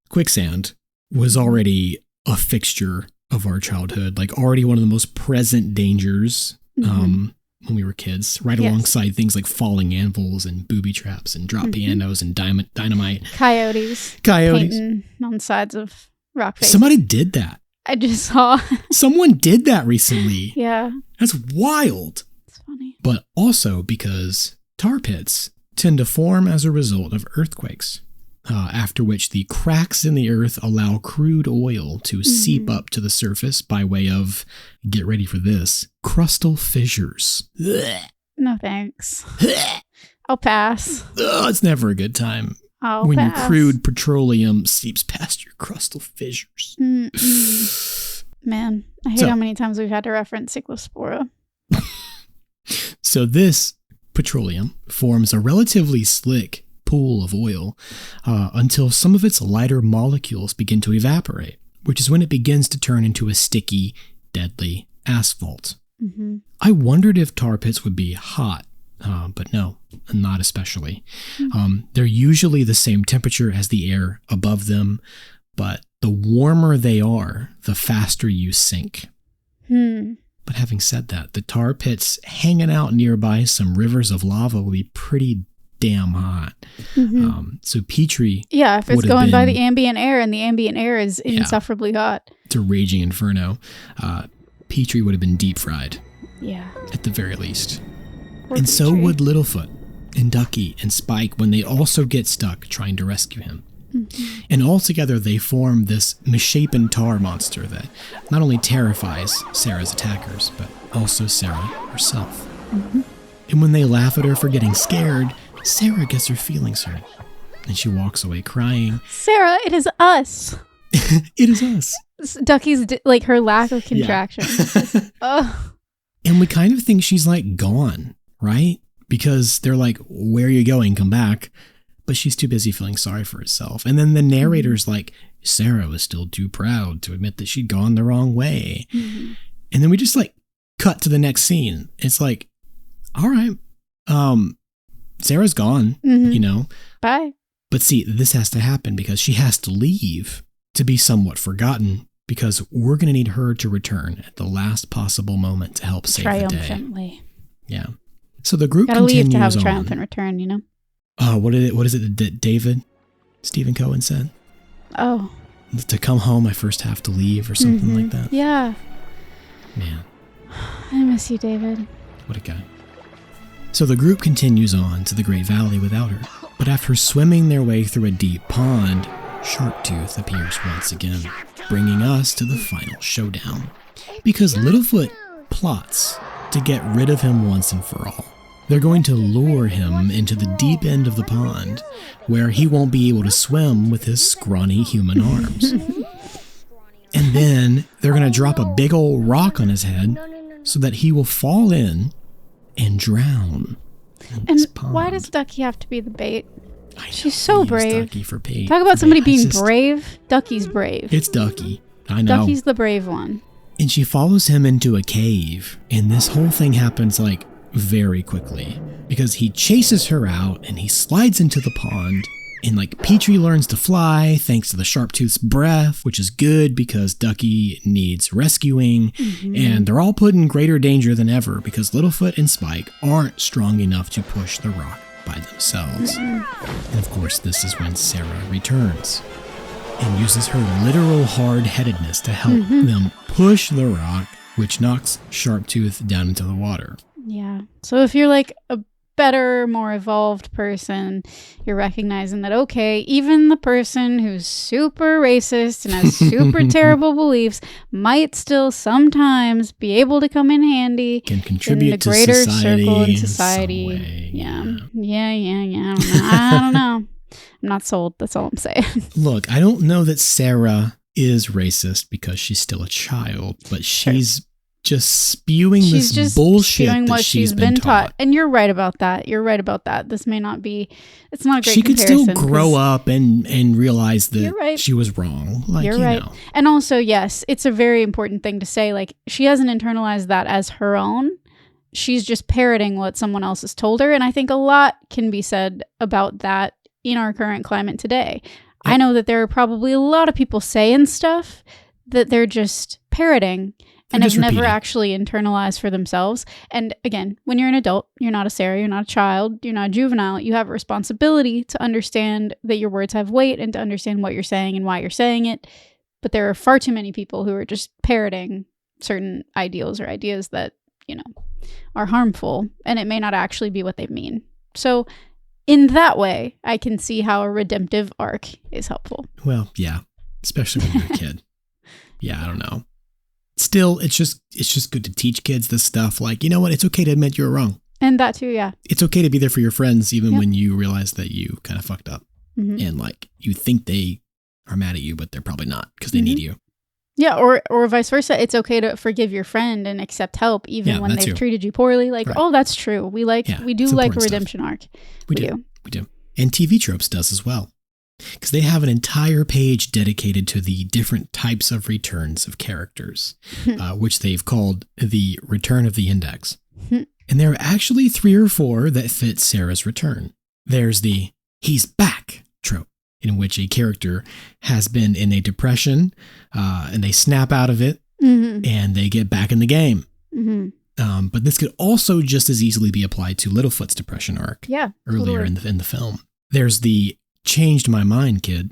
quicksand was already a fixture of our childhood, like already one of the most present dangers when we were kids, right Yes. alongside things like falling anvils and booby traps and drop pianos and dynamite. Coyotes. Coyotes. Painting on the sides of rock faces. Somebody did that. I just saw. Someone did that recently. Yeah. That's wild. It's funny. But also because tar pits tend to form as a result of earthquakes, after which the cracks in the earth allow crude oil to seep up to the surface by way of, get ready for this, crustal fissures. No thanks. I'll pass. It's never a good time I'll when pass. your crude petroleum seeps past your crustal fissures. Man, I hate So- how many times we've had to reference Cyclospora. So this petroleum forms a relatively slick pool of oil until some of its lighter molecules begin to evaporate, which is when it begins to turn into a sticky, deadly asphalt. I wondered if tar pits would be hot, but no, not especially. They're usually the same temperature as the air above them, but the warmer they are, the faster you sink. But having said that, the tar pits hanging out nearby some rivers of lava will be pretty damn hot. So Petrie, Yeah, if it's would have going by been- the ambient air, and the ambient air is insufferably hot. it's a raging inferno. Petrie would have been deep fried, Yeah. at the very least. Poor And so Petrie. would Littlefoot and Ducky and Spike when they also get stuck trying to rescue him. And all together they form this misshapen tar monster that not only terrifies Sarah's attackers, but also Sarah herself. And when they laugh at her for getting scared, Sarah gets her feelings hurt. And she walks away crying. Sarah, it is us. It is us. Ducky's like her lack of contraction. Oh, And we kind of think she's like gone, right? Because they're like, where are you going? Come back. But she's too busy feeling sorry for herself. And then the narrator's like, Sarah was still too proud to admit that she'd gone the wrong way. Mm-hmm. And then we just like cut to the next scene. It's like, all right, Sarah's gone, Mhm. you know. bye. But see, this has to happen because she has to leave to be somewhat forgotten, because we're going to need her to return at the last possible moment to help save the day. Triumphantly. Yeah. So the group Gotta continues leave to have a on. triumphant return, you know? What is it that David Stephen Cohen said? Oh. To come home, I first have to leave, or something Mhm. like that. Yeah. Man, I miss you, David. what a guy. So the group continues on to the Great Valley without her. But after swimming their way through a deep pond, Sharptooth appears once again, bringing us to the final showdown. Because Littlefoot plots to get rid of him once and for all. They're going to lure him into the deep end of the pond, where he won't be able to swim with his scrawny human arms. And then they're going to drop a big old rock on his head so that he will fall in and drown. in And this why pond. does Ducky have to be the bait? I know, She's so we use brave. Ducky for bait. Talk about somebody It's being just- brave. Ducky's brave. It's Ducky. I know. Ducky's the brave one. And she follows him into a cave, and this whole thing happens like very quickly because he chases her out and he slides into the pond, and like Petrie learns to fly thanks to the Sharptooth's breath, which is good because Ducky needs rescuing, and they're all put in greater danger than ever because Littlefoot and Spike aren't strong enough to push the rock by themselves. And of course, this is when Sarah returns and uses her literal hard-headedness to help them push the rock, which knocks Sharptooth down into the water. Yeah. So if you're like a better, more evolved person, you're recognizing that, okay, even the person who's super racist and has super terrible beliefs might still sometimes be able to come in handy Can in contribute the to greater society circle in in some society. way, Yeah. yeah. Yeah. I don't know. I'm not sold. That's all I'm saying. Look, I don't know that Sarah is racist because she's still a child, but she's just spewing She's this just bullshit spewing that what she's been taught. And you're right about that. This may not be, it's not a great She could still comparison, grow 'cause- up and realize that You're right. she was wrong. Like, You're you right. know. And also, yes, it's a very important thing to say. Like, she hasn't internalized that as her own. She's just parroting what someone else has told her. And I think a lot can be said about that in our current climate today. I know that there are probably a lot of people saying stuff that they're just parroting and They're have just never repeating. actually internalized for themselves. And again, when you're an adult, you're not a Sarah, you're not a child, you're not a juvenile, you have a responsibility to understand that your words have weight and to understand what you're saying and why you're saying it. But there are far too many people who are just parroting certain ideals or ideas that, you know, are harmful, and it may not actually be what they mean. So in that way, I can see how a redemptive arc is helpful. Well, yeah, especially when you're a kid. Yeah, I don't know. Still, it's just good to teach kids this stuff. Like, you know what? It's okay to admit you're wrong. And that too, yeah. It's okay to be there for your friends, even Yep. when you realize that you kind of fucked up. Mhm. And like, you think they are mad at you, but they're probably not because they need you. Yeah, or vice versa. It's okay to forgive your friend and accept help even Yeah, when that they've too. treated you poorly. Like, Right. oh, that's true. We do it's like a important stuff. redemption arc. We do. And TV Tropes does as well. Because they have an entire page dedicated to the different types of returns of characters, which they've called the Return of the Index. And there are actually 3 or 4 that fit Sarah's return. There's the he's back trope, in which a character has been in a depression and they snap out of it Mm-hmm. and they get back in the game. Mm-hmm. But this could also just as easily be applied to Littlefoot's depression arc Yeah. earlier totally. in the film. There's the changed my mind kid,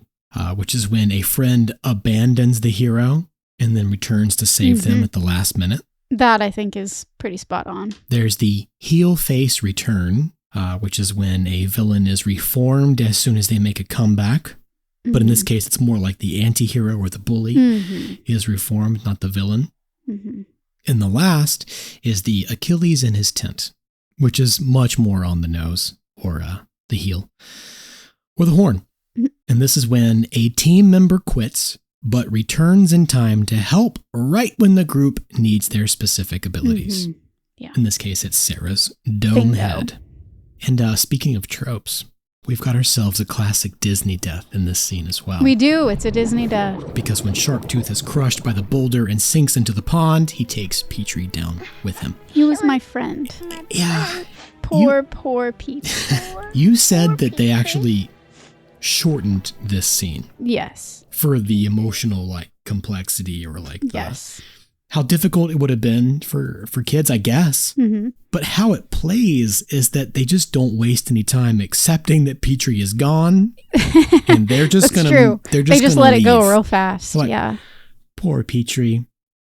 which is when a friend abandons the hero and then returns to save them at the last minute. That I think is pretty spot on. There's the heel face return, which is when a villain is reformed as soon as they make a comeback. But in this case, it's more like the anti-hero or the bully is reformed, not the villain. Mm-hmm. And the last is the Achilles in his tent, which is much more on the nose, or the heel, or the horn. And this is when a team member quits but returns in time to help right when the group needs their specific abilities. Yeah. In this case, it's Sarah's dome Bingo. head. And speaking of tropes, we've got ourselves a classic Disney death in this scene as well. We do. It's a Disney death. Because when Sharktooth is crushed by the boulder and sinks into the pond, he takes Petrie down with him. He was my friend. Yeah. Poor Pete. You said that they actually shortened this scene. Yes. For the emotional, like, complexity or, like, Yes. how difficult it would have been for kids, I guess. Mm-hmm. But how it plays is that they just don't waste any time accepting that Petrie is gone, and they're just That's gonna. true. They're They just gonna let it go leave. real fast. Like, yeah. Poor Petrie.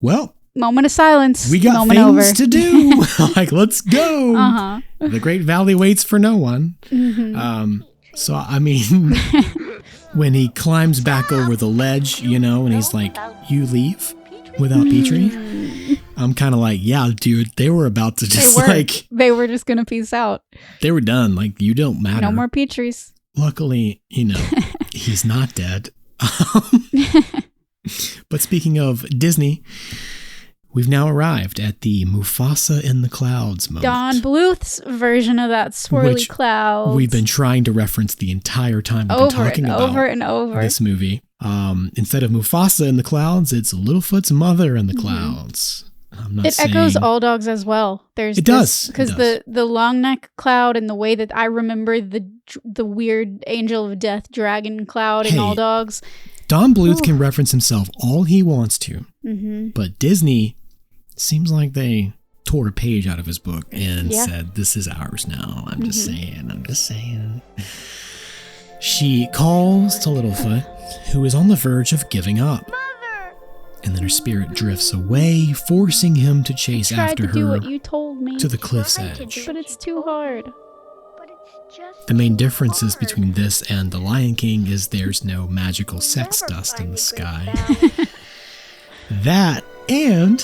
Well, Moment of silence. we got Moment things over. to do. Like, let's go. Uh-huh. The Great Valley waits for no one. Mm-hmm. So I mean, when he climbs back over the ledge, you know, and he's like, "You leave without Petrie." I'm kind of like, yeah, dude, they were about to just they were just gonna peace out. they were done. Like, you don't matter. No more Petries. Luckily, you know, he's not dead. But speaking of Disney, we've now arrived at the Mufasa in the clouds moment. Don Bluth's version of that swirly Which cloud. We've been trying to reference the entire time we've been talking about over and over. this movie. Instead of Mufasa in the clouds, it's Littlefoot's mother in the clouds. I'm not It saying... echoes all dogs as well. It does. Because the long neck cloud and the way that I remember the weird angel of death dragon cloud in Hey, all dogs. Don Bluth can reference himself all he wants to, Mm-hmm. but Disney seems like they tore a page out of his book and Yeah. said, "This is ours now." I'm just saying. She calls to Littlefoot, who is on the verge of giving up. And then her spirit drifts away, forcing him to chase Tried after to do her what you told me, to the cliff's edge. but it's too hard. But it's just The main differences between this and The Lion King is there's no magical sex dust in the sky. That, and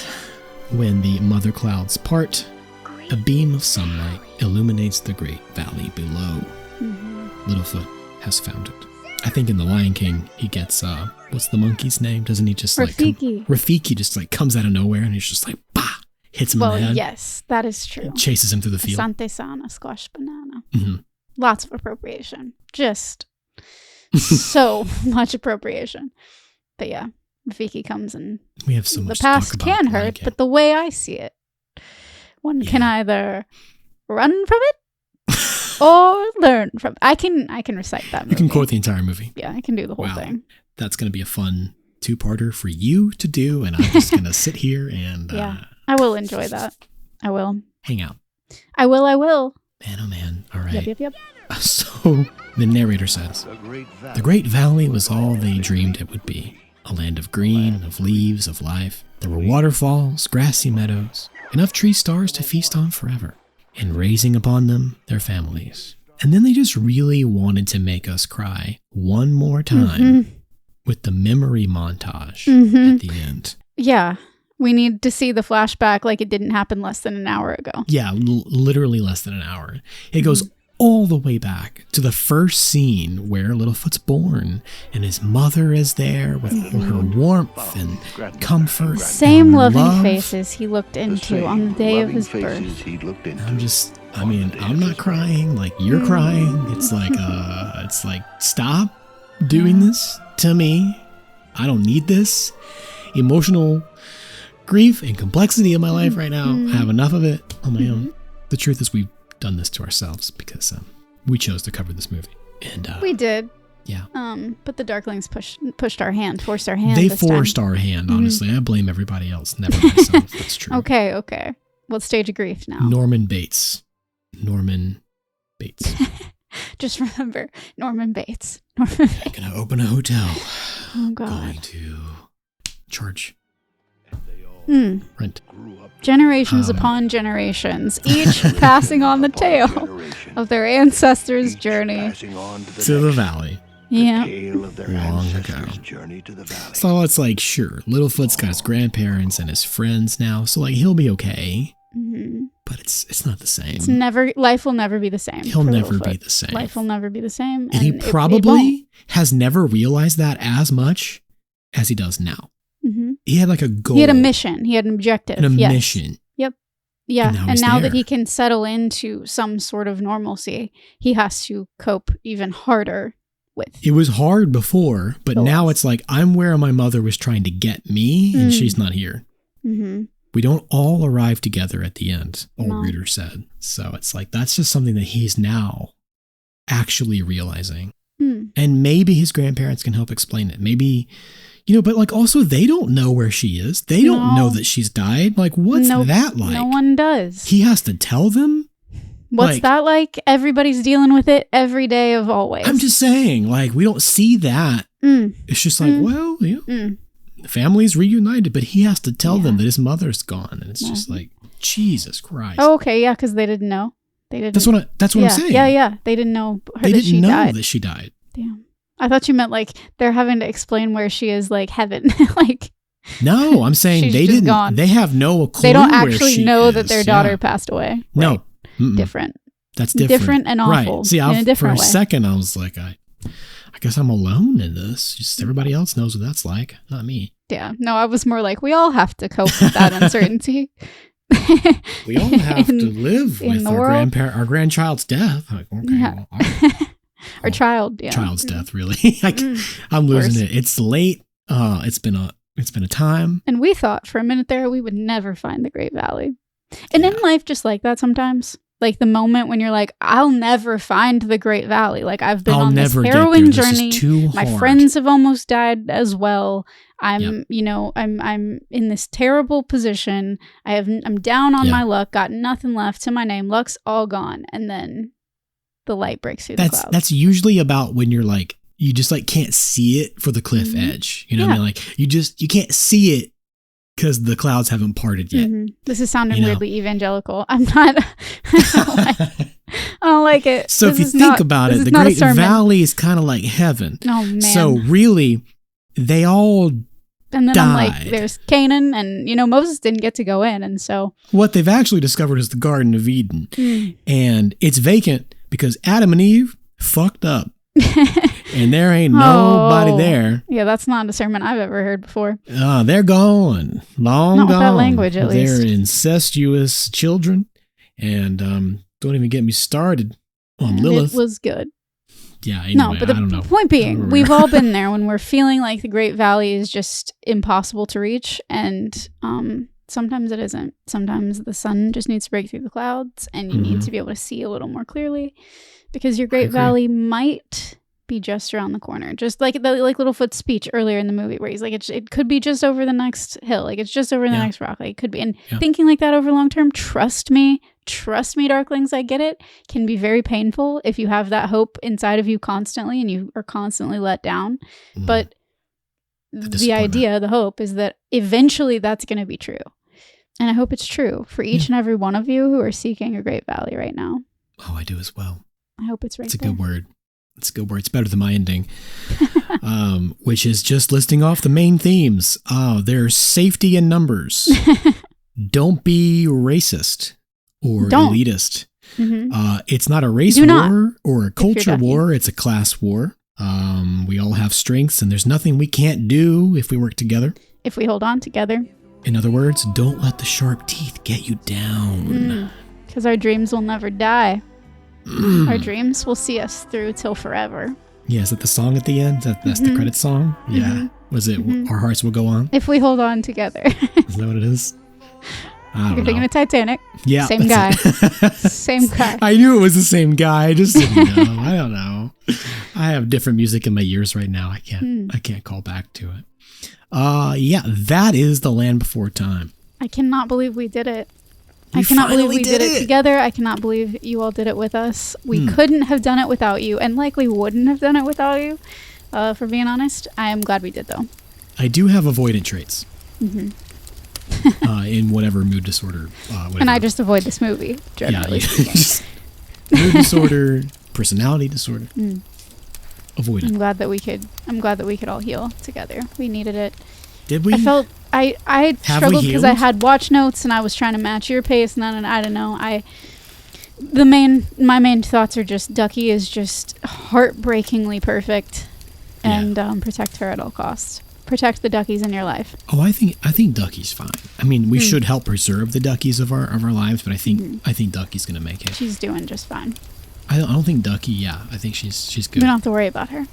when the mother clouds part, a beam of sunlight illuminates the great valley below. Littlefoot has found it. I think in The Lion King, he gets, what's the monkey's name? Doesn't he just Rafiki. Rafiki just like comes out of nowhere and he's just like, bah! Hits him in the head. Yes, that is true. Chases him through the field. Asante sana, squash banana. Mhm. Lots of appropriation. Just so much appropriation. But yeah, Rafiki comes and We have so the much to talk past about. can The Lion hurt, King. but the way I see it, one can either run from it or learn from it. I can recite that movie. You can quote the entire movie. Yeah, I can do the whole Wow. thing. That's going to be a fun two-parter for you to do, and I'm just going to sit here and Yeah. I will enjoy that. I will. hang out. I will. Man, oh man. All right. Yep. So the narrator says, "The Great Valley was all they dreamed it would be. A land of green, of leaves, of life. There were waterfalls, grassy meadows, enough tree stars to feast on forever, and raising upon them their families. And then they just really wanted to make us cry one more time with the memory montage at the end." Yeah. We need to see the flashback like it didn't happen less than an hour ago. Yeah, literally less than an hour. It goes all the way back to the first scene where Littlefoot's born and his mother is there with her warmth and comfort. Same and loving love. faces he looked into on the day of his birth. I'm not crying like you're crying. It's like, stop doing this to me. I don't need this emotional grief and complexity in my life right now. I have enough of it on my own. The truth is we've done this to ourselves because we chose to cover this movie. And We did. yeah. But the Darklings pushed our hand, forced our hand. They this time. forced our hand, honestly. I blame everybody else, never myself. That's true. Okay. What stage of grief now? Norman Bates. Just remember, Norman Bates. Gonna open a hotel. Oh, God. Going to charge rent. Generations upon generations, each passing on the tale of their ancestors' journey. To the valley. Yeah. Long ago. So it's like, sure, Littlefoot's got his grandparents and his friends now, so like he'll be okay. But it's not the same. Life will never be the same. He'll for never Littlefoot. be the same. Life will never be the same. And he it probably has never realized that as much as he does now. Mm-hmm. He had like a goal. He had a mission. He had an objective. Yes. Mission. Yep. Yeah. And now that he can settle into some sort of normalcy, he has to cope even harder with. It was hard before, but now it's like, I'm where my mother was trying to get me, and she's not here. Mm-hmm. We don't all arrive together at the end, old Reader said. So it's like, that's just something that he's now actually realizing. And maybe his grandparents can help explain it. Maybe, but like also they don't know where she is. They don't know that she's died. Like, what's that like? No one does. He has to tell them? What's that like? Everybody's dealing with it every day of always. I'm just saying, like, we don't see that. It's just like, well, the family's reunited, but he has to tell them that his mother's gone. And it's just like, Jesus Christ. Oh, okay. Yeah. Because they didn't know. They didn't. That's what I'm saying. Yeah. They didn't know they didn't know that she died. Damn. I thought you meant like they're having to explain where she is, like heaven. Like, no, I'm saying they didn't. Gone. They have no clue. They don't actually know that their daughter passed away. No. Right. Different. That's different. Different and awful. Right. See, in a different for a second, I was like, I guess I'm alone in this. Just everybody else knows what that's like, not me. Yeah. No, I was more like, we all have to cope with that uncertainty. We all have to live with our grandchild's death. Like, okay, yeah. Our child, yeah. Child's death, really. I'm losing it. It's late. It's been a time. And we thought for a minute there we would never find the Great Valley. And in life, just like that sometimes. Like the moment when you're like, I'll never find the Great Valley. Like I've been on this harrowing journey. My friends have almost died as well. I'm in this terrible position. I'm down on my luck, got nothing left to my name. Luck's all gone. And then the light breaks through the clouds. That's usually about when you're like, you just like can't see it for the cliff edge. You know what I mean? Like you can't see it because the clouds haven't parted yet. This is sounding weirdly evangelical. I'm not. I don't like it. So if you think about it, the Great Valley is kind of like heaven. Oh man. So really, they all and then died. I'm like, there's Canaan, and Moses didn't get to go in, and so what they've actually discovered is the Garden of Eden, and it's vacant because Adam and Eve fucked up. And there ain't nobody there. Yeah, that's not a sermon I've ever heard before. They're gone. Not with gone. That language, at least. They're incestuous children. And don't even get me started on Lilith. It was good. Yeah, anyway, no, but the point being, we've all been there when we're feeling like the Great Valley is just impossible to reach. And sometimes it isn't. Sometimes the sun just needs to break through the clouds and you need to be able to see a little more clearly. Because your Great Valley might be just around the corner. Just like Littlefoot's speech earlier in the movie where he's like, it could be just over the next hill. Like it's just over the next rock. Like it could be. And thinking like that over long term, trust me, darklings, I get it, can be very painful if you have that hope inside of you constantly and you are constantly let down. But the idea, the hope is that eventually that's going to be true. And I hope it's true for each and every one of you who are seeking a Great Valley right now. Oh, I do as well. I hope it's right. It's a good word. It's a good word. It's better than my ending, which is just listing off the main themes. There's safety in numbers. Don't be racist or elitist. It's not a race war or a culture war. It's a class war. We all have strengths, and there's nothing we can't do if we work together. If we hold on together. In other words, don't let the sharp teeth get you down. Because our dreams will never die. Our dreams will see us through till forever. Yeah, is that the song at the end? That's the credit song? Yeah. Was it Our Hearts Will Go On? If we hold on together. Is that what it is? You're thinking of Titanic. Yeah. Same guy. Same guy. I knew it was the same guy. I just didn't know. I don't know. I have different music in my ears right now. I can't call back to it. Yeah, that is The Land Before Time. I cannot believe we did it. I cannot believe we did it together. I cannot believe you all did it with us. We couldn't have done it without you, and likely wouldn't have done it without you, for being honest. I am glad we did, though. I do have avoidant traits. In whatever mood disorder. Whatever. And I just avoid this movie, generally speaking. Mood disorder, personality disorder. Avoidant. I'm glad that we could all heal together. We needed it. Did we? I felt I struggled because I had watch notes and I was trying to match your pace, and then I don't know. My main thoughts are just Ducky is just heartbreakingly perfect, and protect her at all costs. protect the duckies in your life? Oh, I think Ducky's fine. I mean, we should help preserve the Duckies of our lives, but I think Ducky's gonna make it. She's doing just fine. I don't think Ducky. Yeah, I think she's We good. don't have to worry about her.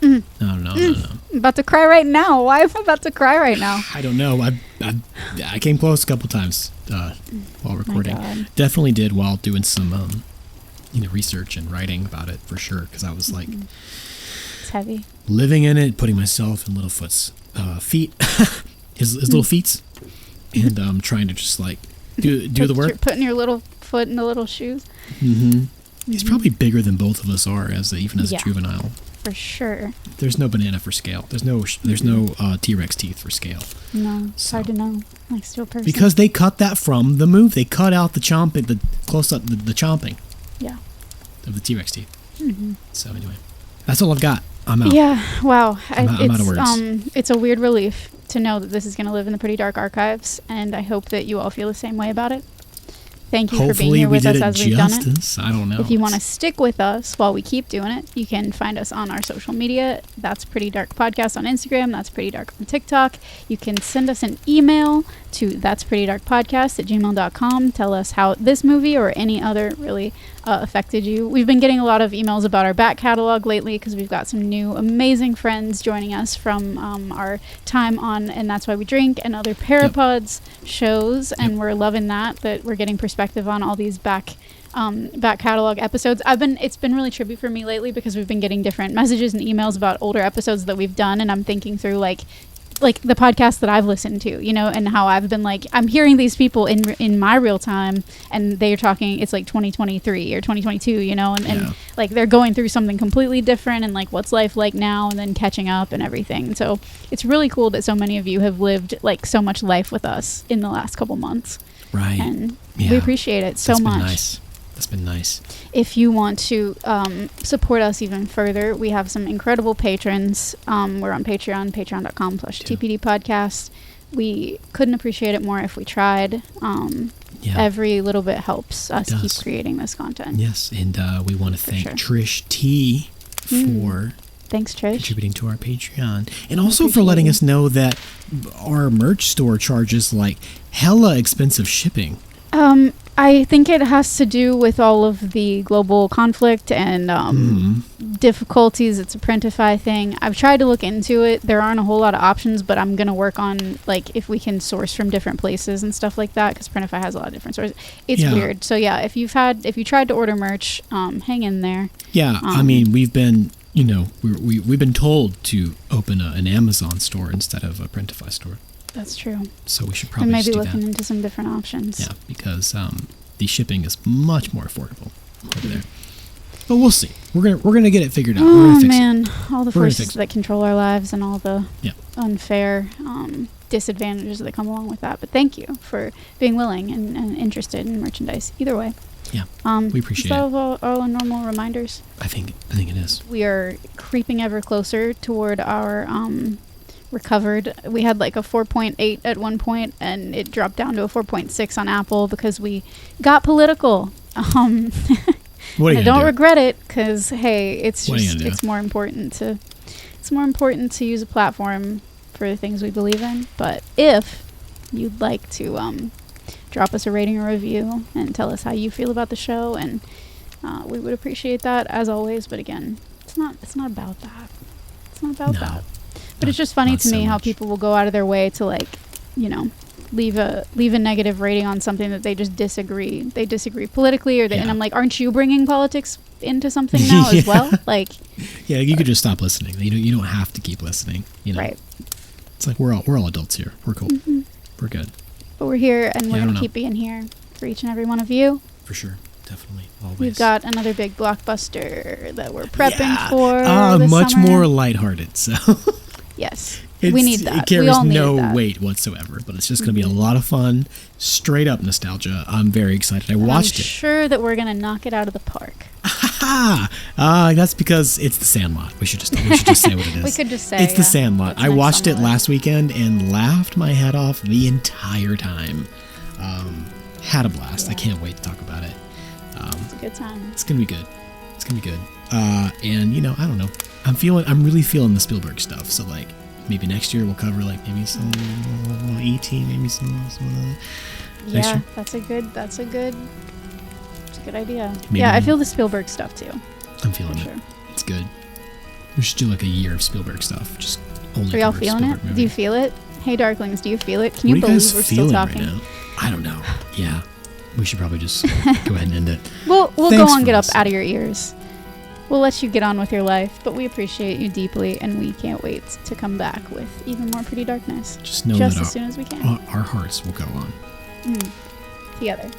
No. I'm about to cry right now. Why am I about to cry right now? I don't know. I came close a couple times while recording. God. Definitely did while doing some research and writing about it for sure. Because I was like It's heavy. living in it, putting myself in Littlefoot's feet, his little feet, and trying to just like do the work. Putting your little foot in the little shoes. Mm-hmm. He's probably bigger than both of us are even as a Yeah. juvenile. For sure. There's no banana for scale. There's no T-Rex teeth for scale. No, it's hard to know. Like still person. Because they cut that from the move. They cut out the chomping, the close up, the chomping. Yeah. Of the T-Rex teeth. So anyway, that's all I've got. I'm out. Yeah. Wow. I'm out of words. It's a weird relief to know that this is going to live in the Pretty Dark archives, and I hope that you all feel the same way about it. Thank you for being Hopefully here we with did us it as we've done it. justice. I don't know. If you want to stick with us while we keep doing it, you can find us on our social media. That's Pretty Dark Podcast on Instagram. That's Pretty Dark on TikTok. You can send us an email to that'sprettyddarkpodcast@gmail.com. Tell us how this movie or any other really affected you. We've been getting a lot of emails about our back catalog lately because we've got some new amazing friends joining us from our time on And That's Why We Drink and other Parapods shows, and we're loving that we're getting perspective on all these back catalog episodes. It's been really trippy for me lately because we've been getting different messages and emails about older episodes that we've done, and I'm thinking through like the podcast that I've listened to, and how I've been like, I'm hearing these people in my real time, and they're talking, it's like 2023 or 2022, and like they're going through something completely different, and like what's life like now, and then catching up and everything. So it's really cool that so many of you have lived like so much life with us in the last couple months. Right. And we appreciate it so much. Nice. That's been nice. If you want to support us even further, we have some incredible patrons. We're on Patreon, patreon.com/TPD podcast. We couldn't appreciate it more if we tried. Every little bit helps us keep creating this content. Yes, and we want to thank Trish T for thanks, Trish, contributing to our Patreon, and also for letting us know that our merch store charges like hella expensive shipping. I think it has to do with all of the global conflict and difficulties. It's a Printify thing. I've tried to look into it. There aren't a whole lot of options, but I'm going to work on like if we can source from different places and stuff like that, because Printify has a lot of different sources. It's weird. So yeah, if you tried to order merch, hang in there. Yeah, I mean, we've been we've been told to open an Amazon store instead of a Printify store. That's true. So we should probably maybe do looking that. into some different options. Yeah, because the shipping is much more affordable over there. But we'll see. We're gonna get it figured out. We're gonna fix it. All the forces that control our lives and all the unfair disadvantages that come along with that. But thank you for being willing and interested in merchandise. Either way. Yeah, we appreciate it. Is that all our normal reminders? I think it is. We are creeping ever closer toward our recovered. We had like a 4.8 at one point, and it dropped down to a 4.6 on Apple because we got political. What I don't regret it because hey, it's more important to use a platform for the things we believe in. But if you'd like to drop us a rating or review and tell us how you feel about the show, and we would appreciate that as always. But again, it's not about that. It's not about that. But it's just funny to me how people will go out of their way to like, leave a negative rating on something that they just disagree. They disagree politically, and I'm like, aren't you bringing politics into something now as well? Like, yeah, you could just stop listening. You don't have to keep listening. Right. It's like we're all adults here. We're cool. Mm-hmm. We're good. But we're here, and we're gonna keep being here for each and every one of you. For sure. Definitely. Always. We've got another big blockbuster that we're prepping for. Much summer. More lighthearted. So. Yes, we need that. It carries no weight whatsoever, but it's just going to be a lot of fun, straight up nostalgia. I'm very excited. I watched it. I'm sure that we're going to knock it out of the park. That's because it's The Sandlot. We should just say what it is. We could just say it's The Sandlot. I watched it last weekend and laughed my head off the entire time. Had a blast. I can't wait to talk about it. It's a good time. It's going to be good. And I don't know. I'm really feeling the Spielberg stuff. So like, maybe next year we'll cover like maybe some E.T., maybe some next Yeah, year. that's a good idea. Maybe yeah, I we'll- feel the Spielberg stuff too. I'm feeling For it. sure. It's good. We should do like a year of Spielberg stuff. Just only Are y'all cover feeling it? Spielberg Do you movies. feel it? Hey, Darklings, do you feel it? Can What you are you believe guys we're still feeling talking? right now? I don't know. Yeah. We should probably just go ahead and end it. We'll go Thanks on, for get up listening. out of your ears. We'll let you get on with your life, but we appreciate you deeply, and we can't wait to come back with even more Pretty Darkness. Just know just that as soon as we can. our hearts will go on. Together.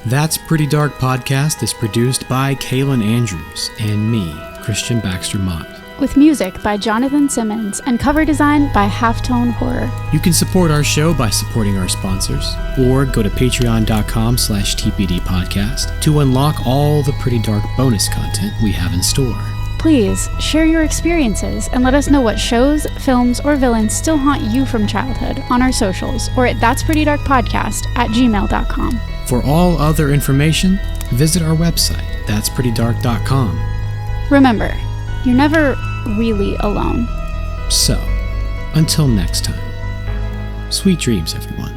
That's Pretty Dark Podcast is produced by Kaylin Andrews and me, Christian Baxter Mott. With music by Jonathan Simmons and cover design by Halftone Horror. You can support our show by supporting our sponsors, or go to patreon.com/TPD podcast to unlock all the Pretty Dark bonus content we have in store. Please share your experiences and let us know what shows, films, or villains still haunt you from childhood on our socials or at that'sprettydarkpodcast@gmail.com. For all other information, visit our website, that'sprettydark.com. Remember, you're never really alone. So, until next time, sweet dreams, everyone.